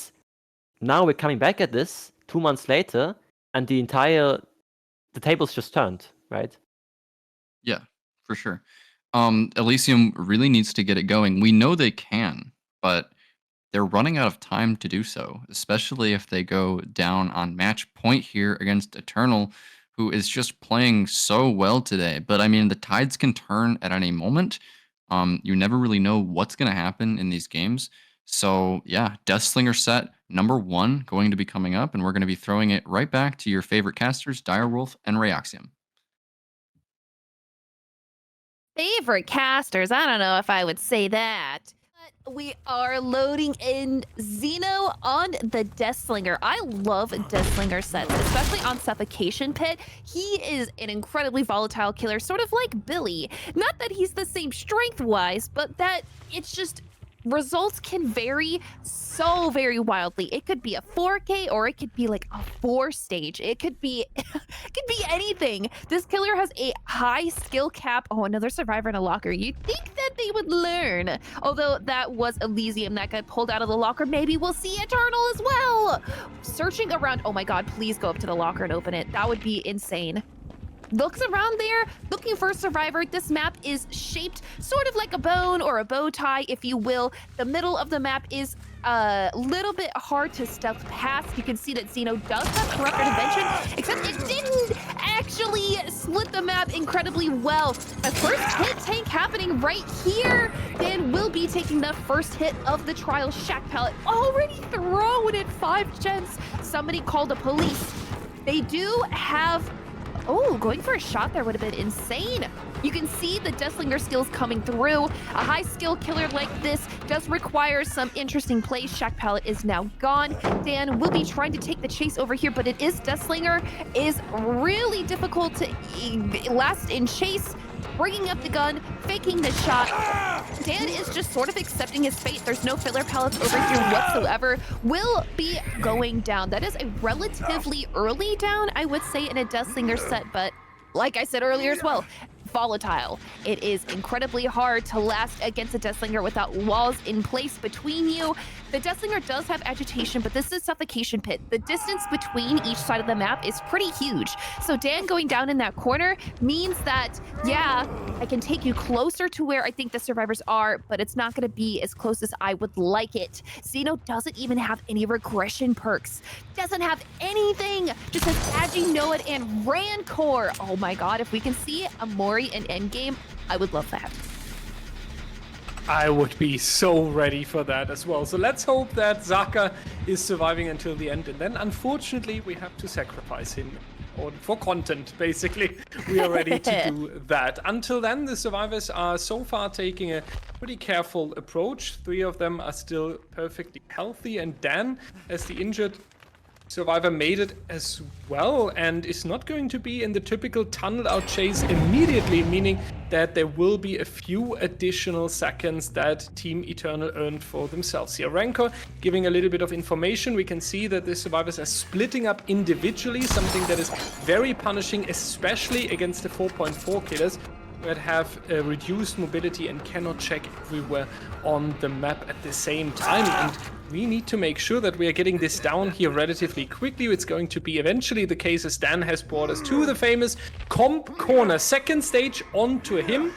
now we're coming back at this 2 months later, and the tables just turned, right? Yeah, for sure. Elysium really needs to get it going. We know they can, but they're running out of time to do so, especially if they go down on match point here against Eternal, who is just playing so well today. But I mean, the tides can turn at any moment. You never really know what's going to happen in these games. So yeah, Deathslinger set number 1 going to be coming up, and we're going to be throwing it right back to your favorite casters, Direwolf and Rayoxium. Favorite casters? I don't know if I would say that. But we are loading in Xeno on the Deathslinger. I love Deathslinger sets, especially on Suffocation Pit. He is an incredibly volatile killer, sort of like Billy. Not that he's the same strength-wise, but that it's just results can vary so very wildly. It could be a 4K or it could be like a 4-stage. It could be anything. This killer has a high skill cap. Oh, another survivor in a locker. You'd think that they would learn. Although that was Elysium that got pulled out of the locker. Maybe we'll see Eternal as well. Searching around. Oh my god, please go up to the locker and open it. That would be insane. Looks around there, looking for a survivor. This map is shaped sort of like a bone or a bow tie, if you will. The middle of the map is a little bit hard to stealth past. You can see that Xeno does have corrupt intervention, except it didn't actually split the map incredibly well. A first hit tank happening right here. Dan will be taking the first hit of the trial shack pallet. Already thrown at 5 gens. Somebody called the police. They do have... Oh, going for a shot there would have been insane. You can see the Deathslinger skills coming through. A high skill killer like this does require some interesting plays. Shack Pallet is now gone. Dan will be trying to take the chase over here, but it is Deathslinger is really difficult to last in chase. Bringing up the gun, faking the shot. Dan is just sort of accepting his fate. There's no filler pallets over here whatsoever. Will be going down. That is a relatively early down, I would say, in a Deathslinger set, but like I said earlier as well, volatile. It is incredibly hard to last against a Deathslinger without walls in place between you. The Deathslinger does have agitation, but this is suffocation pit. The distance between each side of the map is pretty huge. So Dan going down in that corner means that, yeah, I can take you closer to where I think the survivors are, but it's not gonna be as close as I would like it. Xeno doesn't even have any regression perks. Doesn't have anything. Just has Agi, Noad, and Rancor. Oh my God, if we can see a Mori in endgame, I would love that. I would be so ready for that as well. So let's hope that Zaka is surviving until the end. And then, unfortunately, we have to sacrifice him for content, basically. We are ready to do that. Until then, the survivors are so far taking a pretty careful approach. 3 of them are still perfectly healthy. And Dan, as the injured survivor, made it as well and is not going to be in the typical tunnel out chase immediately, meaning that there will be a few additional seconds that Team Eternal earned for themselves here. Rancor giving a little bit of information. We can see that the survivors are splitting up individually, something that is very punishing, especially against the 4.4 killers that have reduced mobility and cannot check everywhere on the map at the same time. And we need to make sure that we are getting this down here relatively quickly. It's going to be eventually the case, as Dan has brought us to the famous comp corner. Second stage onto him.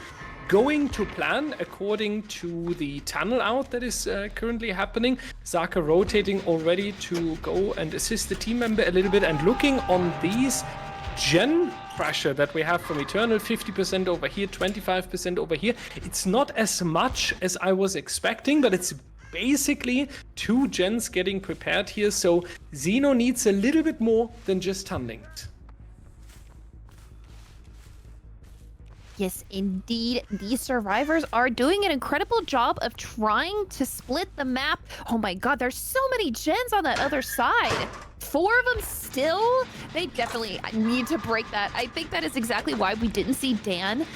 Going to plan according to the tunnel out that is currently happening. Zaka rotating already to go and assist the team member a little bit, and looking on these gen pressure that we have from Eternal, 50% over here, 25% over here. It's not as much as I was expecting, but it's basically 2 gens getting prepared here, so Xeno needs a little bit more than just tunneling it. Yes, indeed. These survivors are doing an incredible job of trying to split the map. Oh my God, there's so many gens on that other side. 4 of them still? They definitely need to break that. I think that is exactly why we didn't see Dan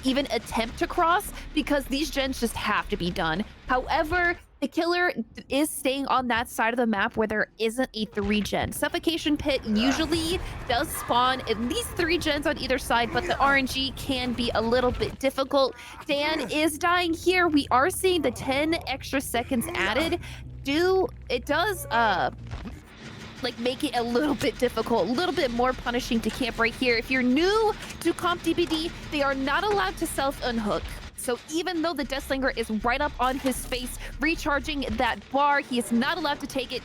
even attempt to cross, because these gens just have to be done. However, the killer is staying on that side of the map where there isn't a 3-gen. Suffocation Pit usually does spawn at least 3 gens on either side, but the RNG can be a little bit difficult. Dan is dying here. We are seeing the 10 extra seconds added. It does like make it a little bit difficult, a little bit more punishing to camp right here. If you're new to comp DBD, they are not allowed to self-unhook. So even though the Deathslinger is right up on his face, recharging that bar, he is not allowed to take it.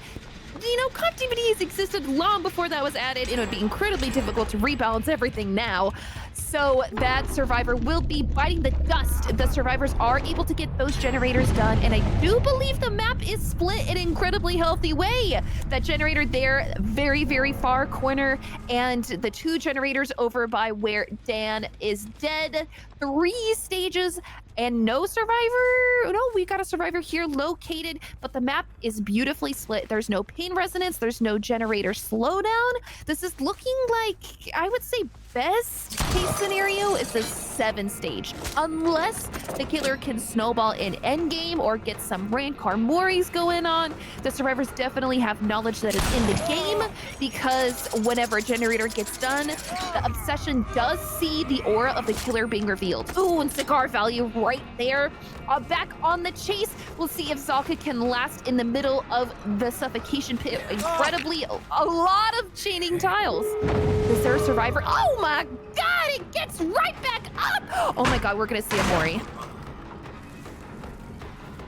You know, comp DBD has existed long before that was added, and it would be incredibly difficult to rebalance everything now. So that survivor will be biting the dust. The survivors are able to get those generators done, and I do believe the map is split in an incredibly healthy way. That generator there, very, very far corner, and the 2 generators over by where Dan is dead. 3 stages and no survivor. No, we got a survivor here located, but the map is beautifully split. There's no pain resonance. There's no generator slowdown. This is looking like, I would say, best case scenario is a 7 stage, unless the killer can snowball in endgame or get some Rancor Moris going on. The survivors definitely have knowledge that is in the game, because whenever a generator gets done, the obsession does see the aura of the killer being revealed. Ooh, and cigar value right there. Back on the chase, we'll see if Zaka can last in the middle of the suffocation pit. Incredibly, a lot of chaining tiles. Is there a survivor? Oh my God, it gets right back up. Oh my God, we're gonna see a Mori.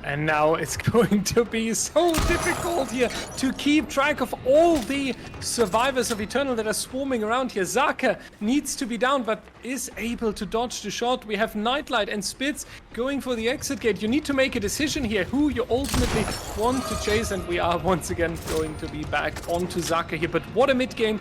And now it's going to be so difficult here to keep track of all the survivors of Eternal that are swarming around here. Zaka needs to be down, but is able to dodge the shot. We have Nightlight and Spitz going for the exit gate. You need to make a decision here who you ultimately want to chase, and we are once again going to be back onto Zaka here. But what a mid game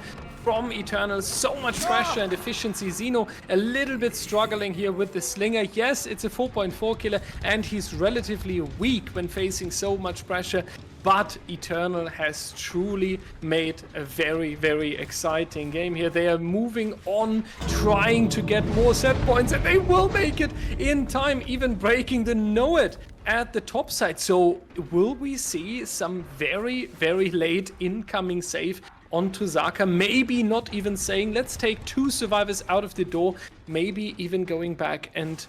from Eternal. So much pressure and efficiency. Xeno a little bit struggling here with the Slinger. Yes, it's a 4.4 killer, and he's relatively weak when facing so much pressure. But Eternal has truly made a very, very exciting game here. They are moving on, trying to get more set points, and they will make it in time, even breaking the Know-It at the top side. So will we see some very, very late incoming save onto Zaka? Maybe not even saying, let's take 2 survivors out of the door, maybe even going back and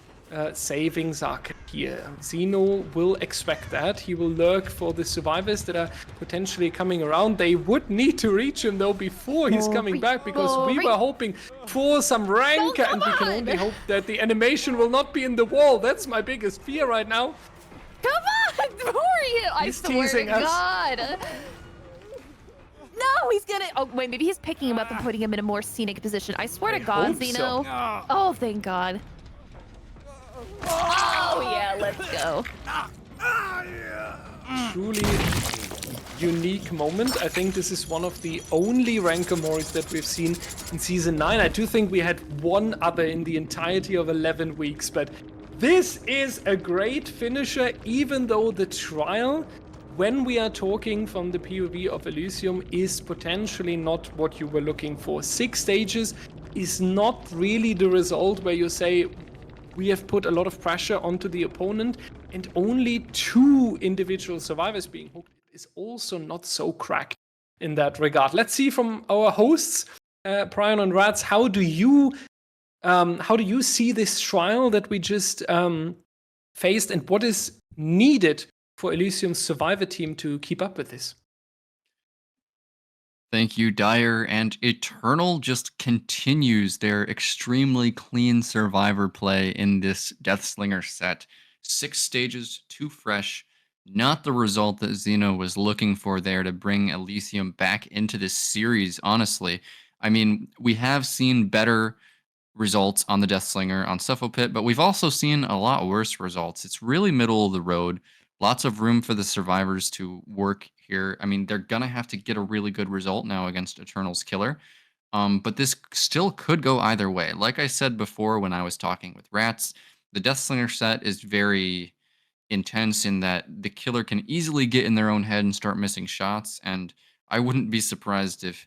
saving Zaka here. Xeno will expect that. He will lurk for the survivors that are potentially coming around. They would need to reach him though before he's coming back, because we were hoping for some rank, and we can only hope that the animation will not be in the wall. That's my biggest fear right now. Come on, who are you? I swear to God. No, he's gonna. Oh wait, maybe he's picking him up and putting him in a more scenic position. I swear to God, Xeno. So. Oh, thank God. Oh yeah, let's go. Truly unique moment. I think this is one of the only Rankomoris that we've seen in Season 9. I do think we had one other in the entirety of 11 weeks, but this is a great finisher, even though the trial, when we are talking from the POV of Elysium, is potentially not what you were looking for. 6 stages is not really the result where you say, we have put a lot of pressure onto the opponent, and only 2 individual survivors being hooked is also not so cracked in that regard. Let's see from our hosts, Prion and Ratz, how do you see this trial that we just faced, and what is needed for Elysium's survivor team to keep up with this? Thank you, Dyer. And Eternal just continues their extremely clean survivor play in this Deathslinger set. 6 stages, 2 fresh. Not the result that Xeno was looking for there to bring Elysium back into this series, honestly. I mean, we have seen better results on the Deathslinger on Cephopit, but we've also seen a lot worse results. It's really middle of the road. Lots of room for the survivors to work here. I mean, they're going to have to get a really good result now against Eternal's killer. But this still could go either way. Like I said before when I was talking with Ratz, the Deathslinger set is very intense in that the killer can easily get in their own head and start missing shots. And I wouldn't be surprised if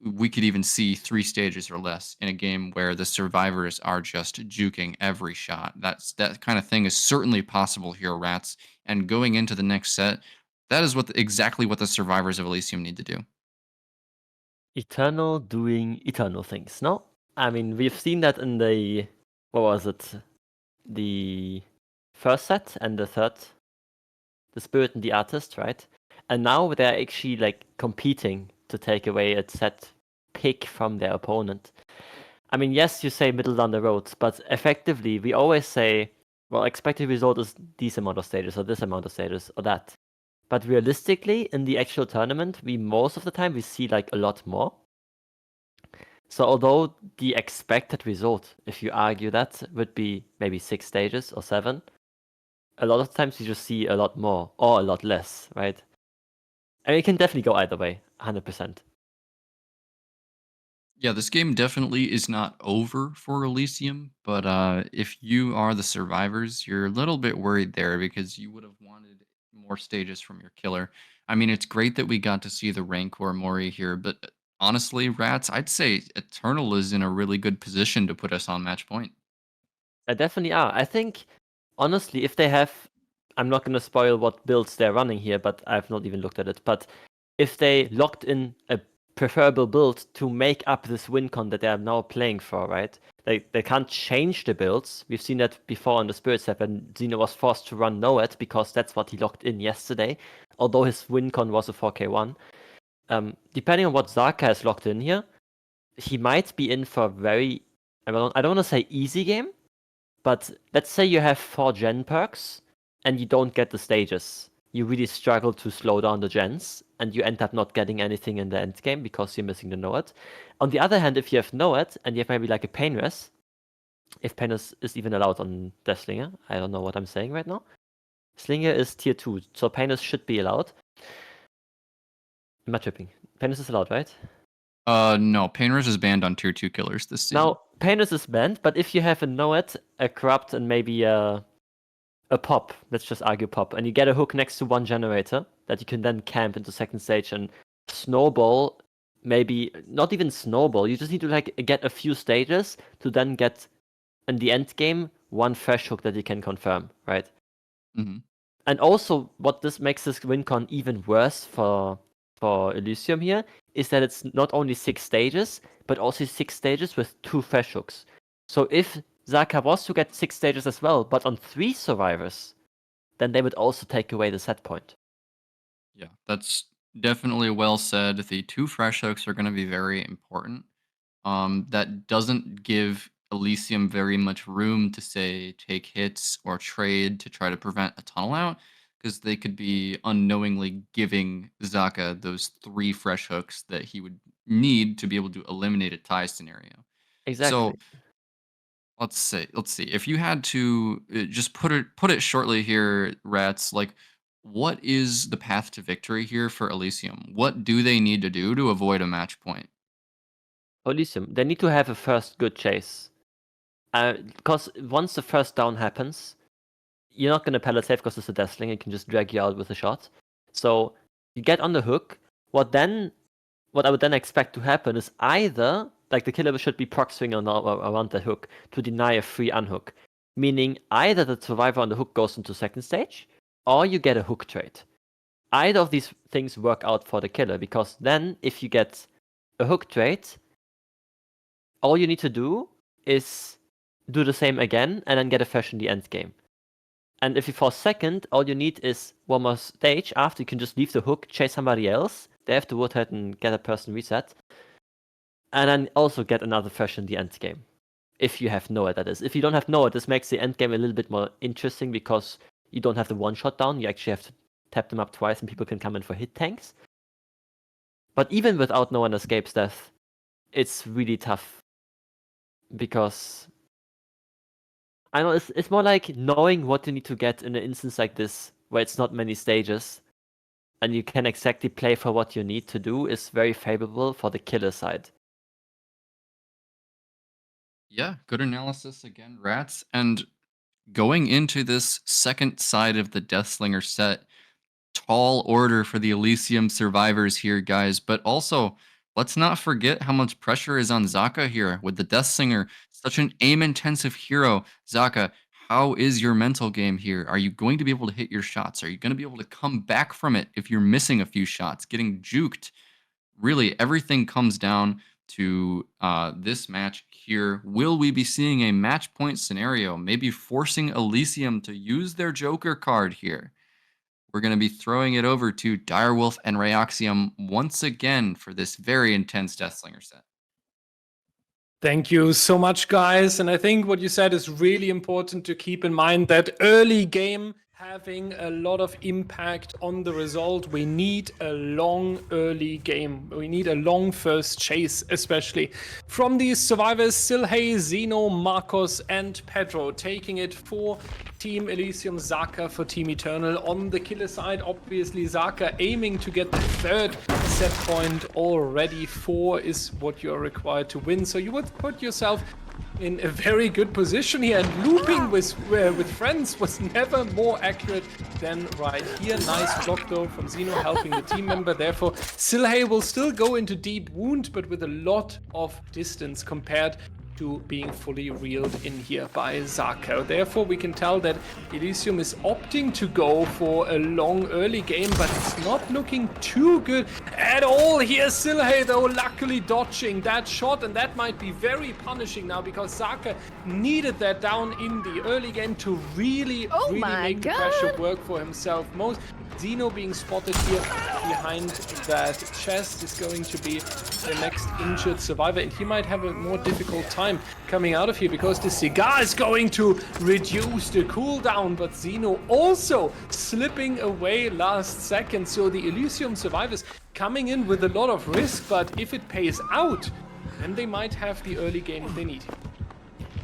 we could even see 3 stages or less in a game where the survivors are just juking every shot. That kind of thing is certainly possible here, Ratz. And going into the next set, that is exactly what the survivors of Elysium need to do. Eternal doing Eternal things, no? I mean, we've seen that in the, what was it? The first set and the third, the Spirit and the Artist, right? And now they're actually like competing to take away a set pick from their opponent. I mean, yes, you say middle down the road, but effectively we always say, well, expected result is this amount of stages or this amount of stages or that. But realistically, in the actual tournament, most of the time we see like a lot more. So although the expected result, if you argue that, would be maybe 6 stages or 7, a lot of times you just see a lot more or a lot less, right? And it can definitely go either way, 100%. Yeah, this game definitely is not over for Elysium, but if you are the survivors, you're a little bit worried there because you would have wanted more stages from your killer. I mean, it's great that we got to see the Rancor Mori here, but honestly, Ratz, I'd say Eternal is in a really good position to put us on match point. They definitely are. I think, honestly, if they have, I'm not going to spoil what builds they're running here, but I've not even looked at it, but if they locked in a preferable build to make up this win con that they are now playing for, right? They can't change the builds. We've seen that before on the Spirit set when Xeno was forced to run Know-It because that's what he locked in yesterday, although his win con was a 4k1. Depending on what Zaka has locked in here, he might be in for a very, I don't want to say easy game, but let's say you have 4 gen perks and you don't get the stages. You really struggle to slow down the gens, and you end up not getting anything in the end game because you're missing the Know-It. On the other hand, if you have Know-It and you have maybe like a Painless, if Painless is even allowed on Deathslinger, I don't know what I'm saying right now. Slinger is tier 2, so Painless should be allowed. Am I tripping? Painless is allowed, right? No, Painrush is banned on tier 2 killers this season. Now, Painrush is banned, but if you have a Noet, a Corrupt, and maybe a Pop, let's just argue Pop, and you get a hook next to one generator that you can then camp into second stage and snowball, maybe not even snowball, you just need to like get a few stages to then get in the end game one fresh hook that you can confirm, right? Mm-hmm. And also what this makes this win con even worse for Elysium here is that it's not only 6 stages, but also 6 stages with 2 fresh hooks. So if Zaka was to get 6 stages as well, but on 3 survivors, then they would also take away the set point. Yeah, that's definitely well said. The 2 fresh hooks are going to be very important. That doesn't give Elysium very much room to say take hits or trade to try to prevent a tunnel out, because they could be unknowingly giving Zaka those 3 fresh hooks that he would need to be able to eliminate a tie scenario. Exactly. So let's see. If you had to just put it shortly here, Ratz, like what is the path to victory here for Elysium? What do they need to do to avoid a match point? Elysium, they need to have a first good chase. Because once the first down happens, you're not going to pellet safe because it's a Deathslinger, it can just drag you out with a shot. So you get on the hook. What I would then expect to happen is either, like the killer should be proxying around the hook to deny a free unhook. Meaning either the survivor on the hook goes into second stage, or you get a hook trade. Either of these things work out for the killer, because then if you get a hook trade, all you need to do is do the same again and then get a fresh in the end game. And if you fall second, all you need is one more stage after. You can just leave the hook, chase somebody else. They have to rotate and get a person reset. And then also get another fresh in the end game. If you have Noah, that is. If you don't have Noah, this makes the end game a little bit more interesting because you don't have the one shot down. You actually have to tap them up twice and people can come in for hit tanks. But even without Noah and Escape's death, it's really tough. Because I know it's more like knowing what you need to get in an instance like this, where it's not many stages, and you can exactly play for what you need to do, is very favorable for the killer side. Yeah, good analysis again, Ratz. And going into this second side of the Deathslinger set, tall order for the Elysium survivors here, guys. But also, let's not forget how much pressure is on Zaka here with the Deathslinger, such an aim-intensive hero. Zaka, how is your mental game here? Are you going to be able to hit your shots? Are you going to be able to come back from it if you're missing a few shots, getting juked? Really, everything comes down to this match here. Will we be seeing a match point scenario, maybe forcing Elysium to use their Joker card here? We're going to be throwing it over to Direwolf and Rayoxium once again for this very intense Deathslinger set. Thank you so much, guys. And I think what you said is really important to keep in mind, that early game having a lot of impact on the result. We need a long early game. We need a long first chase, especially from these survivors: Silhey, Zeno, Marcos, and Pedro, taking it for Team Elysium, Zaka for Team Eternal. On the killer side, obviously Zaka aiming to get the third set point already. 4 is what you're required to win, so you would put yourself in a very good position here, and looping with friends was never more accurate than right here. Nice block though from Zeno, helping the team member. Therefore, Silhey will still go into deep wound, but with a lot of distance compared to being fully reeled in here by Zaka. Therefore, we can tell that Elysium is opting to go for a long early game, but it's not looking too good at all here. Silhey, though, luckily dodging that shot, and that might be very punishing now, because Zaka needed that down in the early game to really make the pressure work for himself. Zeno being spotted here behind that chest is going to be the next injured survivor, and he might have a more difficult time coming out of here, because the cigar is going to reduce the cooldown, but Zeno also slipping away last second. So the Elysium survivors coming in with a lot of risk, but if it pays out, then they might have the early game they need.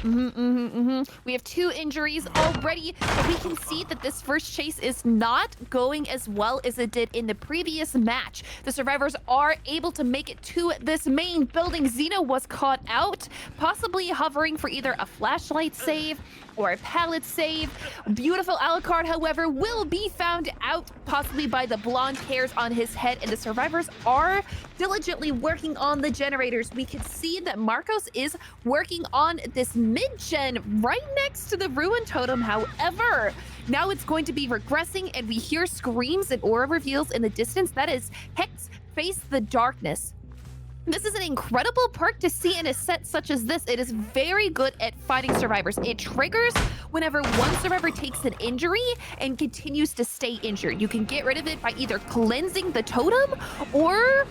We have 2 injuries already, but we can see that this first chase is not going as well as it did in the previous match. The survivors are able to make it to this main building. Xeno was caught out, possibly hovering for either a flashlight save or a pallet save. Beautiful Alucard, however, will be found out possibly by the blonde hairs on his head, and the survivors are diligently working on the generators. We can see that Marcos is working on this mid-gen right next to the ruin totem. However, now it's going to be regressing, and we hear screams and aura reveals in the distance. That is Hex Face the Darkness. This is an incredible perk to see in a set such as this. It is very good at fighting survivors. It triggers whenever one survivor takes an injury and continues to stay injured. You can get rid of it by either cleansing the totem or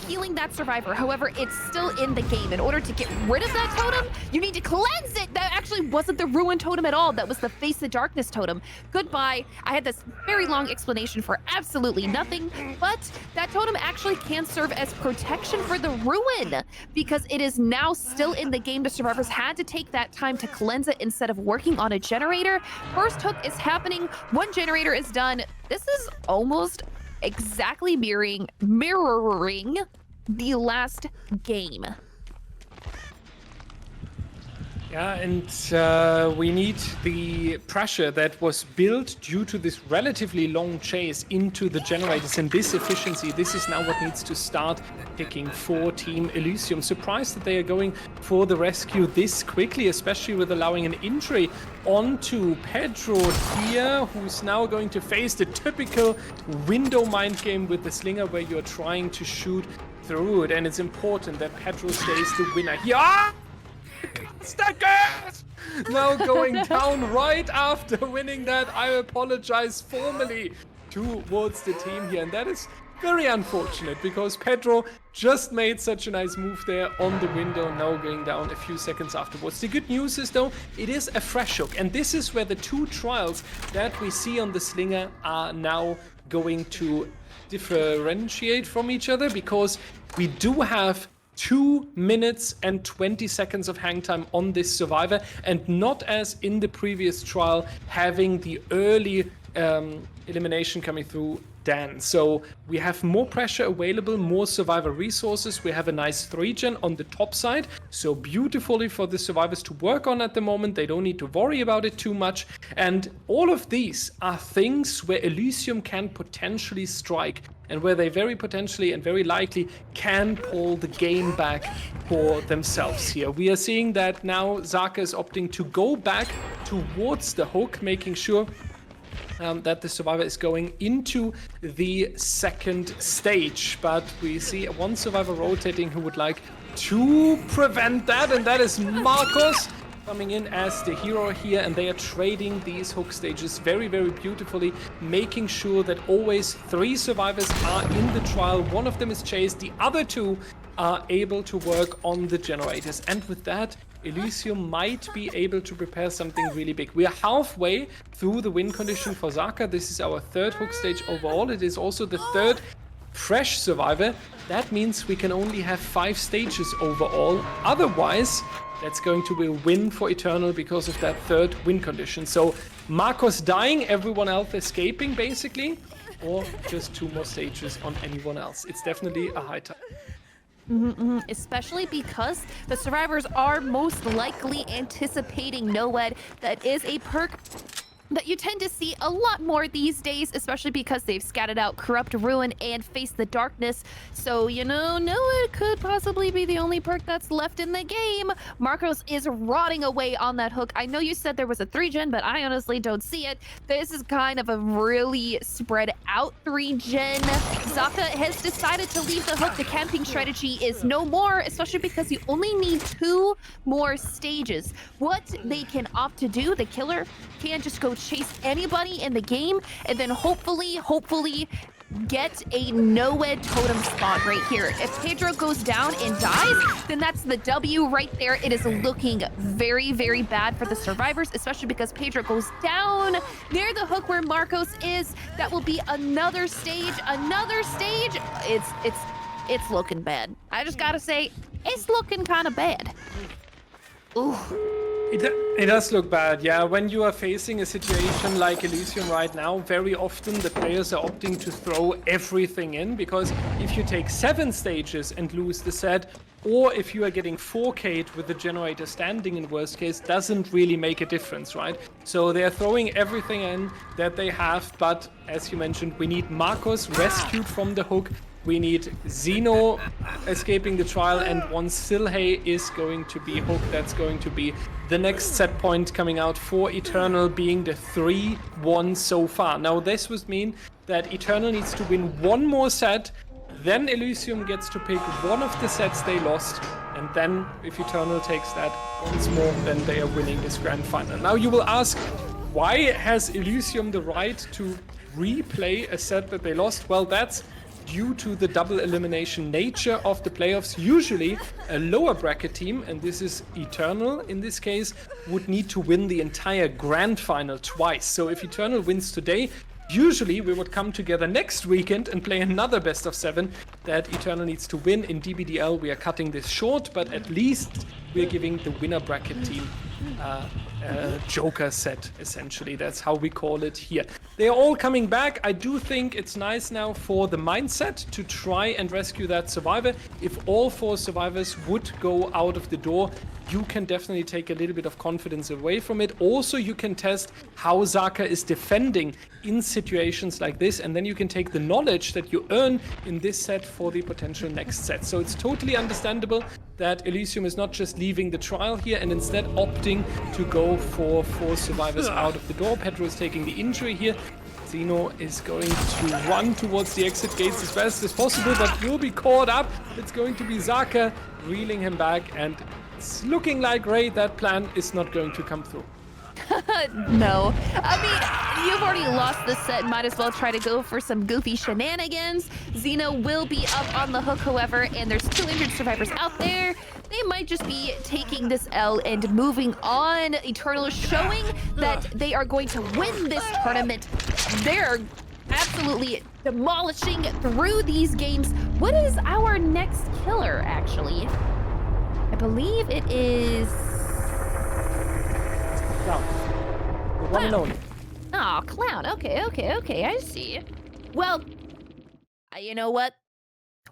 healing that survivor. However, it's still in the game. In order to get rid of that totem, you need to cleanse it. That actually wasn't the ruin totem at all. That was the Face the Darkness totem. Goodbye. I had this very long explanation for absolutely nothing, but that totem actually can serve as protection for the ruin because it is now still in the game. The survivors had to take that time to cleanse it instead of working on a generator. First hook is happening. 1 generator is done. This is almost exactly mirroring the last game. Yeah, and we need the pressure that was built due to this relatively long chase into the generators and this efficiency. This is now what needs to start picking for Team Elysium. Surprised that they are going for the rescue this quickly, especially with allowing an injury onto Pedro here, who's now going to face the typical window mind game with the slinger where you're trying to shoot through it, and it's important that Pedro stays the winner here. Stackers! Now going down right after winning that. I apologize formally towards the team here, and that is very unfortunate because Pedro just made such a nice move there on the window, now going down a few seconds afterwards. The good news is though, it is a fresh hook, and this is where the 2 trials that we see on the slinger are now going to differentiate from each other, because we do have 2 minutes and 20 seconds of hang time on this survivor, and not as in the previous trial having the early elimination coming through Dan. So we have more pressure available, more survivor resources. We have a nice 3-gen on the top side, so beautifully for the survivors to work on at the moment. They don't need to worry about it too much, and all of these are things where Elysium can potentially strike, and where they very potentially and very likely can pull the game back for themselves here. We are seeing that now Zaka is opting to go back towards the hook, making sure that the survivor is going into the second stage. But we see one survivor rotating who would like to prevent that, and that is Marcos coming in as the hero here, and they are trading these hook stages very, very beautifully, making sure that always 3 survivors are in the trial. One of them is chased, the other 2 are able to work on the generators, and with that Elysium might be able to prepare something really big. We are halfway through the win condition for Zaka. This is our 3rd hook stage overall. It is also the 3rd fresh survivor. That means we can only have 5 stages overall. Otherwise, that's going to be a win for Eternal because of that 3rd win condition. So Marcos dying, everyone else escaping basically, or just 2 more stages on anyone else. It's definitely a high time. Especially because the survivors are most likely anticipating NOED. That is a perk that you tend to see a lot more these days, especially because they've scattered out Corrupt Ruin and Face the Darkness. So, you know, NOED could possibly be the only perk that's left in the game. Marcos is rotting away on that hook. I know you said there was a 3-gen, but I honestly don't see it. This is kind of a really spread out 3-gen. Zaka has decided to leave the hook. The camping strategy is no more, especially because you only need 2 more stages. What they can opt to do, the killer can just go chase anybody in the game, and then hopefully get a NOED totem spot right here. If Pedro goes down and dies, then that's the W right there. It is looking very, very bad for the survivors, especially because Pedro goes down near the hook where Marcos is. That will be another stage. It's looking bad. I just gotta say, it's looking kind of bad. Ooh. It does look bad, yeah. When you are facing a situation like Elysium right now, very often the players are opting to throw everything in, because if you take 7 stages and lose the set, or if you are getting 4K'd with the generator standing in worst case, doesn't really make a difference, right? So they are throwing everything in that they have, but as you mentioned, we need Marcos rescued from the hook. We need Xeno escaping the trial, and once Silhey is going to be hooked, that's going to be the next set point coming out for Eternal, being the 3-1 so far. Now this would mean that Eternal needs to win one more set, then Elysium gets to pick one of the sets they lost, and then if Eternal takes that once more, then they are winning this grand final. Now you will ask, why has Elysium the right to replay a set that they lost? Well, that's due to the double elimination nature of the playoffs. Usually a lower bracket team, and this is Eternal in this case, would need to win the entire grand final twice. So if Eternal wins today, usually we would come together next weekend and play another best of 7 that Eternal needs to win. In DBDL we are cutting this short, but at least we're giving the winner bracket team Joker set, essentially. That's how we call it here. They are all coming back. I do think it's nice now for the mindset to try and rescue that survivor. If all 4 survivors would go out of the door, you can definitely take a little bit of confidence away from it. Also, you can test how Zaka is defending in situations like this, and then you can take the knowledge that you earn in this set for the potential next set. So it's totally understandable that Elysium is not just leaving the trial here and instead opting to go for 4 survivors out of the door. Pedro is taking the injury here. Xeno is going to run towards the exit gates as fast as possible, but will be caught up. It's going to be Zaka reeling him back, and it's looking like, Ray, that plan is not going to come through. No. I mean, you've already lost this set. Might as well try to go for some goofy shenanigans. Xeno will be up on the hook, however, and there's 2 injured survivors out there. They might just be taking this L and moving on. Eternal is showing that they are going to win this tournament. They're absolutely demolishing through these games. What is our next killer, actually? I believe it is... Clown. The one and only. Oh, Clown. Okay, I see. Well, you know what?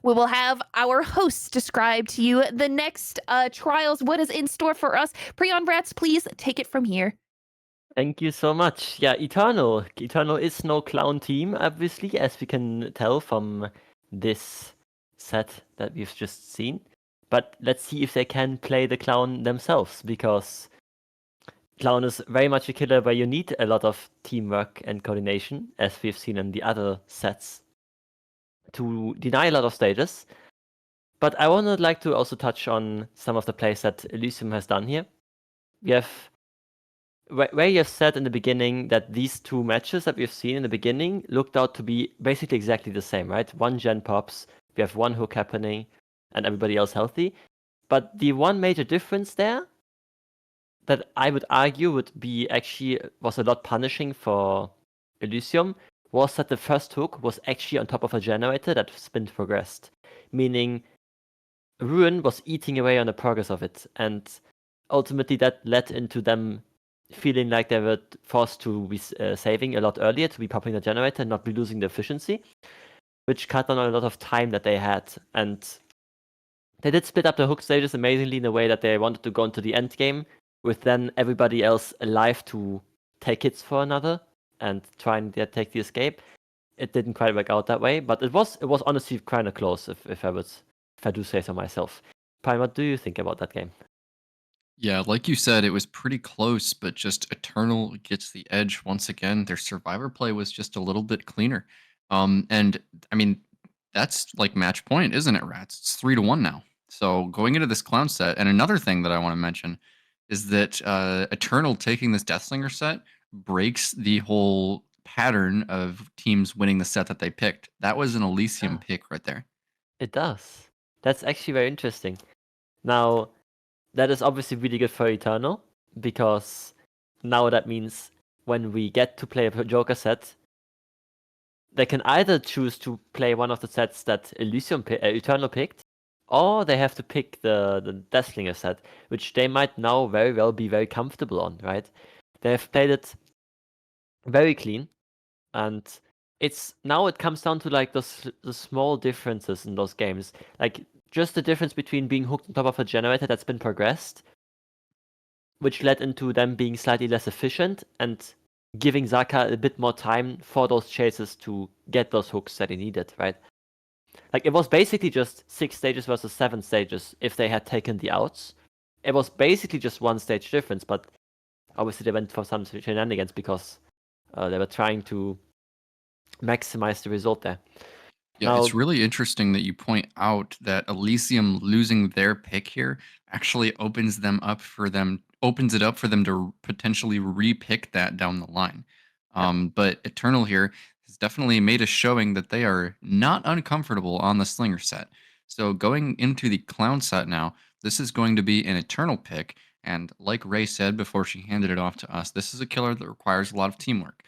We will have our hosts describe to you the next trials, what is in store for us. Prion, Ratz, please take it from here. Thank you so much. Yeah, Eternal. Eternal is no clown team, obviously, as we can tell from this set that we've just seen. But let's see if they can play the clown themselves, because clown is very much a killer where you need a lot of teamwork and coordination, as we've seen in the other sets, to deny a lot of stages. But I would like to also touch on some of the plays that Elysium has done here. We have where you have said in the beginning that these 2 matches that we've seen in the beginning looked out to be basically exactly the same, right? 1 gen pops, we have 1 hook happening, and everybody else healthy. But the one major difference there that I would argue would be actually was a lot punishing for Elysium was that the first hook was actually on top of a generator that spin progressed, meaning Ruin was eating away on the progress of it, and ultimately that led into them feeling like they were forced to be saving a lot earlier, to be popping the generator and not be losing the efficiency, which cut down on a lot of time that they had. And they did split up the hook stages amazingly in a way that they wanted to go into the end game with then everybody else alive to take hits for another and try and take the escape. It didn't quite work out that way, but it was honestly kind of close, if I do say so myself. Prion, what do you think about that game? Yeah, like you said, it was pretty close, but just Eternal gets the edge once again. Their survivor play was just a little bit cleaner. And I mean, that's like match point, isn't it, Ratz? It's 3-1 now. So going into this clown set, and another thing that I want to mention is that Eternal taking this Deathslinger set breaks the whole pattern of teams winning the set that they picked. That was an Elysium pick right there. It does. That's actually very interesting. Now, that is obviously really good for Eternal, because now that means when we get to play a Joker set, they can either choose to play one of the sets that Eternal picked, or they have to pick the Deathslinger set, which they might now very well be very comfortable on, right? They have played it very clean, and it comes down to like the small differences in those games, like just the difference between being hooked on top of a generator that's been progressed, which led into them being slightly less efficient and giving Zaka a bit more time for those chases to get those hooks that he needed, right? Like, it was basically just 6 stages versus 7 stages if they had taken the outs. It was basically just 1 stage difference, but obviously they went for some shenanigans because they were trying to maximize the result there. Yeah, Now, it's really interesting that you point out that Elysium losing their pick here actually opens it up for them to potentially re-pick that down the line. But Eternal here has definitely made a showing that they are not uncomfortable on the Slinger set. So going into the Clown set now, this is going to be an Eternal pick, and like Ray said before she handed it off to us, this is a killer that requires a lot of teamwork.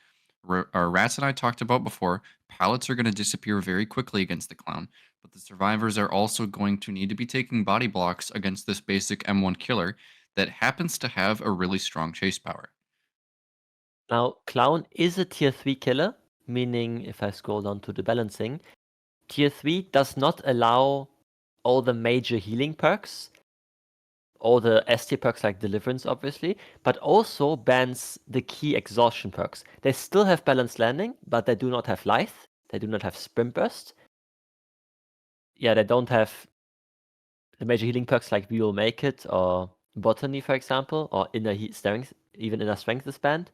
Ratz and I talked about before, pallets are going to disappear very quickly against the Clown, but the survivors are also going to need to be taking body blocks against this basic M1 killer that happens to have a really strong chase power. Now, Clown is a tier 3 killer, meaning if I scroll down to the balancing, tier 3 does not allow all the major healing perks, all the S tier perks like Deliverance, obviously, but also bans the key exhaustion perks. They still have Balanced Landing, but they do not have Lithe, they do not have Sprint Burst. Yeah, they don't have the major healing perks like We Will Make It or Botany, for example, or Inner Strength, even Inner Strength is banned.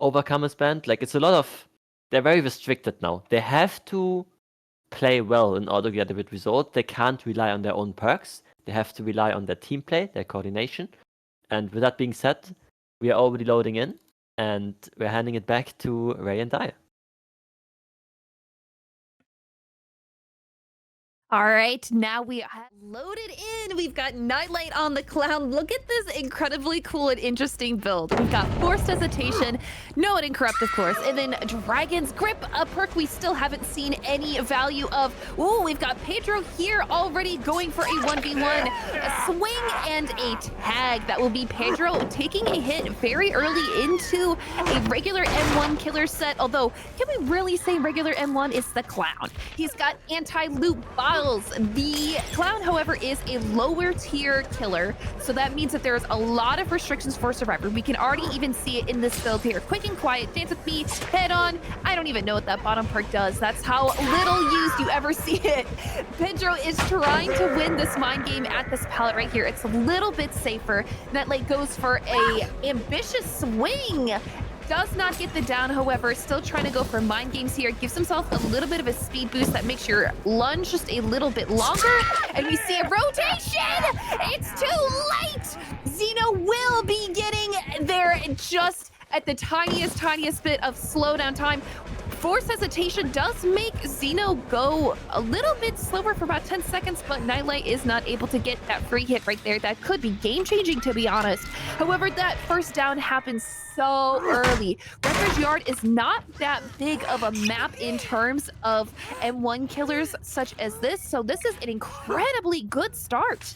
Overcome is banned. Like, it's a lot of... They're very restricted now. They have to play well in order to get a good result. They can't rely on their own perks. They have to rely on their team play, their coordination. And with that being said, we are already loading in, and we're handing it back to Ray and Dyer. All right, now we have loaded in. We've got Nightlight on the Clown. Look at this incredibly cool and interesting build. We've got Forced Hesitation, No and Incorrupt, of course, and then Dragon's Grip, a perk we still haven't seen any value of. Ooh, we've got Pedro here already going for a 1v1, a swing and a tag. That will be Pedro taking a hit very early into a regular M1 killer set, although can we really say regular M1 is the Clown? He's got anti-loot bottles. The Clown, however, is a lower tier killer, so that means that there's a lot of restrictions for Survivor. We can already even see it in this build here. Quick and Quiet, Dance With Me, Head On. I don't even know what that bottom perk does. That's how little used you ever see it. Pedro is trying to win this mind game at this palette right here. It's a little bit safer. Nightlight goes for a ambitious swing. Does not get the down, however, still trying to go for mind games here. Gives himself a little bit of a speed boost that makes your lunge just a little bit longer. And we see a rotation! It's too late! Xeno will be getting there just at the tiniest bit of slowdown time. Forced Hesitation does make Xeno go a little bit slower for about 10 seconds, but Nightlight is not able to get that free hit right there. That could be game-changing, to be honest. However, that first down happens so early. Refuge Yard is not that big of a map in terms of M1 killers such as this, so this is an incredibly good start.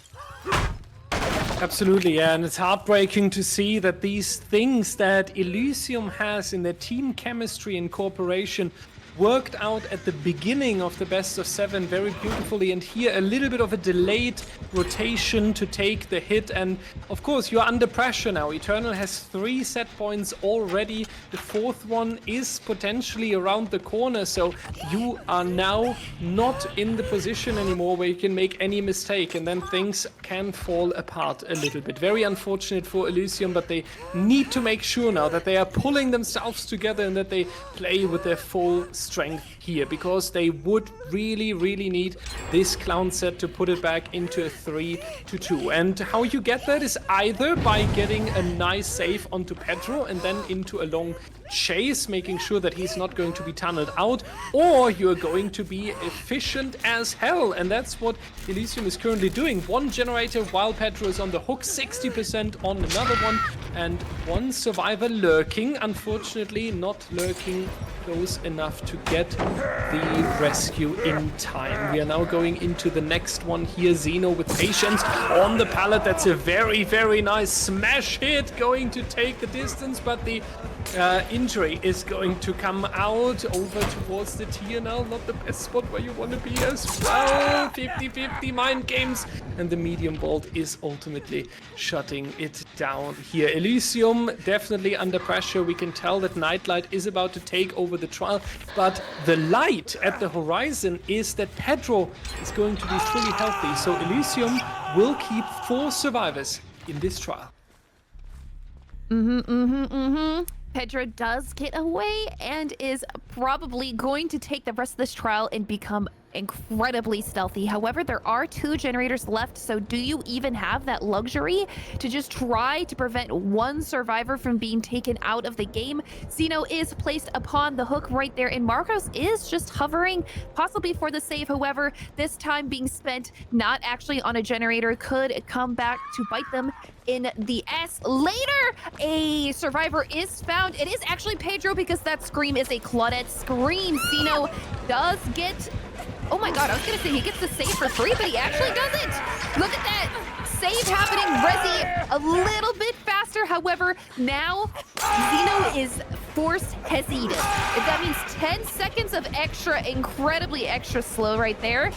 Absolutely, yeah, and it's heartbreaking to see that these things that Elysium has in their team chemistry and cooperation worked out at the beginning of the best of 7 very beautifully, and here a little bit of a delayed rotation to take the hit, and of course you're under pressure now. Eternal has 3 set points already, the 4th one is potentially around the corner, so you are now not in the position anymore where you can make any mistake, and then things can fall apart a little bit. Very unfortunate for Elysium, but they need to make sure now that they are pulling themselves together and that they play with their full strength here, because they would really need this Clown set to put it back into a 3-2. And how you get that is either by getting a nice save onto Pedro and then into a long chase, making sure that he's not going to be tunneled out, or you're going to be efficient as hell. And that's what Elysium is currently doing. One generator while Pedro is on the hook, 60% on another one, and one survivor lurking. Unfortunately, not lurking close enough to get the rescue in time. We are now going into the next one here. Xeno with patience on the pallet. That's a very, very nice smash hit, going to take the distance, but the injury is going to come out over towards the tier now. Not the best spot where you want to be as well. 50-50 mind games, and the medium vault is ultimately shutting it down here. Elysium definitely under pressure. We can tell that Nightlight is about to take over the trial, but the light at the horizon is that Pedro is going to be fully healthy, so Elysium will keep 4 survivors in this trial. Pedro does get away and is probably going to take the rest of this trial and become incredibly stealthy. However, there are 2 generators left, so do you even have that luxury to just try to prevent one survivor from being taken out of the game? Xeno is placed upon the hook right there, and Marcos is just hovering, possibly for the save. However, this time being spent not actually on a generator could come back to bite them in the ass later. A survivor is found. It is actually Pedro, because that scream is a Claudette scream. Xeno does get... Oh my god, I was gonna say he gets the save for free, but he actually doesn't. Look at that save happening. Resi a little bit faster. However, now Xeno is force hesied. That means 10 seconds of extra, incredibly extra slow right there.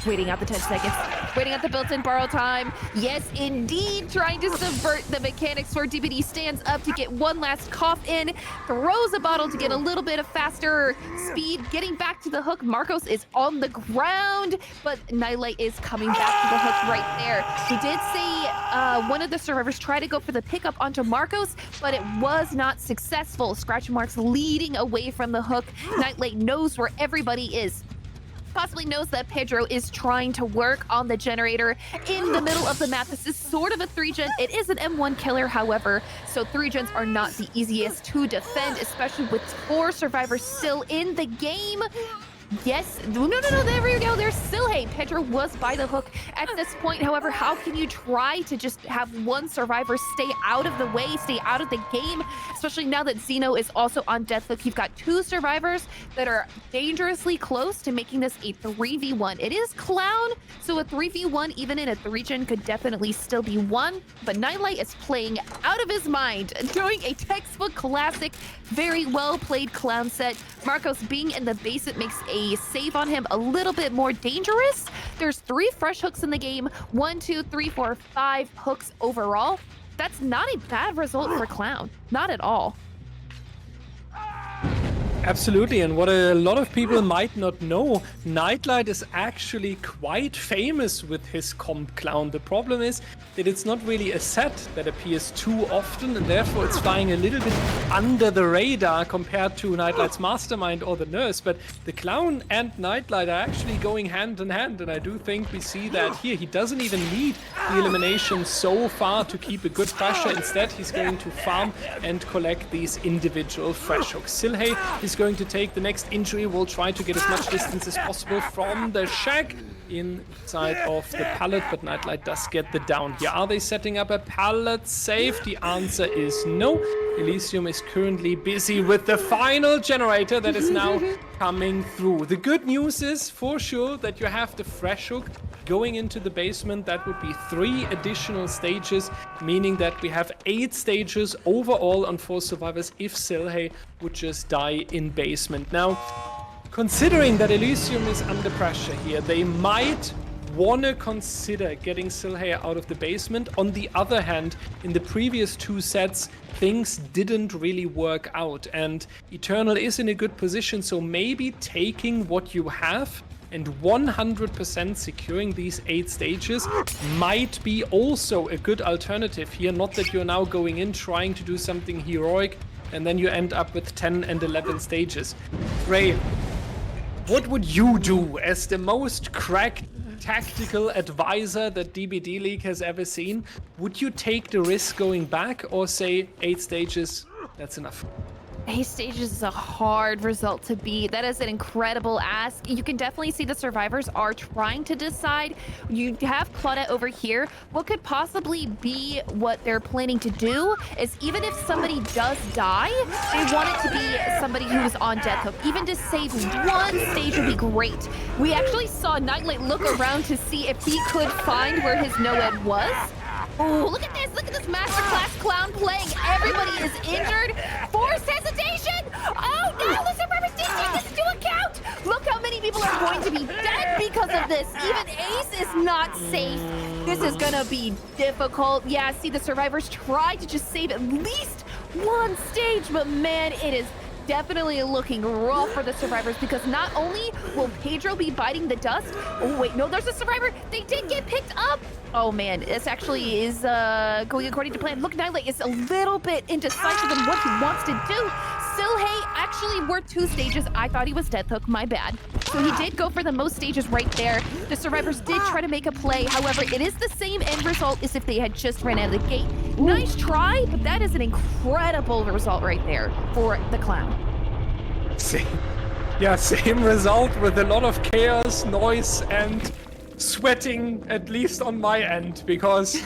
Waiting out the 10 seconds, waiting out the built-in borrow time. Yes, indeed, trying to subvert the mechanics for DBD. Stands up to get one last cough in, throws a bottle to get a little bit of faster speed, getting back to the hook. Marcos is on the ground, but Nightlight is coming back to the hook right there. We did see one of the survivors try to go for the pickup onto Marcos, but it was not successful. Scratch marks leading away from the hook. Nightlight knows where everybody is. Possibly knows that Pedro is trying to work on the generator in the middle of the map. This is sort of a 3-gen. It is an M1 killer, however, so 3-gens are not the easiest to defend, especially with 4 survivors still in the game. Yes, no, there we go. There's Silhe. Pedro was by the hook at this point. However, how can you try to just have one survivor stay out of the way, stay out of the game, especially now that Xeno is also on death hook? You've got 2 survivors that are dangerously close to making this a 3v1. It is Clown, so a 3v1 even in a 3-gen could definitely still be won, but Nightlight is playing out of his mind, doing a textbook classic, very well played Clown set. Marcos being in the base, it makes a save on him a little bit more dangerous. There's 3 fresh hooks in the game, 1, 2, 3, 4, 5 hooks overall. That's not a bad result for Clown, not at all. Absolutely, and what a lot of people might not know, Nightlight is actually quite famous with his comp Clown. The problem is that it's not really a set that appears too often, and therefore it's flying a little bit under the radar compared to Nightlight's Mastermind or the Nurse. But the Clown and Nightlight are actually going hand in hand, and I do think we see that here. He doesn't even need the elimination so far to keep a good pressure. Instead, he's going to farm and collect these individual fresh hooks. Silhe is going to take the next injury. We'll try to get as much distance as possible from the shack inside of the pallet, but Nightlight does get the down here. Are they setting up a pallet save? The answer is no. Elysium is currently busy with the final generator that is now coming through. The good news is for sure that you have the fresh hook going into the basement. That would be 3 additional stages, meaning that we have 8 stages overall on 4 survivors if Silhe would just die in basement. Now, considering that Elysium is under pressure here, they might want to consider getting Silhe out of the basement. On the other hand, in the previous 2 sets, things didn't really work out, and Eternal is in a good position, so maybe taking what you have and 100% securing these 8 stages might be also a good alternative here. Not that you're now going in trying to do something heroic and then you end up with 10 and 11 stages. Ray, what would you do as the most cracked tactical advisor that DBDLeague has ever seen? Would you take the risk going back or say 8 stages, that's enough? A stages is a hard result to beat. That is an incredible ask. You can definitely see the survivors are trying to decide. You have Claudette over here. What could possibly be what they're planning to do is even if somebody does die, they want it to be somebody who is on death hook. Even to save one stage would be great. We actually saw Nightlight look around to see if he could find where his no-ed was. Oh, look at this! Look at this masterclass clown playing. Everybody is injured. Forced hesitation! Oh no! The survivors didn't take this into account! Look how many people are going to be dead because of this. Even Ace is not safe. This is gonna be difficult. Yeah, see, the survivors tried to just save at least one stage, but man, it is definitely looking rough for the survivors because not only will Pedro be biting the dust. Oh wait, no, there's a survivor. They did get picked up. Oh man, this actually is going according to plan. Look, Nightlight is a little bit indecisive in what he wants to do. Silhey actually worked 2 stages. I thought he was death hook, my bad. So he did go for the most stages right there. The survivors did try to make a play. However, it is the same end result as if they had just ran out of the gate. Nice try, but that is an incredible result right there for the clown. Same result with a lot of chaos, noise, and sweating, at least on my end, because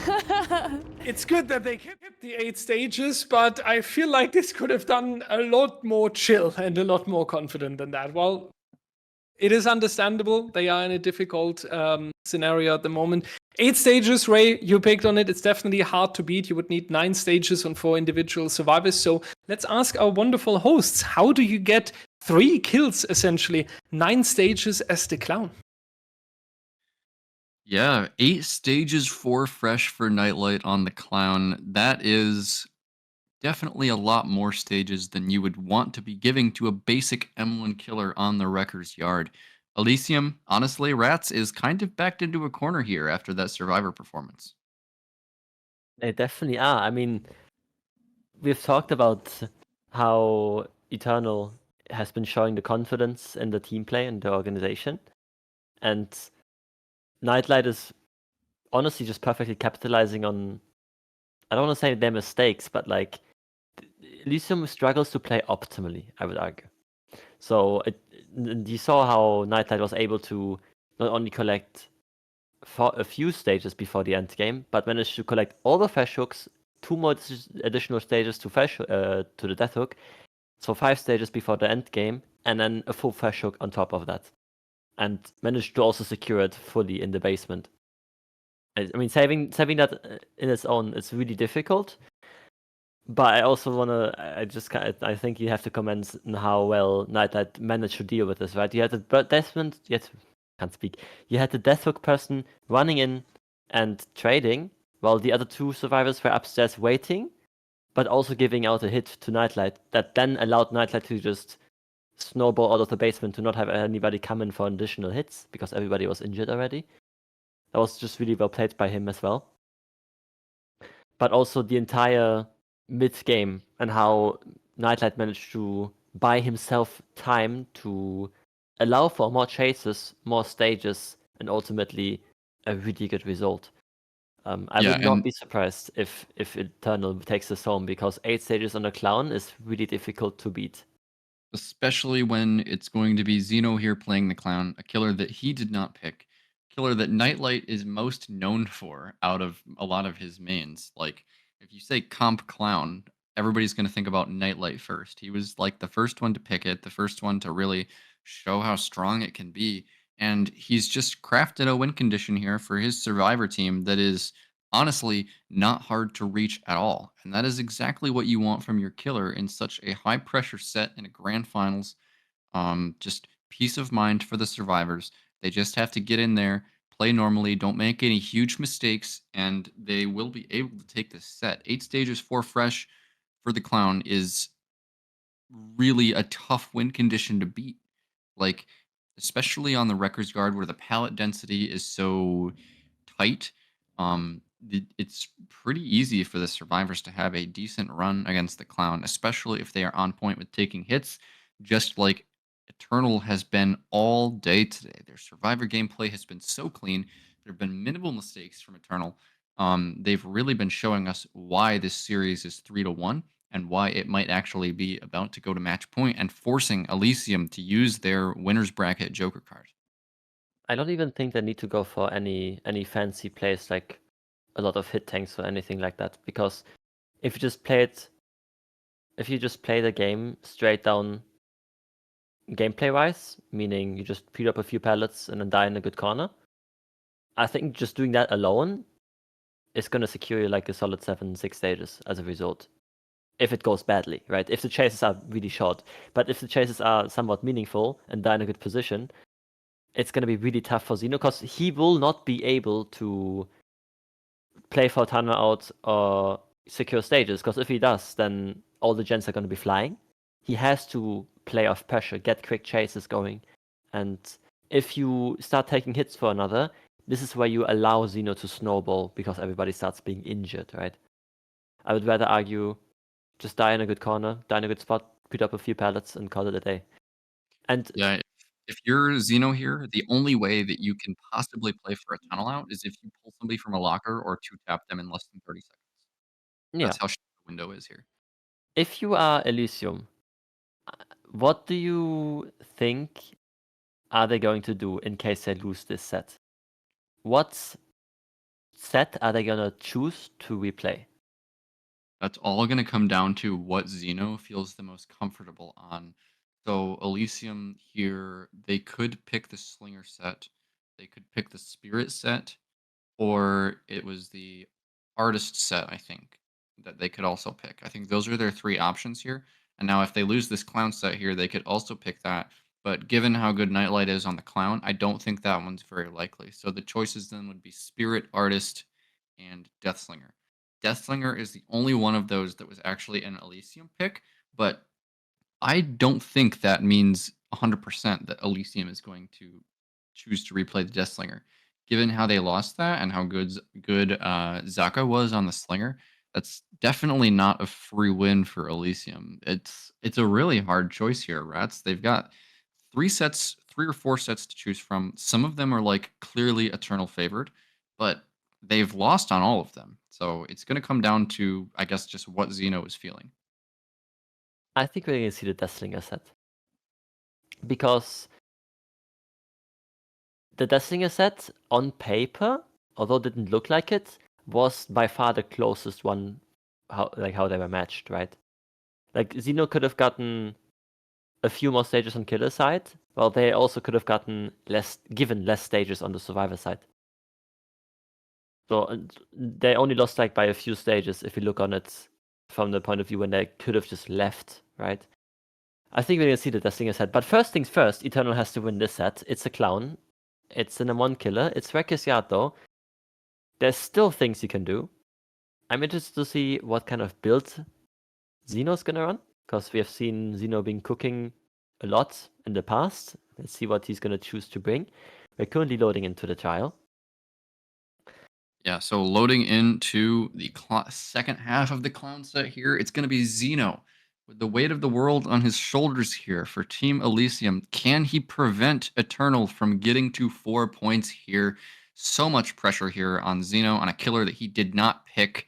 it's good that they kept the 8 stages, but I feel like this could have done a lot more chill and a lot more confident than that. Well, it is understandable. They are in a difficult scenario at the moment. 8 stages, Ray, you picked on it. It's definitely hard to beat. You would need 9 stages on 4 individual survivors. So let's ask our wonderful hosts, how do you get 3 kills, essentially, 9 stages as the clown? Yeah, 8 stages, 4 fresh for Nightlight on the clown. That is definitely a lot more stages than you would want to be giving to a basic M1 killer on the Wrecker's Yard. Elysium, honestly, Ratz is kind of backed into a corner here after that Survivor performance. They definitely are. I mean, we've talked about how Eternal has been showing the confidence in the team play and the organization. And Nightlight is honestly just perfectly capitalizing on, I don't want to say their mistakes, but like Elysium struggles to play optimally, I would argue. So you saw how Nightlight was able to not only collect for a few stages before the end game, but managed to collect all the fresh hooks, 2 more additional stages to the death hook, so 5 stages before the end game, and then a full fresh hook on top of that, and managed to also secure it fully in the basement. I mean, saving that in its own, it's really difficult. But I also I think you have to comment on how well Nightlight managed to deal with this, right? You had the Desmond, can't speak. You had the death hook person running in and trading, while the other 2 survivors were upstairs waiting, but also giving out a hit to Nightlight that then allowed Nightlight to just snowball out of the basement to not have anybody come in for additional hits because everybody was injured already. That was just really well played by him as well. But also the entire mid-game and how Nightlight managed to buy himself time to allow for more chases, more stages, and ultimately a really good result. I would not be surprised if Eternal takes this home because 8 stages on a clown is really difficult to beat. Especially when it's going to be Zeno here playing the clown, a killer that he did not pick, killer that Nightlight is most known for out of a lot of his mains. Like, if you say comp clown, everybody's going to think about Nightlight first. He was like the first one to pick it, the first one to really show how strong it can be. And he's just crafted a win condition here for his survivor team that is honestly not hard to reach at all. And that is exactly what you want from your killer in such a high pressure set in a grand finals. Just peace of mind for the survivors. They just have to get in there, play normally, don't make any huge mistakes, and they will be able to take this set. 8 stages, 4 fresh for the clown is really a tough win condition to beat. Like, especially on the Wrecker's Guard where the pallet density is so tight. It's pretty easy for the survivors to have a decent run against the clown, especially if they are on point with taking hits, just like Eternal has been all day today. Their survivor gameplay has been so clean. There have been minimal mistakes from Eternal. They've really been showing us why this series is 3-1. and why it might actually be about to go to match point and forcing Elysium to use their winner's bracket Joker card. I don't even think they need to go for any fancy plays like a lot of hit tanks or anything like that, because if you just play the game straight down gameplay wise, meaning you just beat up a few pallets and then die in a good corner, I think just doing that alone is going to secure you like a solid 7-6 stages as a result. If it goes badly, right? If the chases are really short. But if the chases are somewhat meaningful and die in a good position, it's going to be really tough for Xeno, because he will not be able to play for timer out or secure stages, because if he does, then all the gens are going to be flying. He has to play off pressure, get quick chases going. And if you start taking hits for another, this is where you allow Xeno to snowball, because everybody starts being injured, right? I would rather argue just die in a good corner, die in a good spot, put up a few pallets, and call it a day. And Yeah, if you're Xeno here, the only way that you can possibly play for a tunnel out is if you pull somebody from a locker or 2-tap them in less than 30 seconds. yeah, That's how short the window is here. if you are Elysium, what do you think are they going to do in case they lose this set? What set are they going to choose to replay? That's all going to come down to what Xeno feels the most comfortable on. So Elysium here, they could pick the Slinger set, they could pick the Spirit set, or it was the Artist set, I think, that they could also pick. I think those are their three options here. And now if they lose this Clown set here, they could also pick that. But given how good Nightlight is on the Clown, I don't think that one's very likely. So the choices then would be Spirit, Artist, and Deathslinger. Deathslinger is the only one of those that was actually an Elysium pick, but I don't think that means 100% that Elysium is going to choose to replay the Deathslinger. Given how they lost that and how good Zaka was on the Slinger, that's definitely not a free win for Elysium. It's a really hard choice here, Ratz. They've got 3 or 4 sets to choose from. Some of them are like clearly Eternal favored, but they've lost on all of them. So it's going to come down to, I guess, just what Xeno is feeling. I think we're going to see the Deathslinger set. Because the Deathslinger set, on paper, although it didn't look like it, was by far the closest one, how they were matched, right? Like, Xeno could have gotten a few more stages on killer side, while they also could have gotten given less stages on the survivor side. So they only lost like by a few stages if you look on it from the point of view when they could have just left, right? I think we're going to see the Deathslinger set. But first things first, Eternal has to win this set. It's a Clown. It's an M1 killer. It's Reckless Yard though. There's still things you can do. I'm interested to see what kind of build Xeno's going to run, because we have seen Xeno being cooking a lot in the past. Let's see what he's going to choose to bring. We're currently loading into the trial. Yeah, so loading into the second half of the Clown set here, it's going to be Xeno with the weight of the world on his shoulders here for Team Elysium. Can he prevent Eternal from getting to 4 points here? So much pressure here on Xeno, on a killer that he did not pick.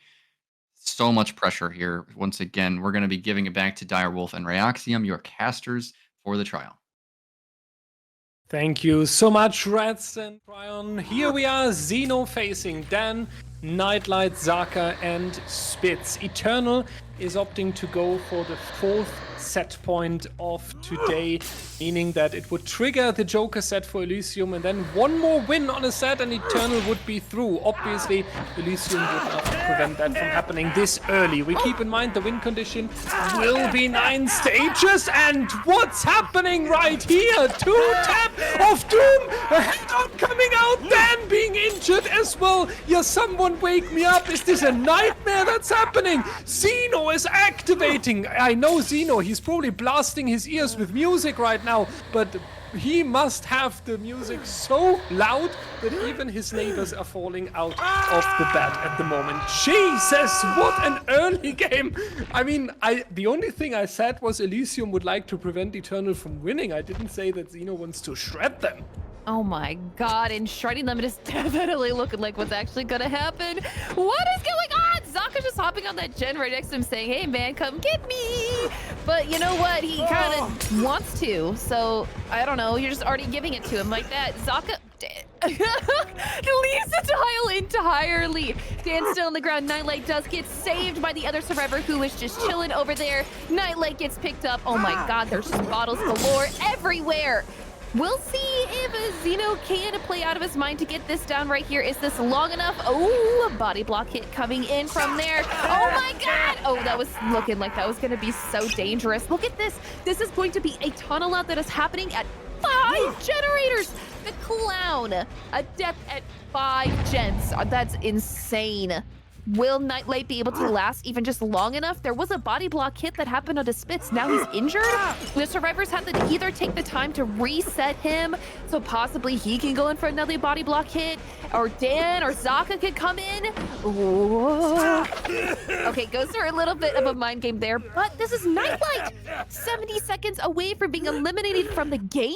So much pressure here. Once again, we're going to be giving it back to Direwolf and Rayoxium, your casters, for the trial. Thank you so much, Ratz and Prion. Here we are, Xeno facing Dan, Nightlight, Zaka, and Spitz. Eternal is opting to go for the 4th set point of today, meaning that it would trigger the Joker set for Elysium, and then one more win on a set and Eternal would be through. Obviously, Elysium would not prevent that from happening this early. We keep in mind the win condition will be 9 stages, and what's happening right here? 2-tap of Doom, a head-on coming out, Dan being injured as well. Yeah, someone wake me up. Is this a nightmare that's happening? Xeno is activating. I know Xeno, he's probably blasting his ears with music right now, but he must have the music so loud that even his neighbors are falling out of the bed at the moment. Jesus, what an early game. I mean, the only thing I said was Elysium would like to prevent Eternal from winning. I didn't say that Xeno wants to shred them. Oh my god, and shredding them is definitely looking like what's actually gonna happen. What is going on? Zaka Zaka just hopping on that gen right next to him saying, hey man, come get me. But you know what? He kind of wants to. So I don't know. You're just already giving it to him like that. Zaka leaves the tile entirely. Dan still on the ground. Nightlight does get saved by the other survivor who is just chilling over there. Nightlight gets picked up. Oh my god, there's just bottles galore everywhere. We'll see if Zeno can play out of his mind to get this down right here. Is this long enough? Oh, a body block hit coming in from there. Oh my god! Oh, that was looking like that was going to be so dangerous. Look at this. This is going to be a tunnel out that is happening at 5 generators. The Clown, a death at 5 gens. That's insane. Will Nightlight be able to last even just long enough? There was a body block hit that happened on his spits. Now he's injured. The survivors have to either take the time to reset him, so possibly he can go in for another body block hit, or Dan or Zaka could come in. Ooh. Okay, goes for a little bit of a mind game there, but this is Nightlight. 70 seconds away from being eliminated from the game.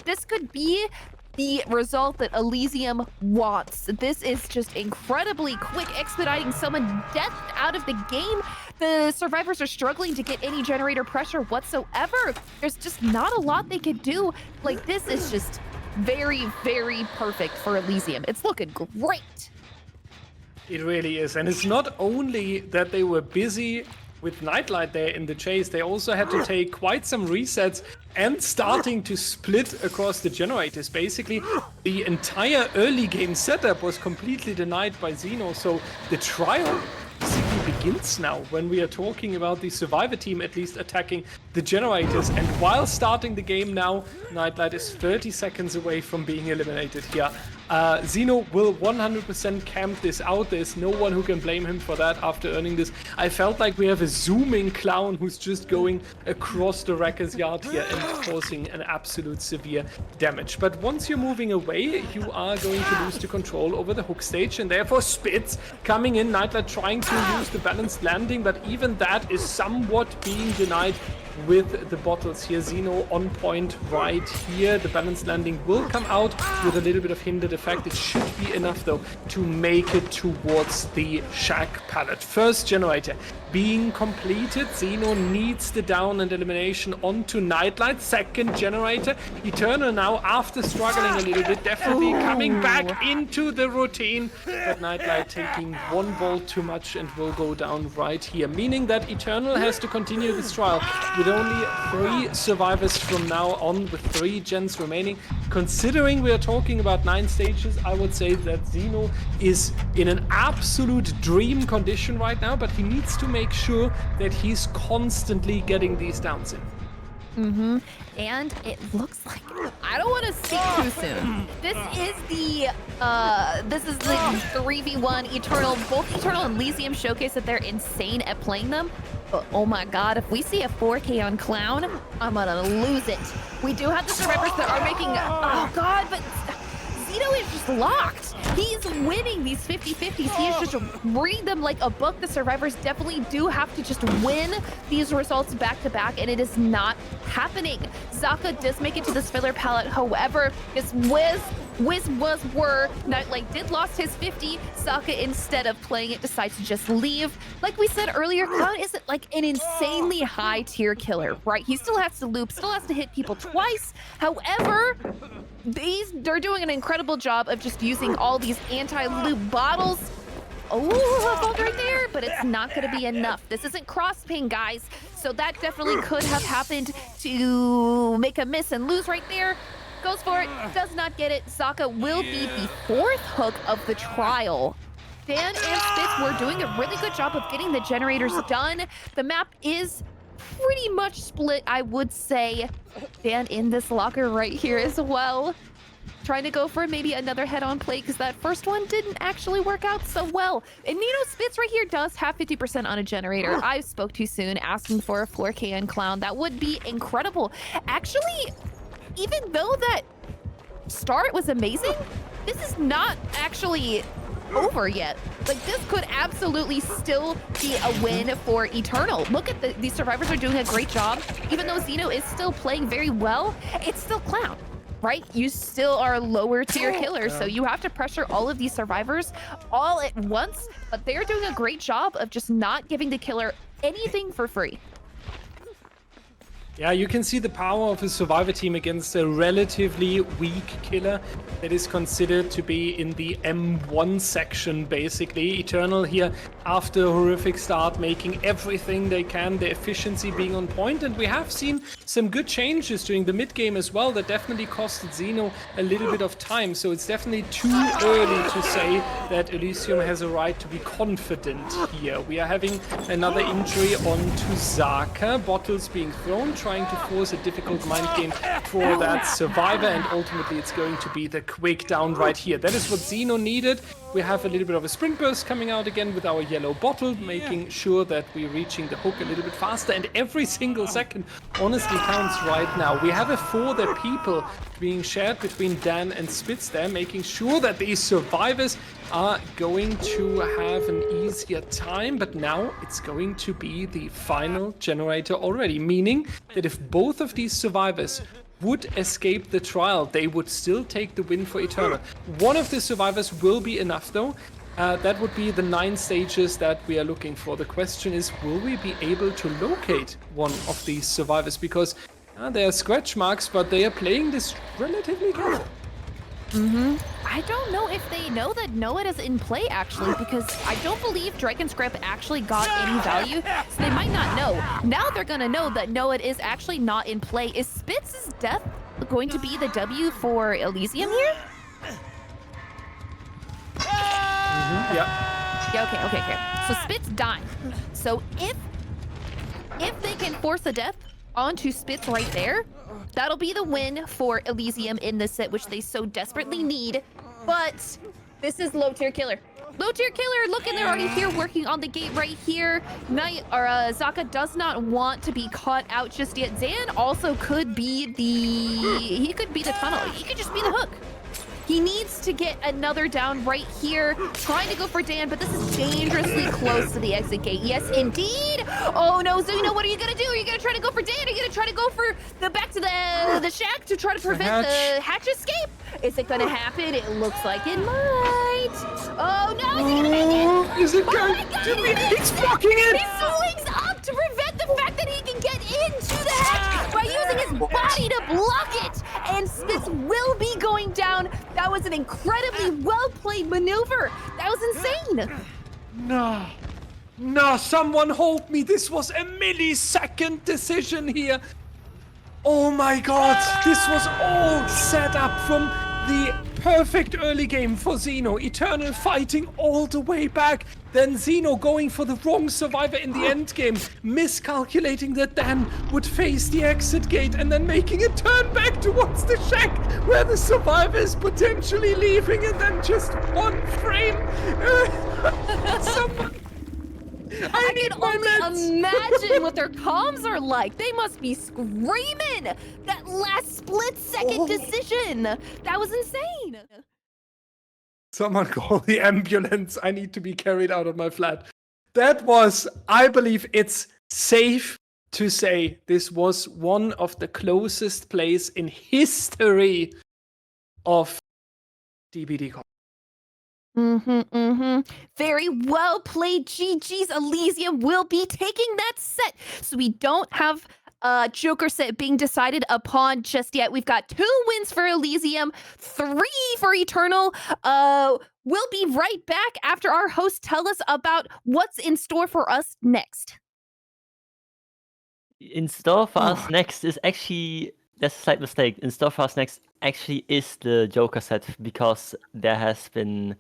This could be the result that Elysium wants. This is just incredibly quick, expediting someone death out of the game. The survivors are struggling to get any generator pressure whatsoever. There's just not a lot they could do. Like, this is just very, very perfect for Elysium. It's looking great. It really is. And it's not only that they were busy with Nightlight there in the chase, they also had to take quite some resets and starting to split across the generators. Basically, the entire early game setup was completely denied by Zeno, so the trial basically begins now when we are talking about the survivor team at least attacking the generators. And while starting the game now, Nightlight is 30 seconds away from being eliminated here. Zeno will 100% camp this out. There's no one who can blame him for that after earning this. I felt like we have a zooming Clown who's just going across the wrecker's yard here and causing an absolute severe damage. But once you're moving away, you are going to lose the control over the hook stage, and therefore Spitz coming in. Nightlight trying to use the balanced landing, but even that is somewhat being denied with the bottles here. Zeno on point right here. The balanced landing will come out with a little bit of hindered effect. It should be enough though to make it towards the shack pallet. First generator being completed. Zeno needs the down and elimination onto Nightlight. Second generator. Eternal now, after struggling a little bit, definitely coming back into the routine. But Nightlight taking one bolt too much and will go down right here. Meaning that Eternal has to continue this trial with only 3 survivors from now on, with 3 gens remaining. Considering we are talking about 9 stages, I would say that Zeno is in an absolute dream condition right now, but he needs to make sure that he's constantly getting these downs in. And it looks like, I don't want to speak too soon. This is the 3v1 Eternal. Both Eternal and Elysium showcase that they're insane at playing them. But oh my god, if we see a 4K on Clown, I'm gonna lose it. We do have the survivors that are making, oh god, but Zeno is just locked. He's winning these 50-50s. He is just reading them like a book. The survivors definitely do have to just win these results back to back, and it is not happening. Zaka does make it to this filler palette. However, this were Nightlight did lost his 50. Zaka, instead of playing it, decides to just leave. Like we said earlier, Clown isn't like an insanely high tier killer, right? He still has to loop, still has to hit people twice. However, they're doing an incredible job of just using all these anti-loop bottles. Oh, a vault right there, but it's not going to be enough. This isn't cross ping, guys. So that definitely could have happened to make a miss and lose right there. Goes for it, does not get it. Zaka will be the 4th hook of the trial. Dan and Spitz were doing a really good job of getting the generators done. The map is pretty much split, I would say. Dan in this locker right here as well. Trying to go for maybe another head-on play because that first one didn't actually work out so well. And Nino Spitz right here does have 50% on a generator. I spoke too soon asking for a 4K on Clown. That would be incredible. Actually, even though that start was amazing, this is not actually over yet. Like, this could absolutely still be a win for Eternal. Look at these survivors are doing a great job. Even though Zeno is still playing very well, it's still Clown. right? You still are lower tier killers, so you have to pressure all of these survivors all at once, but they're doing a great job of just not giving the killer anything for free. Yeah, you can see the power of a survivor team against a relatively weak killer that is considered to be in the M1 section, basically. Eternal here, after a horrific start, making everything they can, the efficiency being on point, and we have seen some good changes during the mid game as well that definitely costed Xeno a little bit of time, so it's definitely too early to say that Elysium has a right to be confident here. We are having another injury onto Zaka, bottles being thrown, trying to force a difficult mind game for that survivor, and ultimately it's going to be the quick down right here. That is what Xeno needed. We have a little bit of a sprint burst coming out again with our yellow bottle, making sure that we're reaching the hook a little bit faster, and every single second honestly counts right now. We have a for the people being shared between Dan and Spitz there, making sure that these survivors are going to have an easier time, but now it's going to be the final generator already, meaning that if both of these survivors would escape the trial, they would still take the win for Eternal. One of the survivors will be enough though. That would be the 9 stages that we are looking for. The question is, will we be able to locate one of these survivors? Because they are scratch marks, but they are playing this relatively careful. I don't know if they know that Noah is in play, actually, because I don't believe Dragon Scrap actually got any value, so they might not know. Now they're gonna know that Noah is actually not in play. Is Spitz's death going to be the W for Elysium here? Yeah. Okay. So Spitz died. So if they can force a death onto Spitz right there, that'll be the win for Elysium in this set, which they so desperately need. But this is low tier killer. Low tier killer, look, and they're already here working on the gate right here. Zaka does not want to be caught out just yet. Zan also could be he could be the tunnel. He could just be the hook. He needs to get another down right here, trying to go for Dan, but this is dangerously close to the exit gate. Yes, indeed. Oh no, Xeno, what are you gonna do? Are you gonna try to go for Dan? Are you gonna try to go for back to the shack to try to prevent the hatch escape? Is it gonna happen? It looks like it might. Oh no, is he gonna make it? Is it Oh going my God, to be? he He's blocking it! He swings up to prevent the fact that he can get into the hatch by using his body to block it. And Spitz will be going down. That was an incredibly well-played maneuver. That was insane. No, someone hold me. This was a millisecond decision here. Oh my God, this was all set up from the perfect early game for Xeno. Eternal fighting all the way back. Then Xeno going for the wrong survivor in the end game, miscalculating that Dan would face the exit gate and then making a turn back towards the shack where the survivor is potentially leaving, and then just one frame. Someone... I can only imagine what their comms are like. They must be screaming. That last split-second decision. That was insane. Someone call the ambulance. I need to be carried out of my flat. That was, I believe it's safe to say, this was one of the closest plays in history of DBD. Very well played, GG's. Elysium will be taking that set. So we don't have Joker set being decided upon just yet. We've got 2 wins for Elysium, 3 for Eternal. We'll be right back after our hosts tell us about what's in store for us next. In store for us next is actually, that's a slight mistake. In store for us next actually is the Joker set, because there has been,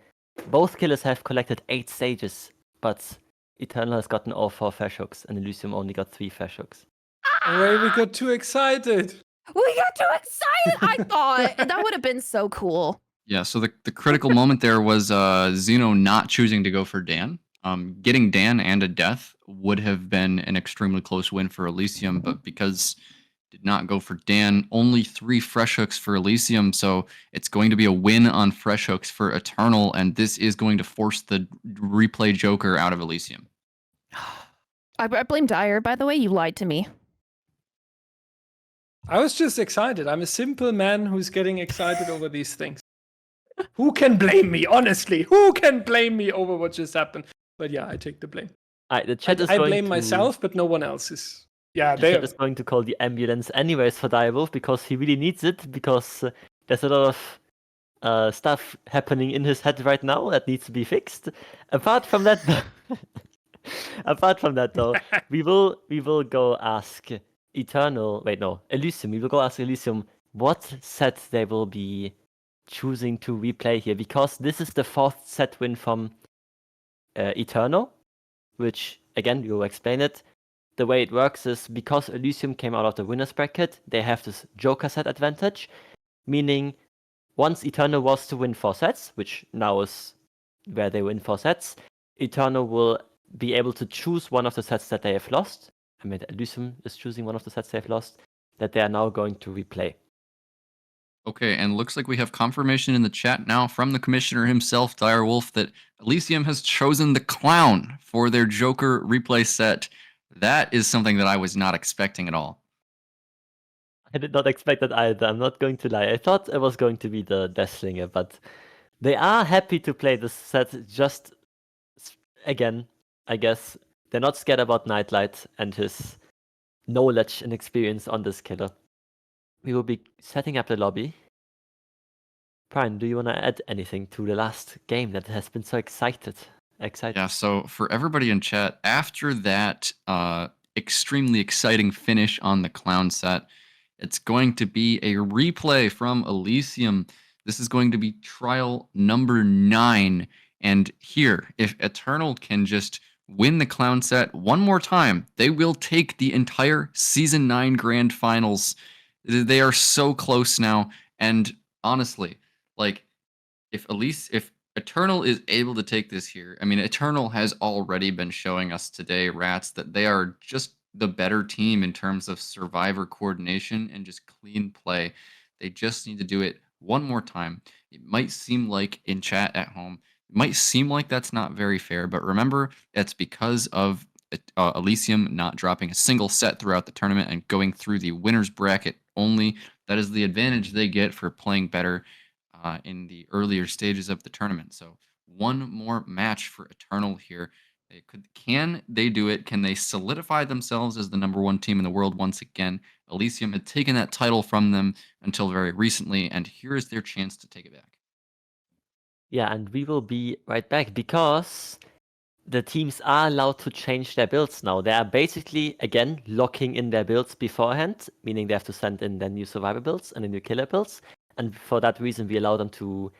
both killers have collected 8 stages, but Eternal has gotten all 4 fresh hooks, and Elysium only got 3 fresh hooks. Ray, we got too excited. We got too excited. I thought that would have been so cool. Yeah, so the critical moment there was Xeno not choosing to go for Dan. Getting Dan and a death would have been an extremely close win for Elysium, but because did not go for Dan, only 3 fresh hooks for Elysium, so it's going to be a win on fresh hooks for Eternal, and this is going to force the replay Joker out of Elysium. I blame Dyer, by the way. You lied to me. I was just excited. I'm a simple man who's getting excited over these things. Who can blame me? Honestly, who can blame me over what just happened? But yeah, I take the blame. The chat is I going blame to, myself, but no one else is. Yeah, the chat is going to call the ambulance anyways for Direwolf because he really needs it, because there's a lot of stuff happening in his head right now that needs to be fixed. Apart from that, though, we will go ask Elysium. We will go ask Elysium what set they will be choosing to replay here, because this is the 4th set win from Eternal, which again we will explain it. The way it works is because Elysium came out of the winner's bracket, they have this Joker set advantage, meaning once Eternal was to win 4 sets, which now is where they win 4 sets, Eternal will be able to choose one of the sets that they have lost. I mean, Elysium is choosing one of the sets they've lost that they are now going to replay. Okay, and looks like we have confirmation in the chat now from the commissioner himself, Direwolf, that Elysium has chosen the Clown for their Joker replay set. That is something that I was not expecting at all. I did not expect that either. I'm not going to lie. I thought it was going to be the Deathslinger, but they are happy to play this set. Just again, I guess they're not scared about Nightlight and his knowledge and experience on this killer. We will be setting up the lobby. Prion, do you want to add anything to the last game that has been so exciting? Yeah, so for everybody in chat, after that extremely exciting finish on the Clown set, it's going to be a replay from Elysium. This is going to be trial number 9. And here, if Eternal can just win the Clown set one more time, they will take the entire Season 9 Grand Finals. They are so close now. And honestly, like, if Eternal is able to take this here, I mean, Eternal has already been showing us today, Ratz, that they are just the better team in terms of survivor coordination and just clean play. They just need to do it one more time. It might seem like in chat at home, it might seem like that's not very fair, but remember, it's because of Elysium not dropping a single set throughout the tournament and going through the winner's bracket only. That is the advantage they get for playing better in the earlier stages of the tournament. So one more match for Eternal here. Can they do it? Can they solidify themselves as the #1 team in the world once again? Elysium had taken that title from them until very recently, and here is their chance to take it back. Yeah, and we will be right back because the teams are allowed to change their builds now. They are basically, again, locking in their builds beforehand, meaning they have to send in their new survivor builds and the new killer builds. And for that reason, we allow them to...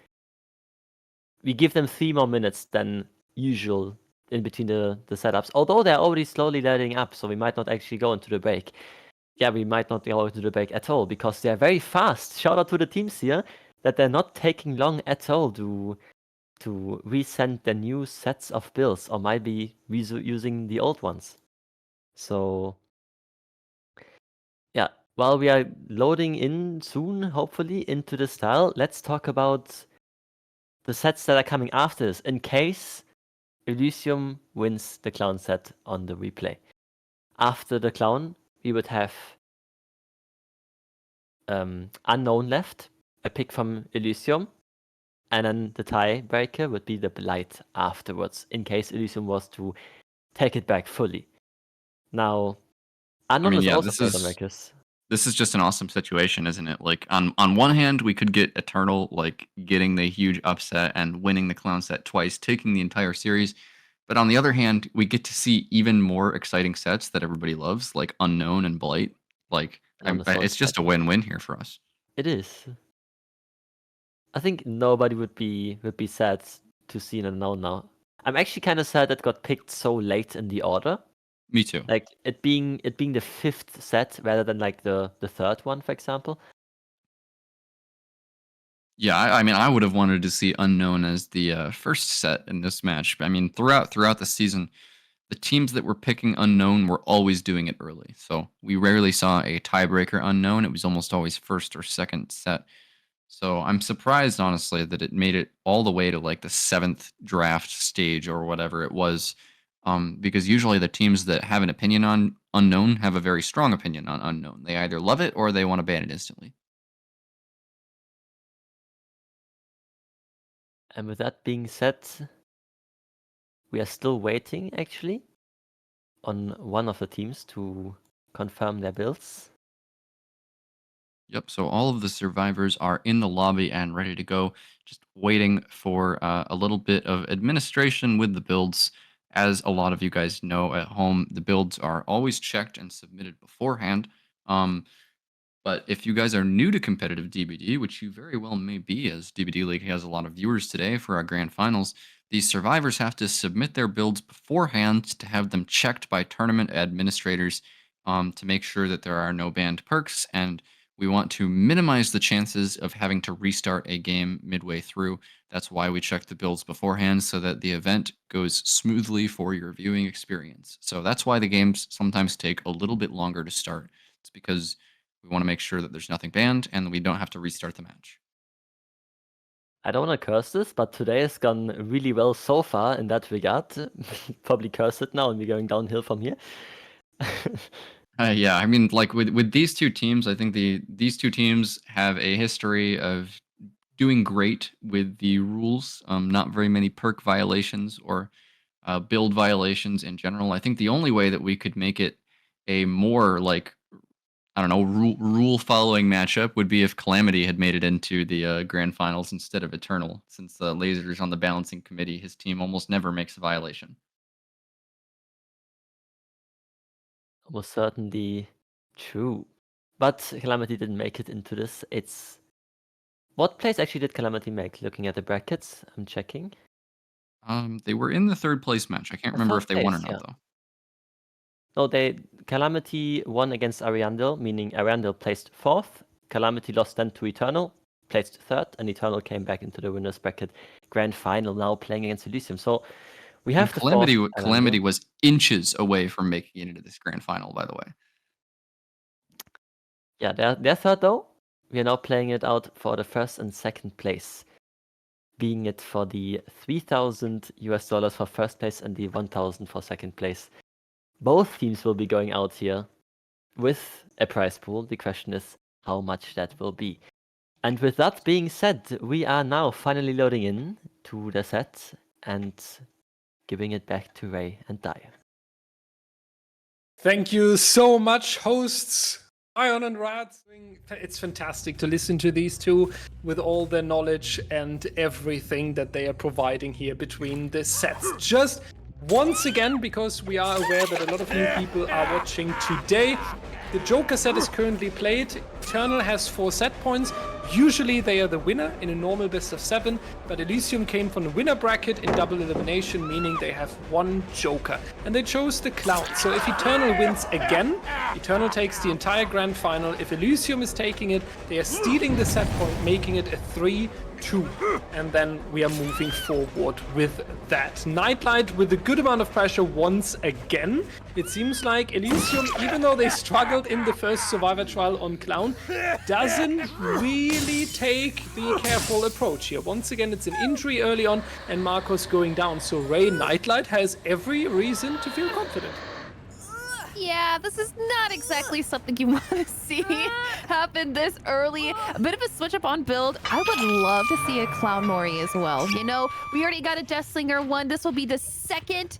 We give them 3 more minutes than usual in between the setups. Although they're already slowly letting up, so we might not actually go into the break. Yeah, we might not go into the break at all, because they're very fast. Shout out to the teams here, that they're not taking long at all to resend the new sets of builds, or might be using the old ones. So... yeah, while we are loading in soon, hopefully, into the style, let's talk about the sets that are coming after this, in case Elysium wins the Clown set on the replay. After the Clown, we would have Unknown left, a pick from Elysium, and then the tiebreaker would be the Blight afterwards, in case Elysium was to take it back fully. Now, Unknown is also played on Marcus. This is just an awesome situation, isn't it? Like, on one hand, we could get Eternal, like, getting the huge upset and winning the Clown set twice, taking the entire series. But on the other hand, we get to see even more exciting sets that everybody loves, like Unknown and Blight. Like, it's just a win-win here for us. It is. I think nobody would be sad to see an Unknown now. I'm actually kind of sad that got picked so late in the order. Me too. Like it being the 5th set rather than like the 3rd one, for example. Yeah, I mean, I would have wanted to see Unknown as the first set in this match. I mean, throughout the season, the teams that were picking Unknown were always doing it early. So we rarely saw a tiebreaker Unknown. It was almost always 1st or 2nd set. So I'm surprised, honestly, that it made it all the way to like the 7th draft stage or whatever it was. because usually the teams that have an opinion on Unknown have a very strong opinion on Unknown. They either love it or they want to ban it instantly. And with that being said, we are still waiting actually on one of the teams to confirm their builds. Yep, so all of the survivors are in the lobby and ready to go, just waiting for a little bit of administration with the builds. As a lot of you guys know at home, the builds are always checked and submitted beforehand. But if you guys are new to competitive DBD, which you very well may be, as DBDLeague has a lot of viewers today for our grand finals, these survivors have to submit their builds beforehand to have them checked by tournament administrators to make sure that there are no banned perks, and we want to minimize the chances of having to restart a game midway through. That's why we check the builds beforehand, so that the event goes smoothly for your viewing experience. So that's why the games sometimes take a little bit longer to start. It's because we want to make sure that there's nothing banned and we don't have to restart the match. I don't want to curse this, but today has gone really well so far in that regard. Probably curse it now and we're going downhill from here. Yeah, I mean, like with these two teams, I think these two teams have a history of doing great with the rules. Not very many perk violations or build violations in general. I think the only way that we could make it a more like, I don't know, rule following matchup would be if Calamity had made it into the grand finals instead of Eternal, since Laser's on the balancing committee. His team almost never makes a violation. Was certainly true. But Calamity didn't make it into this. What place actually did Calamity make? Looking at the brackets, I'm checking. They were in the third place match. I can't remember if they won or not, though. No, Calamity won against Ariandel, meaning Ariandel placed 4th. Calamity lost then to Eternal, placed 3rd, and Eternal came back into the winners bracket grand final, now playing against Elysium. So we have the Calamity was inches away from making it into this grand final, by the way. Yeah, they're 3rd though. We are now playing it out for the 1st and 2nd place, being it for the $3,000 for 1st place and the 1,000 for 2nd place. Both teams will be going out here with a prize pool. The question is how much that will be. And with that being said, we are now finally loading in to the set and giving it back to Ray and Dyer. Thank you so much, hosts Prion and Ratz. It's fantastic to listen to these two with all their knowledge and everything that they are providing here between the sets. Just once again, because we are aware that a lot of new people are watching today, the Joker set is currently played. Eternal has 4 set points. Usually they are the winner in a normal best of 7, but Elysium came from the winner bracket in double elimination, meaning they have 1 Joker. And they chose the Clown. So if Eternal wins again, Eternal takes the entire grand final. If Elysium is taking it, they are stealing the set point, making it a 3-2. And then we are moving forward with that. Nightlight with a good amount of pressure once again. It seems like Elysium, even though they struggled in the first Survivor trial on Clown, doesn't really take the careful approach here. Once again, it's an injury early on and Marcos going down. So Ray, Nightlight has every reason to feel confident. Yeah, this is not exactly something you want to see happen this early. A bit of a switch up on build. I would love to see a Clown Mori as well. You know, we already got a Deathslinger one. This will be the second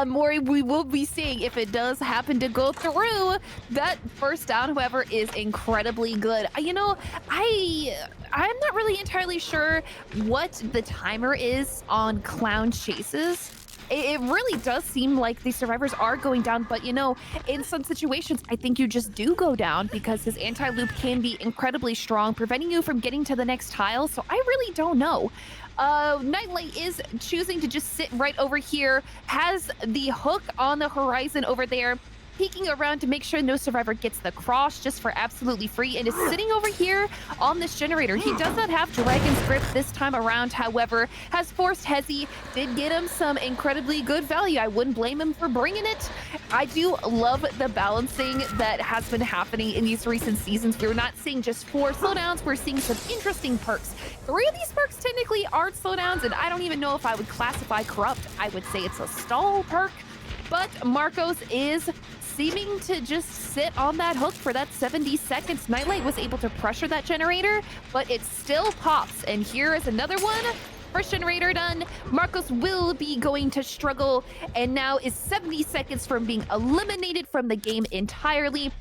Mori we will be seeing if it does happen to go through. That first down, however, is incredibly good. You know, I'm not really entirely sure what the timer is on Clown chases. It really does seem like the survivors are going down, but you know, in some situations, I think you just do go down because his anti-loop can be incredibly strong, preventing you from getting to the next tile, so I really don't know. Nightlight is choosing to just sit right over here, has the hook on the horizon over there, peeking around to make sure no survivor gets the cross just for absolutely free, and is sitting over here on this generator. He does not have Dragon's Grip this time around, however, has forced Hezi, did get him some incredibly good value. I wouldn't blame him for bringing it. I do love the balancing that has been happening in these recent seasons. We're not seeing just 4 slowdowns, we're seeing some interesting perks. 3 of these perks technically aren't slowdowns, and I don't even know if I would classify Corrupt. I would say it's a stall perk. but Marcos is seeming to just sit on that hook for that 70 seconds. Nightlight was able to pressure that generator, but it still pops. And here is another one. First generator done. Marcos will be going to struggle and now is 70 seconds from being eliminated from the game entirely.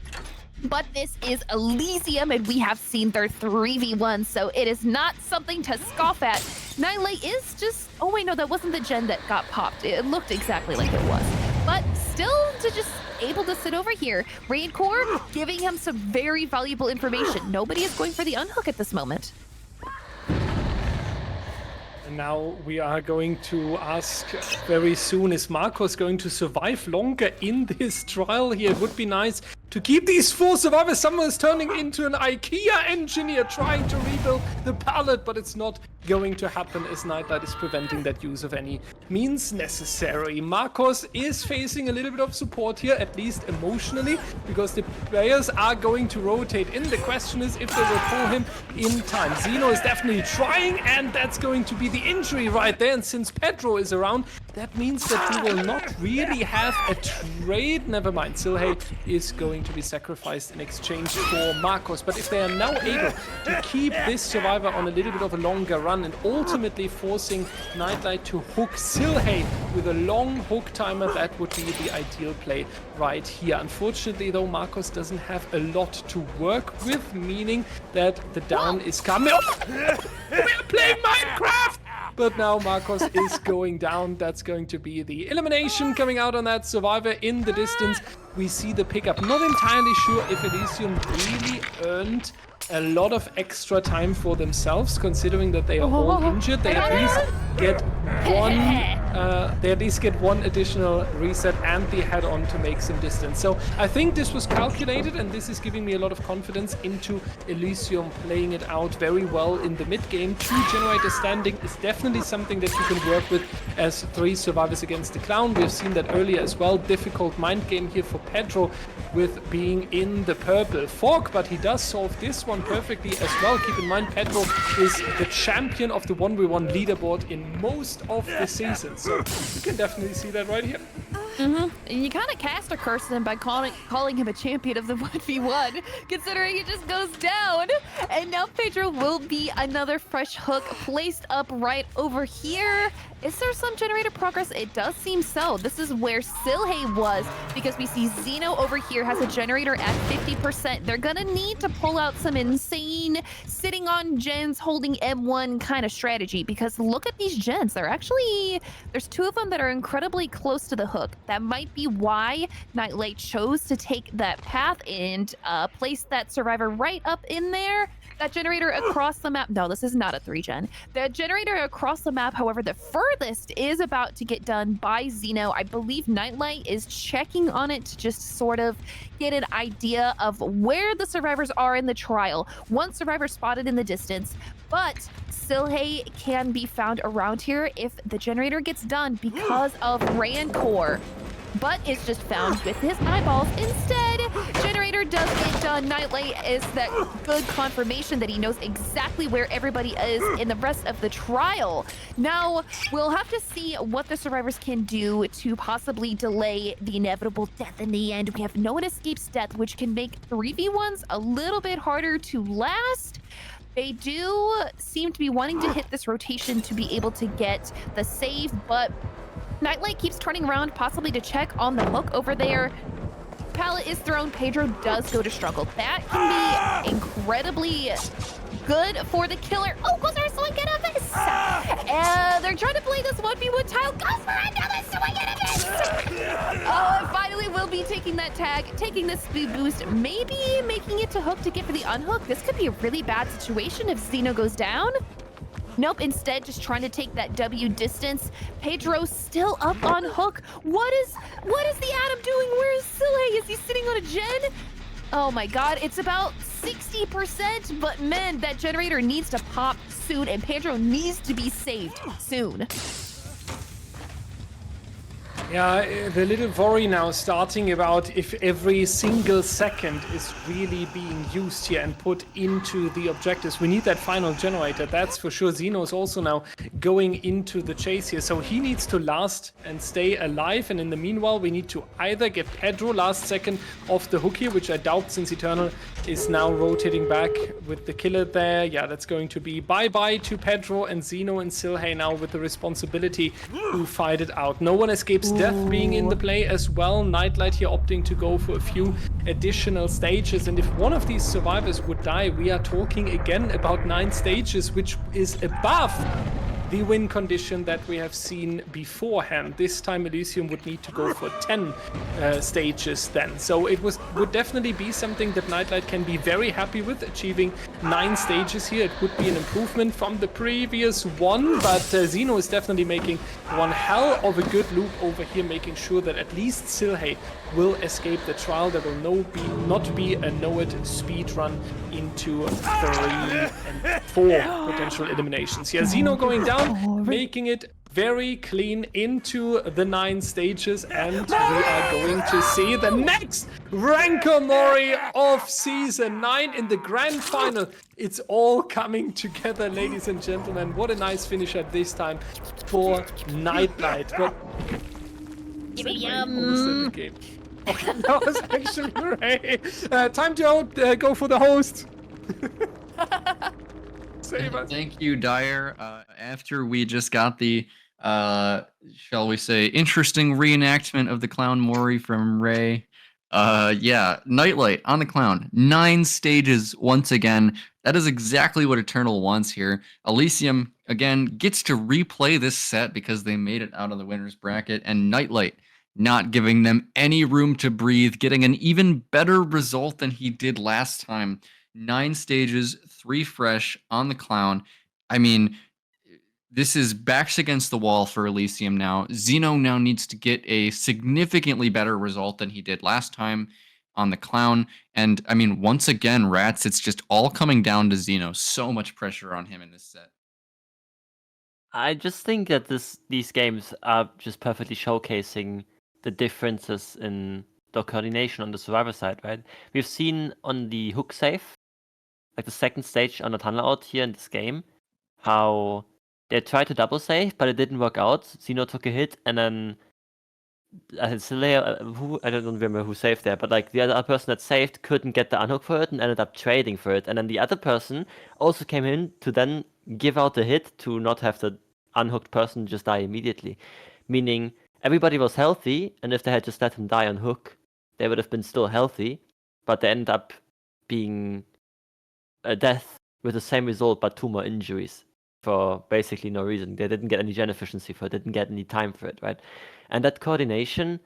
But this is Elysium, and we have seen their 3v1, so it is not something to scoff at. Nightlight is just... Oh, wait, no, that wasn't the gen that got popped. It looked exactly like it was. But still to just able to sit over here. Raincore giving him some very valuable information. Nobody is going for the unhook at this moment. And now we are going to ask very soon, is Marcos going to survive longer in this trial here? It would be nice to keep these 4 survivors. Someone is turning into an IKEA engineer trying to rebuild the pallet, but it's not going to happen as Nightlight is preventing that use of any means necessary. Marcos is facing a little bit of support here, at least emotionally, because the players are going to rotate in. The question is if they will pull him in time. Zeno is definitely trying, and that's going to be the injury right there. And since Pedro is around, that means that we will not really have a trade. Never mind, Silhey is going to be sacrificed in exchange for Marcos. But if they are now able to keep this survivor on a little bit of a longer run and ultimately forcing Nightlight to hook Silhey with a long hook timer, that would be the ideal play right here. Unfortunately, though, Marcos doesn't have a lot to work with, meaning that the down is coming. Oh, we're playing Minecraft! But now Marcos is going down. That's going to be the elimination coming out on that survivor in the distance. We see the pickup. Not entirely sure if Elysium really earned a lot of extra time for themselves, considering that they are all injured. They at least get one additional reset and the head-on to make some distance. So I think this was calculated, and this is giving me a lot of confidence into Elysium playing it out very well in the mid-game. 2 generators standing is definitely something that you can work with as 3 survivors against the Clown. We've seen that earlier as well. Difficult mind game here for Pedro with being in the purple fog, but he does solve this one perfectly as well. Keep in mind, Pedro is the champion of the 1v1 leaderboard in most of the season, so you can definitely see that right here. And you kind of cast a curse him by calling him a champion of the 1v1, considering it just goes down. And now Pedro will be another fresh hook placed up right over here. Is there some generator progress? It does seem so. This is where Silhey was, because we see Zeno over here has a generator at 50%. They're gonna need to pull out some insane sitting on gens holding M1 kind of strategy, because look at these gens. There's 2 of them that are incredibly close to the hook. That might be why Nightlight chose to take that path and place that survivor right up in there. That generator across the map. No, this is not a 3-gen. The generator across the map, however, the furthest is about to get done by Zeno. I believe Nightlight is checking on it to just sort of get an idea of where the survivors are in the trial. 1 survivor spotted in the distance, but Silhey can be found around here if the generator gets done because of Rancor. But is just found with his eyeballs instead. Generator does get done. Nightlight is that good confirmation that he knows exactly where everybody is in the rest of the trial. Now, we'll have to see what the survivors can do to possibly delay the inevitable death in the end. We have no one escapes death, which can make 3v1s a little bit harder to last. They do seem to be wanting to hit this rotation to be able to get the save, but Nightlight keeps turning around, possibly to check on the hook over there. Pallet is thrown. Pedro does go to struggle. That can be incredibly good for the killer. Oh, goes for a swing and a miss. They're trying to play this 1v1 tile. Goes for another swing and a miss. Oh, and finally will be taking that tag, taking this speed boost, maybe making it to hook to get for the unhook. This could be a really bad situation if Zeno goes down. Nope, instead just trying to take that W distance. Pedro still up on hook. What is the Atom doing? Where is Silhey? Is he sitting on a gen? Oh my god, it's about 60%, but man, that generator needs to pop soon, and Pedro needs to be saved soon. Yeah, the little worry now starting about if every single second is really being used here and put into the objectives. We need that final generator, that's for sure. Zeno is also now going into the chase here, so he needs to last and stay alive. And in the meanwhile, we need to either get Pedro last second off the hook here, which I doubt since Eternal is now rotating back with the killer there. Yeah, that's going to be bye-bye to Pedro, and Zeno and Silhey now with the responsibility to fight it out. No one escapes death being in the play as well. Nightlight here opting to go for a few additional stages, and if one of these survivors would die, we are talking again about 9 stages, which is above the win condition that we have seen beforehand. This time Elysium would need to go for 10 stages then. So it would definitely be something that Nightlight can be very happy with, achieving 9 stages here. It would be an improvement from the previous one, but Zeno is definitely making one hell of a good loop over here, making sure that at least Silhey will escape the trial. There will not be a no-it speed run into 3 and 4 potential eliminations. Yeah, Zeno going down, making it very clean into the 9 stages, and we are going to see the next Rancor Mori of Season 9 in the grand final. It's all coming together, ladies and gentlemen. What a nice finish at this time for Nightlight. But almost in the game. Okay, that was actually great. Time to go for the host. Save us. Thank you, Dyer. After we just got the, shall we say, interesting reenactment of the Clown Mori from Ray. Yeah, Nightlight on the Clown. 9 stages once again. That is exactly what Eternal wants here. Elysium, again, gets to replay this set because they made it out of the winner's bracket, and Nightlight not giving them any room to breathe, getting an even better result than he did last time. 9 stages, 3 fresh on the Clown. I mean, this is backs against the wall for Elysium now. Zeno now needs to get a significantly better result than he did last time on the Clown. And I mean, once again, Ratz, it's just all coming down to Zeno. So much pressure on him in this set. I just think that these games are just perfectly showcasing the differences in the coordination on the survivor side, right? We've seen on the hook save, like the second stage on the tunnel out here in this game, how they tried to double save, but it didn't work out. Zeno took a hit, and then Silhey, I don't remember who saved there, but like the other person that saved couldn't get the unhook for it and ended up trading for it. And then the other person also came in to then give out the hit to not have the unhooked person just die immediately. Meaning everybody was healthy, and if they had just let him die on hook, they would have been still healthy, but they ended up being a death with the same result but 2 more injuries for basically no reason. They didn't get any gen efficiency for it, didn't get any time for it, right? And that coordination,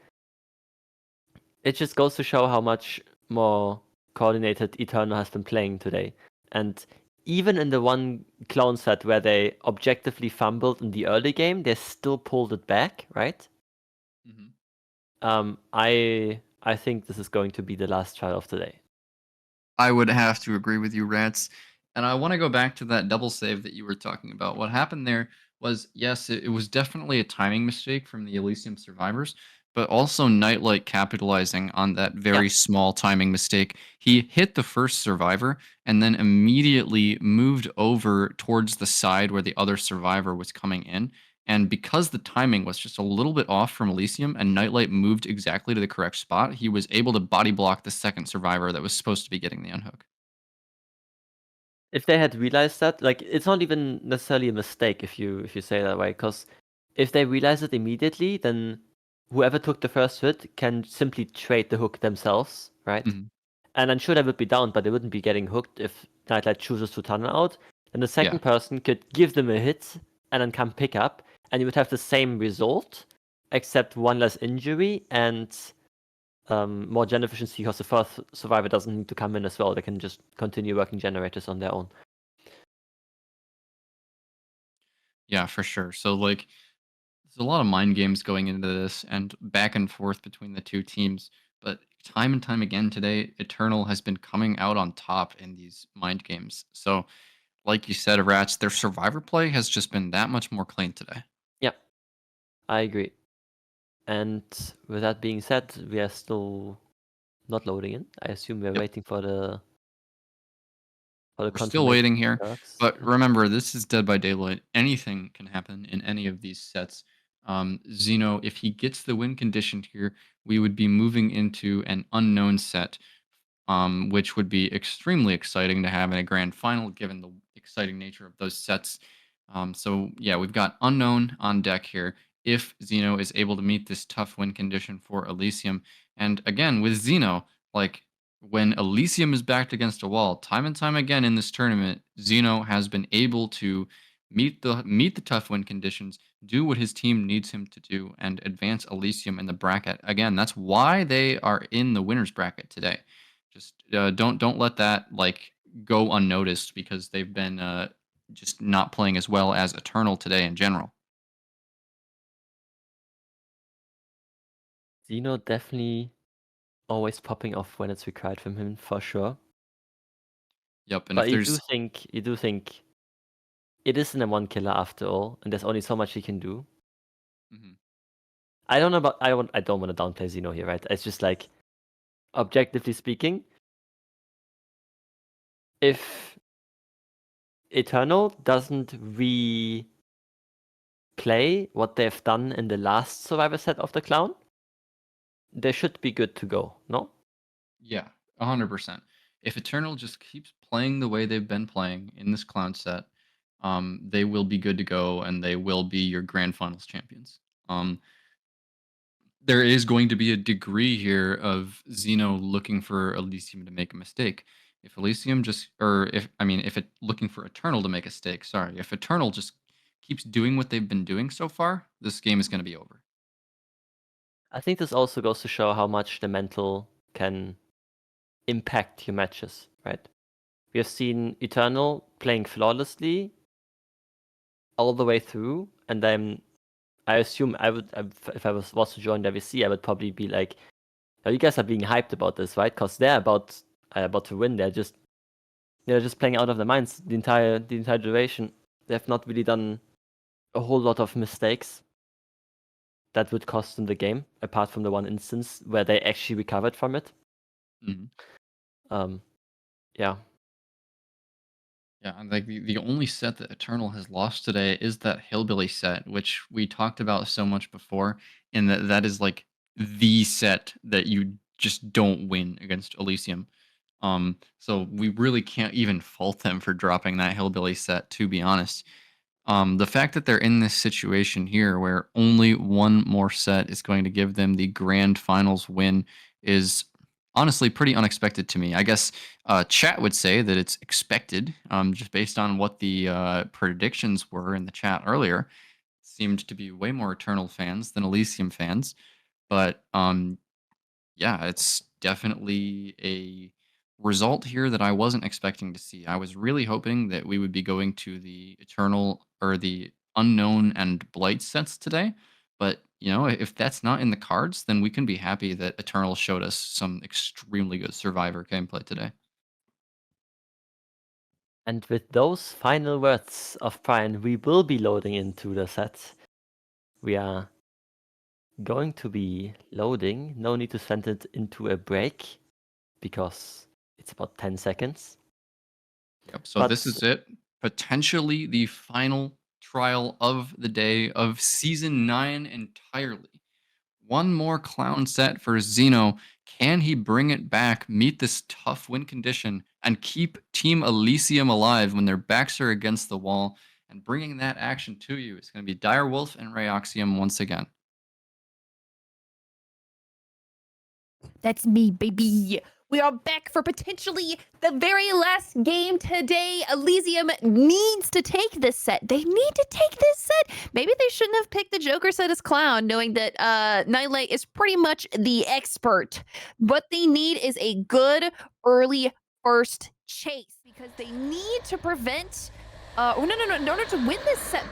it just goes to show how much more coordinated Eternal has been playing today. And even in the one clone set where they objectively fumbled in the early game, they still pulled it back, right? I think this is going to be the last trial of today. I would have to agree with you, Ratz. And I want to go back to that double save that you were talking about. What happened there was, yes, it was definitely a timing mistake from the Elysium survivors, but also Nightlight capitalizing on that very small timing mistake. He hit the first survivor and then immediately moved over towards the side where the other survivor was coming in. And because the timing was just a little bit off from Elysium and Nightlight moved exactly to the correct spot, he was able to body block the second survivor that was supposed to be getting the unhook. If they had realized that, like, it's not even necessarily a mistake if you say that way, because if they realize it immediately, then whoever took the first hit can simply trade the hook themselves, right? Mm-hmm. And I'm sure they would be down, but they wouldn't be getting hooked if Nightlight chooses to tunnel out. Then the second person could give them a hit and then come pick up, and you would have the same result, except 1 less injury and more gen efficiency, because the first survivor doesn't need to come in as well. They can just continue working generators on their own. Yeah, for sure. So, like, there's a lot of mind games going into this and back and forth between the two teams. But time and time again today, Eternal has been coming out on top in these mind games. So, like you said, Ratz, their survivor play has just been that much more clean today. Yep, I agree. And with that being said, we are still not loading in. I assume we're Yep. waiting for the We're still confirmation waiting here, perks. but remember, this is Dead by Daylight. Anything can happen in any of these sets. Xeno, if he gets the win condition here, we would be moving into an unknown set, which would be extremely exciting to have in a grand final, given the exciting nature of those sets. So yeah, we've got unknown on deck here. If Xeno is able to meet this tough win condition for Elysium, and again with Xeno, like when Elysium is backed against a wall, time and time again in this tournament, Xeno has been able to meet the tough win conditions, do what his team needs him to do, and advance Elysium in the bracket. Again, that's why they are in the winners bracket today. Just don't let that like go unnoticed because they've been just not playing as well as Eternal today in general. Xeno definitely always popping off when it's required from him for sure. Yep, and But if you there's do think it isn't a one killer after all, and there's only so much he can do. Mhm. I don't know about I don't want to downplay Xeno here, right? It's just like objectively speaking, if Eternal doesn't replay what they've done in the last Survivor set of the Clown, they should be good to go, no? Yeah, 100%. If Eternal just keeps playing the way they've been playing in this clown set, they will be good to go and they will be your grand finals champions. There is going to be a degree here of Xeno looking for Elysium to make a mistake. If Elysium just, or if it looking for Eternal to make a mistake, sorry, if Eternal just keeps doing what they've been doing so far, this game is going to be over. I think this also goes to show how much the mental can impact your matches, right? We have seen Eternal playing flawlessly all the way through, and then I assume if I was to join WC, I would probably be like, "Oh, you guys are being hyped about this, right? Because they're about to win. They're just playing out of their minds the entire duration. They have not really done a whole lot of mistakes that would cost them the game, apart from the one instance where they actually recovered from it. Mhm. Yeah. Yeah, and like the only set that Eternal has lost today is that Hillbilly set, which we talked about so much before, and that is like the set that you just don't win against Elysium. So we really can't even fault them for dropping that Hillbilly set, to be honest. The fact that they're in this situation here where only one more set is going to give them the grand finals win is honestly pretty unexpected to me. I guess chat would say that it's expected, just based on what the predictions were in the chat earlier. Seemed to be way more Eternal fans than Elysium fans, but yeah, it's definitely a result here that I wasn't expecting to see. I was really hoping that we would be going to the Eternal or the Unknown and Blight sets today. But, if that's not in the cards, then we can be happy that Eternal showed us some extremely good Survivor gameplay today. And with those final words of Prion, we will be loading into the set. We are going to be loading. No need to send it into a break because it's about 10 seconds. Yep. So this is it. Potentially the final trial of the day of season 9 entirely. One more clown set for Xeno. Can he bring it back, meet this tough win condition, and keep Team Elysium alive when their backs are against the wall? And bringing that action to you is going to be Direwolf and Rayoxium once again. That's me, baby. We are back for potentially the very last game today. Elysium needs to take this set. They need to take this set. Maybe they shouldn't have picked the Joker set as Clown, knowing that Nightlight is pretty much the expert. What they need is a good early first chase because they need to prevent. No. In order to win this set,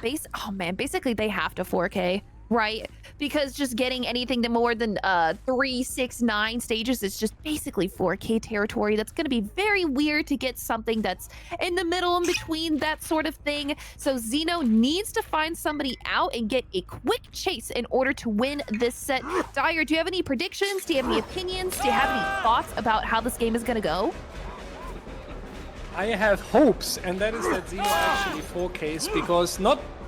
basically they have to 4K. right? Because just getting anything to more than 3, 6, 9 stages is just basically 4K territory. That's going to be very weird to get something that's in the middle in between that sort of thing. So Zeno needs to find somebody out and get a quick chase in order to win this set. Dyer, do you have any predictions? Do you have any opinions? Do you have any thoughts about how this game is going to go? I have hopes, and that is that Zeno actually 4Ks,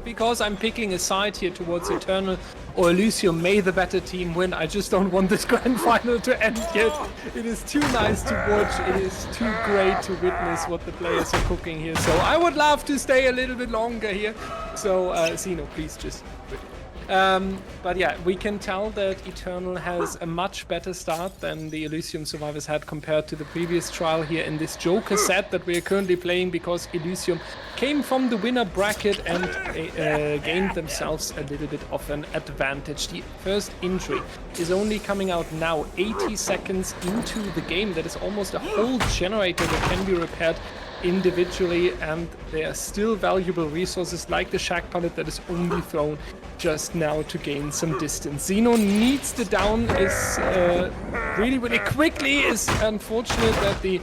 because I'm picking a side here towards Eternal or Elysium. May the better team win. I just don't want this grand final to end yet. It is too nice to watch. It is too great to witness what the players are cooking here. So I would love to stay a little bit longer here. So Zeno, please just quit. But yeah, we can tell that Eternal has a much better start than the Elysium survivors had compared to the previous trial here in this Joker set that we are currently playing, because Elysium came from the winner bracket and gained themselves a little bit of an advantage. The first injury is only coming out now, 80 seconds into the game. That is almost a whole generator that can be repaired individually, and there are still valuable resources like the Shack Pallet that is only thrown just now to gain some distance. Zeno needs the down is really quickly. Is unfortunate that the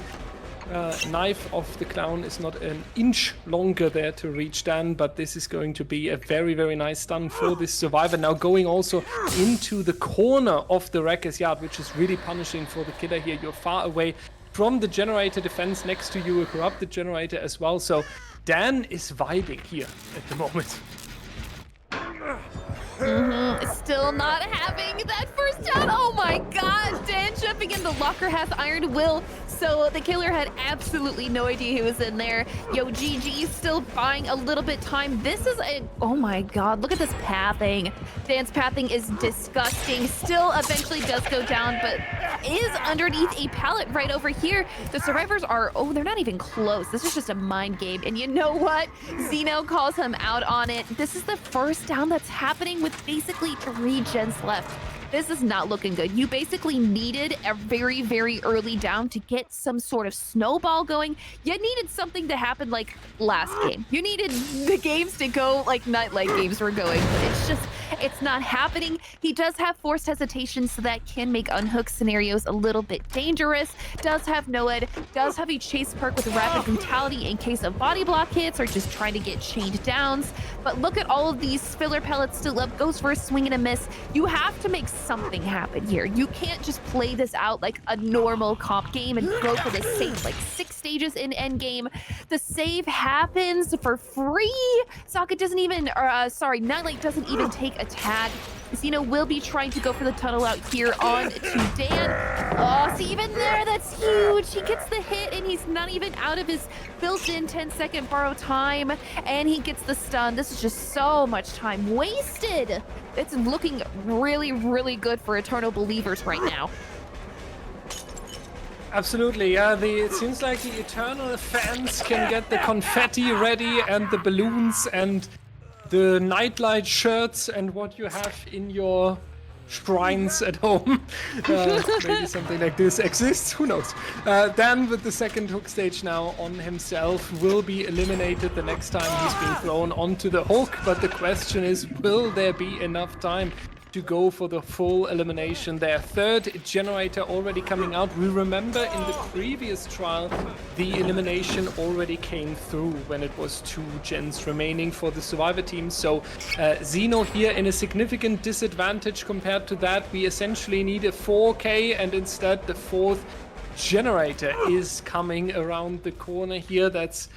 knife of the Clown is not an inch longer there to reach Dan, but this is going to be a very, very nice stun for this survivor. Now going also into the corner of the Wrecker's Yard, which is really punishing for the killer here. You're far away from the generator defense. Next to you, a corrupted generator as well. So Dan is vibing here at the moment. Still not having that first down. Oh my gosh, Dan jumping in. The locker has Iron Will, so the killer had absolutely no idea he was in there. Yo, GG still buying a little bit time. This is a, oh my god, look at this pathing. Dan's pathing is disgusting. Still eventually does go down, but is underneath a pallet right over here. The survivors are, oh, they're not even close. This is just a mind game, and you know what? Zeno calls him out on it. This is the first down that's happening with basically 3 gens left. This is not looking good. You basically needed a very, very early down to get some sort of snowball going. You needed something to happen like last game. You needed the games to go like Nightlight games were going, but it's just, it's not happening. He does have forced hesitation, so that can make unhook scenarios a little bit dangerous. Does have Noed, does have a chase perk with rapid brutality in case of body block hits or just trying to get chained downs. But look at all of these filler pellets still up, goes for a swing and a miss. You have to make something happen here. You can't just play this out like a normal comp game and go for this save like 6 stages in endgame. The save happens for free. Socket doesn't even, Nightlight doesn't even take a tag. Zeno will be trying to go for the tunnel out here on to Dan. Oh, see, even there, that's huge. He gets the hit and he's not even out of his built-in 10-second borrow time, and he gets the stun. This is just so much time wasted. It's looking really, really good for Eternal Believers right now. Absolutely, yeah. It seems like the Eternal fans can get the confetti ready and the balloons and the nightlight shirts and what you have in your shrines at home. Maybe something like this exists, who knows. Dan with the second hook stage now on himself will be eliminated the next time he's being thrown onto the hook, but the question is, will there be enough time to go for the full elimination? Their third generator already coming out. We remember in the previous trial, the elimination already came through when it was 2 gens remaining for the survivor team. So Zeno here in a significant disadvantage compared to that. We essentially need a 4K, and instead the 4th generator is coming around the corner here. That's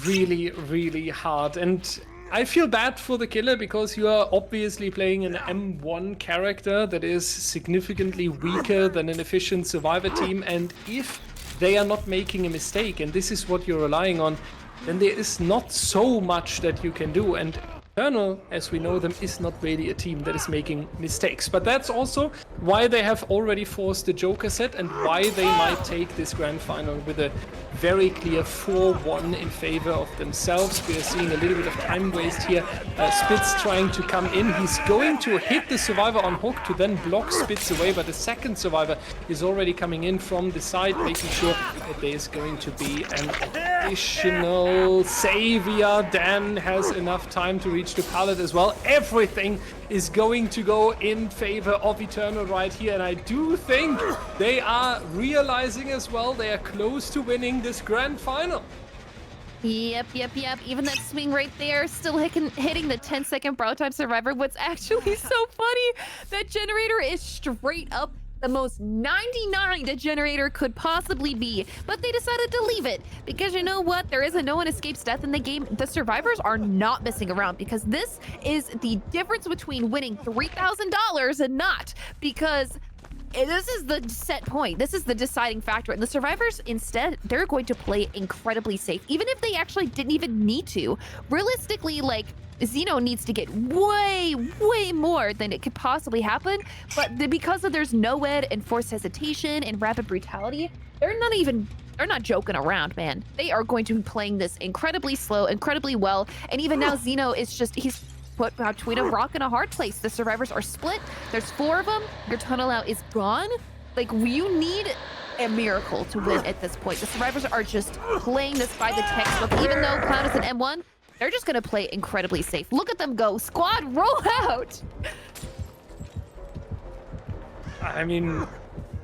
really, really hard. And I feel bad for the killer, because you are obviously playing an M1 character that is significantly weaker than an efficient survivor team, and if they are not making a mistake, and this is what you're relying on, then there is not so much that you can do. And Eternal, as we know them, is not really a team that is making mistakes. But that's also why they have already forced the Joker set, and why they might take this grand final with a very clear 4-1 in favor of themselves. We are seeing a little bit of time waste here. Spitz trying to come in. He's going to hit the survivor on hook to then block Spitz away, but the second survivor is already coming in from the side, making sure that there is going to be an additional savior. Dan has enough time to reach the pallet as well. Everything is going to go in favor of Eternal right here, and I do think they are realizing as well they are close to winning this grand final. Yep. Even that swing right there, still hitting the 10-second Brawl Time Survivor. What's actually so funny, that generator is straight up the most 99 the generator could possibly be, but they decided to leave it because you know what? There is a no one escapes death in the game. The survivors are not messing around because this is the difference between winning $3,000 and not, because this is the set point. This is the deciding factor. And the survivors, instead, they're going to play incredibly safe, even if they actually didn't even need to. Realistically, like, Xeno needs to get way more than it could possibly happen. But because of there's no ed and forced hesitation and rapid brutality, they're not joking around, man. They are going to be playing this incredibly slow, incredibly well. And even now, Xeno is he's put between a rock and a hard place. The survivors are split. There's 4 of them. Your tunnel out is gone. Like, you need a miracle to win at this point. The survivors are just playing this by the textbook. Even though Clown is an M1, they're just gonna play incredibly safe. Look at them go. Squad, roll out! I mean,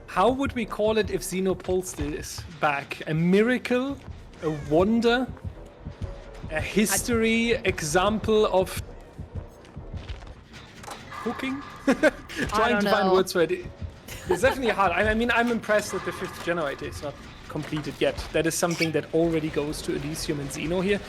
how would we call it if Xeno pulls this back? A miracle? A wonder? A history example of cooking? Trying to find words for it. It's definitely hard. I mean, I'm impressed that the 5th generator is not completed yet. That is something that already goes to Elysium and Xeno here.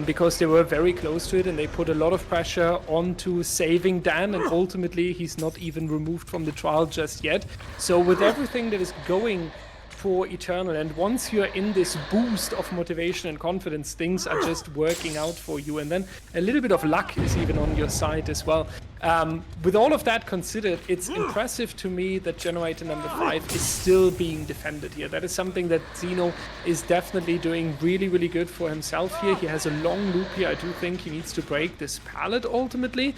Because they were very close to it and they put a lot of pressure onto saving Dan, and ultimately he's not even removed from the trial just yet. So with everything that is going for Eternal, and once you're in this boost of motivation and confidence, things are just working out for you, and then a little bit of luck is even on your side as well. With all of that considered, it's impressive to me that generator number 5 is still being defended here. That is something that Xeno is definitely doing really good for himself here. He has a long loop here. I do think he needs to break this pallet ultimately,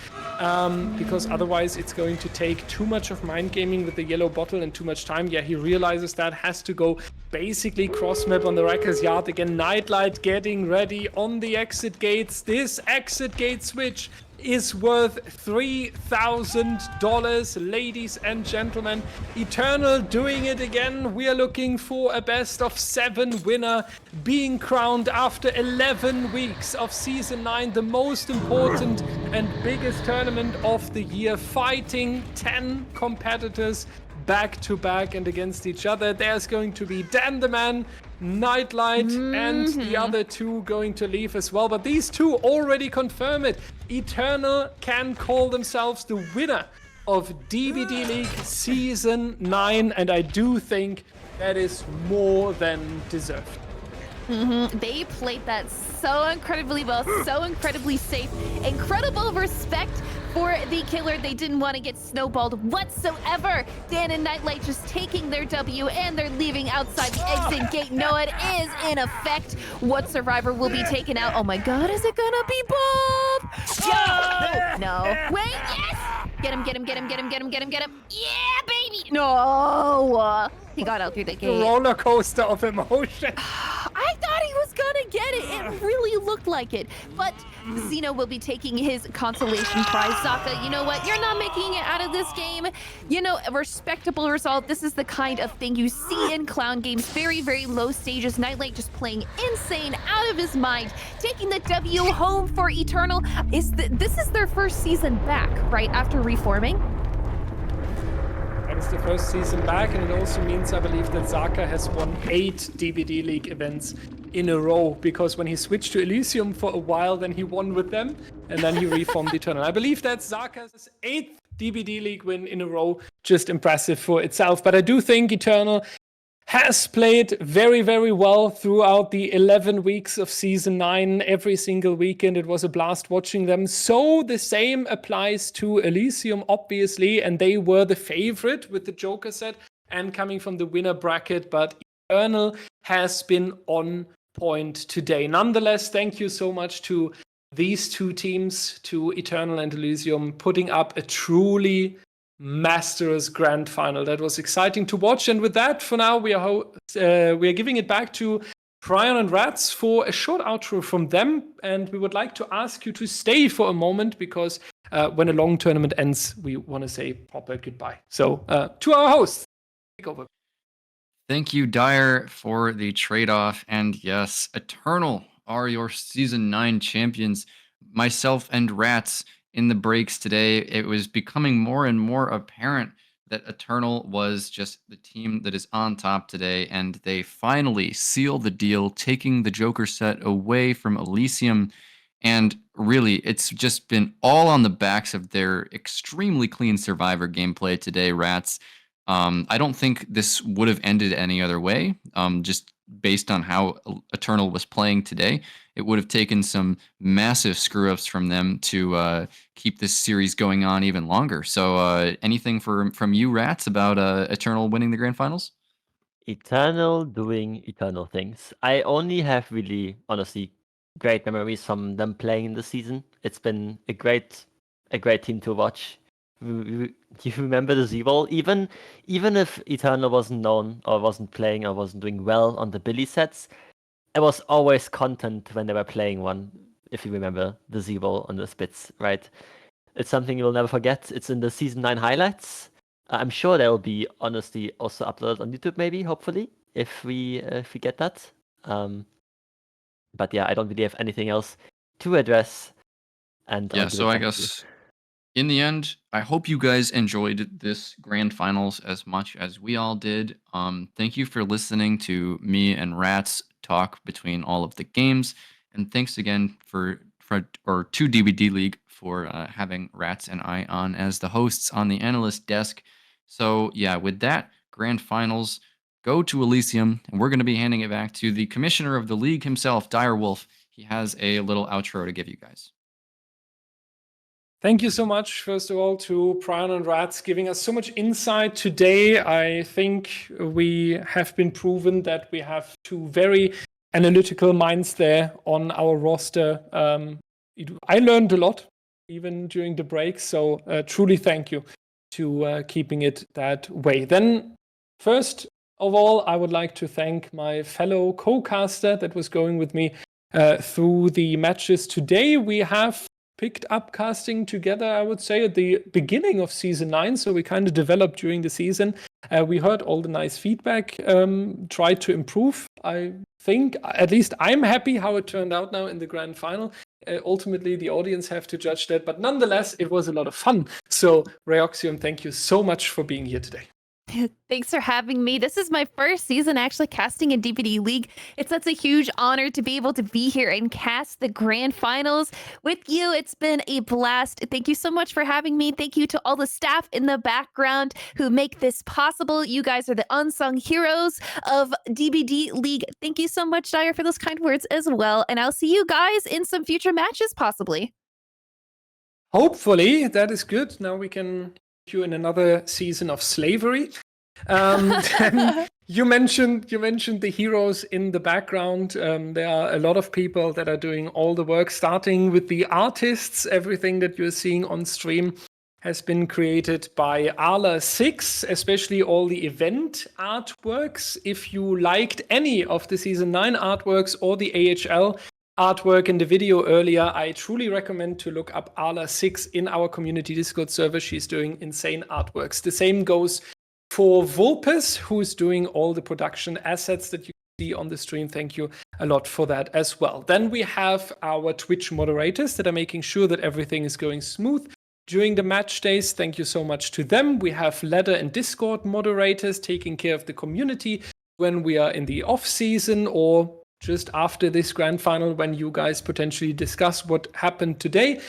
because otherwise it's going to take too much of mind gaming with the yellow bottle and too much time. Yeah, he realizes that, has to go basically cross map on the Wrecker's Yard again. Nightlight getting ready on the exit gates. This exit gate switch is worth $3,000, ladies and gentlemen. Eternal doing it again. We are looking for a best of 7 winner, being crowned after 11 weeks of season 9, the most important and biggest tournament of the year, fighting 10 competitors back to back and against each other. There's going to be Dan the Man, Nightlight, and the other 2 going to leave as well. But these 2 already confirm it. Eternal can call themselves the winner of DBDLeague Season 9, and I do think that is more than deserved. They played that so incredibly well, so incredibly safe. Incredible respect for the killer. They didn't want to get snowballed whatsoever. Dan and Nightlight just taking their W, and they're leaving outside the exit gate. No, it is in effect. What survivor will be taken out? Oh my god, is it gonna be Bob? No. Wait, yes! Get him. Yeah, baby! No! He got out through the gate. Roller coaster of emotion. I thought he was gonna get it. It really looked like it. But Xeno will be taking his consolation prize. Zaka, you know what? You're not making it out of this game. You know, a respectable result. This is the kind of thing you see in Clown games. Very low stages. Nightlight just playing insane, out of his mind. Taking the W home for Eternal. This is their first season back, right? After reforming. That is the first season back, and it also means, I believe, that Zaka has won 8 DBDLeague events in a row, because when he switched to Elysium for a while, then he won with them, and then he reformed Eternal. I believe that's Zaka's 8th DBDLeague win in a row. Just impressive for itself. But I do think Eternal has played very well throughout the 11 weeks of Season 9. Every single weekend, it was a blast watching them. So the same applies to Elysium, obviously, and they were the favorite with the Joker set and coming from the winner bracket, but Eternal has been on point today. Nonetheless, thank you so much to these 2 teams, to Eternal and Elysium, putting up a truly Masters Grand Final. That was exciting to watch. And with that, for now, we are giving it back to Prion and Ratz for a short outro from them, and we would like to ask you to stay for a moment because when a long tournament ends, we want to say proper goodbye. So to our hosts, take over. Thank you, Dyer, for the trade-off. And yes, Eternal are your Season 9 champions. Myself and Ratz in the breaks today, it was becoming more and more apparent that Eternal was just the team that is on top today, and they finally seal the deal, taking the Joker set away from Elysium. And really, it's just been all on the backs of their extremely clean Survivor gameplay today, Ratz. I don't think this would have ended any other way, just based on how Eternal was playing today. It would have taken some massive screw-ups from them to keep this series going on even longer. So anything from you, Ratz, about Eternal winning the Grand Finals? Eternal doing Eternal things. I only have really, honestly, great memories from them playing in the season. It's been a great team to watch. Do you remember the Z-Roll? Even if Eternal wasn't known or wasn't playing or wasn't doing well on the Billy sets, it was always content when they were playing one. If you remember the Z-Roll on the Spitz, right? It's something you'll never forget. It's in the Season 9 highlights. I'm sure they will be honestly also uploaded on YouTube, maybe, hopefully, if we get that. But yeah, I don't really have anything else to address. And yeah, so I guess in the end, I hope you guys enjoyed this Grand Finals as much as we all did. Thank you for listening to me and Ratz talk between all of the games, and thanks again to DBDLeague for having Ratz and I on as the hosts on the analyst desk. So yeah, with that, Grand Finals go to Elysium, and we're going to be handing it back to the commissioner of the league himself, Dire Wolf. He has a little outro to give you guys. Thank you so much, first of all, to Prion and Ratz giving us so much insight today. I think we have been proven that we have two very analytical minds there on our roster. I learned a lot, even during the break, so truly thank you to keeping it that way. Then, first of all, I would like to thank my fellow co-caster that was going with me through the matches today. We have picked up casting together, I would say, at the beginning of Season 9, so we kind of developed during the season. We heard all the nice feedback, tried to improve. I think, at least I'm happy how it turned out now in the Grand Final. Ultimately, the audience have to judge that, but nonetheless, it was a lot of fun. So, Rayoxium, thank you so much for being here today. Thanks for having me. This is my first season actually casting in DBDLeague. It's such a huge honor to be able to be here and cast the Grand Finals with you. It's been a blast. Thank you so much for having me. Thank you to all the staff in the background who make this possible. You guys are the unsung heroes of DBDLeague. Thank you so much, Dyer, for those kind words as well. And I'll see you guys in some future matches, possibly. Hopefully, that is good. Now we can you in another season of slavery. You mentioned the heroes in the background. There are a lot of people that are doing all the work, starting with the artists. Everything that you're seeing on stream has been created by ELY6, especially all the event artworks. If you liked any of the Season 9 artworks or the AHL artwork in the video earlier, I truly recommend to look up ELY6 in our community Discord server. She's doing insane artworks. The same goes for Vulpes, who's doing all the production assets that you see on the stream. Thank you a lot for that as well. Then we have our Twitch moderators that are making sure that everything is going smooth during the match days. Thank you so much to them. We have Ladder and Discord moderators taking care of the community when we are in the off season or just after this Grand Final, when you guys potentially discuss what happened today.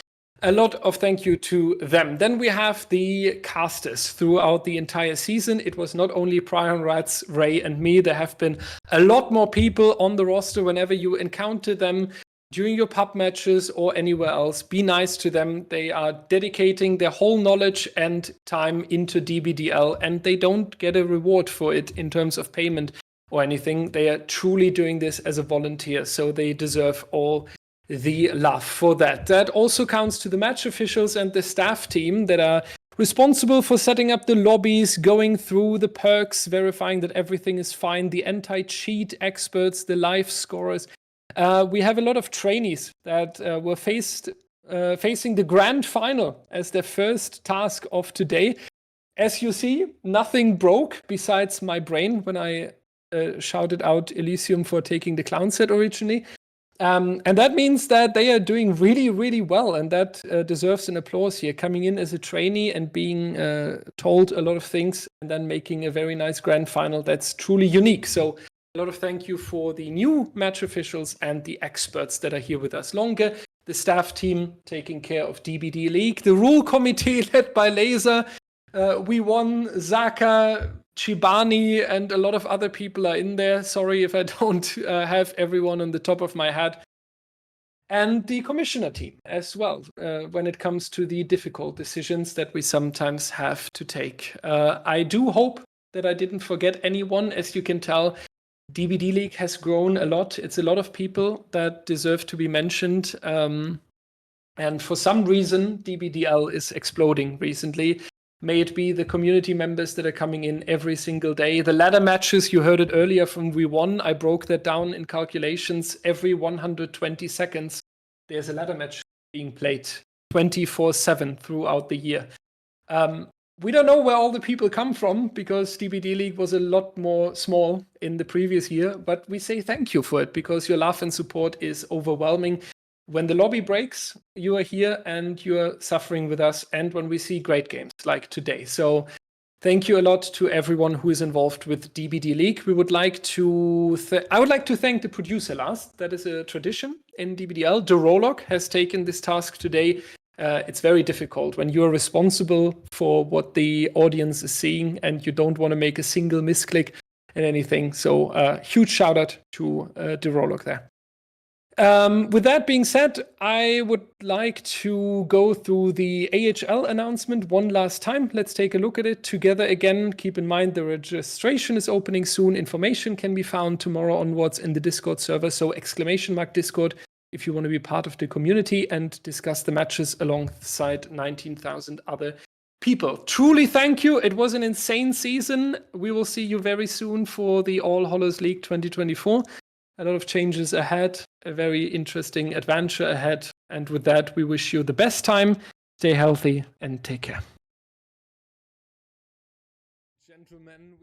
A lot of thank you to them. Then we have the casters throughout the entire season. It was not only Prion, Ratz, Ray, and me. There have been a lot more people on the roster. Whenever you encounter them during your pub matches or anywhere else, be nice to them. They are dedicating their whole knowledge and time into DBDL, and they don't get a reward for it in terms of payment or anything. They are truly doing this as a volunteer, so they deserve all the love for that. That also counts to the match officials and the staff team that are responsible for setting up the lobbies, going through the perks, verifying that everything is fine, the anti-cheat experts, the live scorers. We have a lot of trainees that were facing the grand final as their first task of today. As you see, nothing broke besides my brain when I shouted out Elysium for taking the clown set originally. And that means that they are doing really, really well, and that deserves an applause here. Coming in as a trainee and being told a lot of things and then making a very nice grand final, that's truly unique. So a lot of thank you for the new match officials and the experts that are here with us longer. The staff team taking care of DBDLeague, the rule committee led by Laser. We won, Zaka, Chibani, and a lot of other people are in there. Sorry if I don't have everyone on the top of my head. And the commissioner team as well, when it comes to the difficult decisions that we sometimes have to take. I do hope that I didn't forget anyone. As you can tell, DBDLeague has grown a lot. It's a lot of people that deserve to be mentioned. And for some reason, DBDL is exploding recently. May it be the community members that are coming in every single day. The ladder matches, you heard it earlier from We1. I broke that down in calculations. Every 120 seconds, there's a ladder match being played 24/7 throughout the year. We don't know where all the people come from because DBDLeague was a lot more small in the previous year, but we say thank you for it because your love and support is overwhelming. When the lobby breaks, you are here and you are suffering with us, and when we see great games like today. So thank you a lot to everyone who is involved with DBDLeague. I would like to thank the producer last. That is a tradition in DBDL. DeRolog has taken this task today. It's very difficult when you're responsible for what the audience is seeing and you don't want to make a single misclick and anything. So huge shout out to DeRolog there. With that being said, I would like to go through the AHL announcement one last time. Let's take a look at it together again. Keep in mind the registration is opening soon. Information can be found tomorrow onwards in the Discord server. So !Discord if you want to be part of the community and discuss the matches alongside 19,000 other people. Truly thank you. It was an insane season. We will see you very soon for the All Hallows League 2024. A lot of changes ahead, a very interesting adventure ahead. And with that, we wish you the best time. Stay healthy and take care. Gentlemen.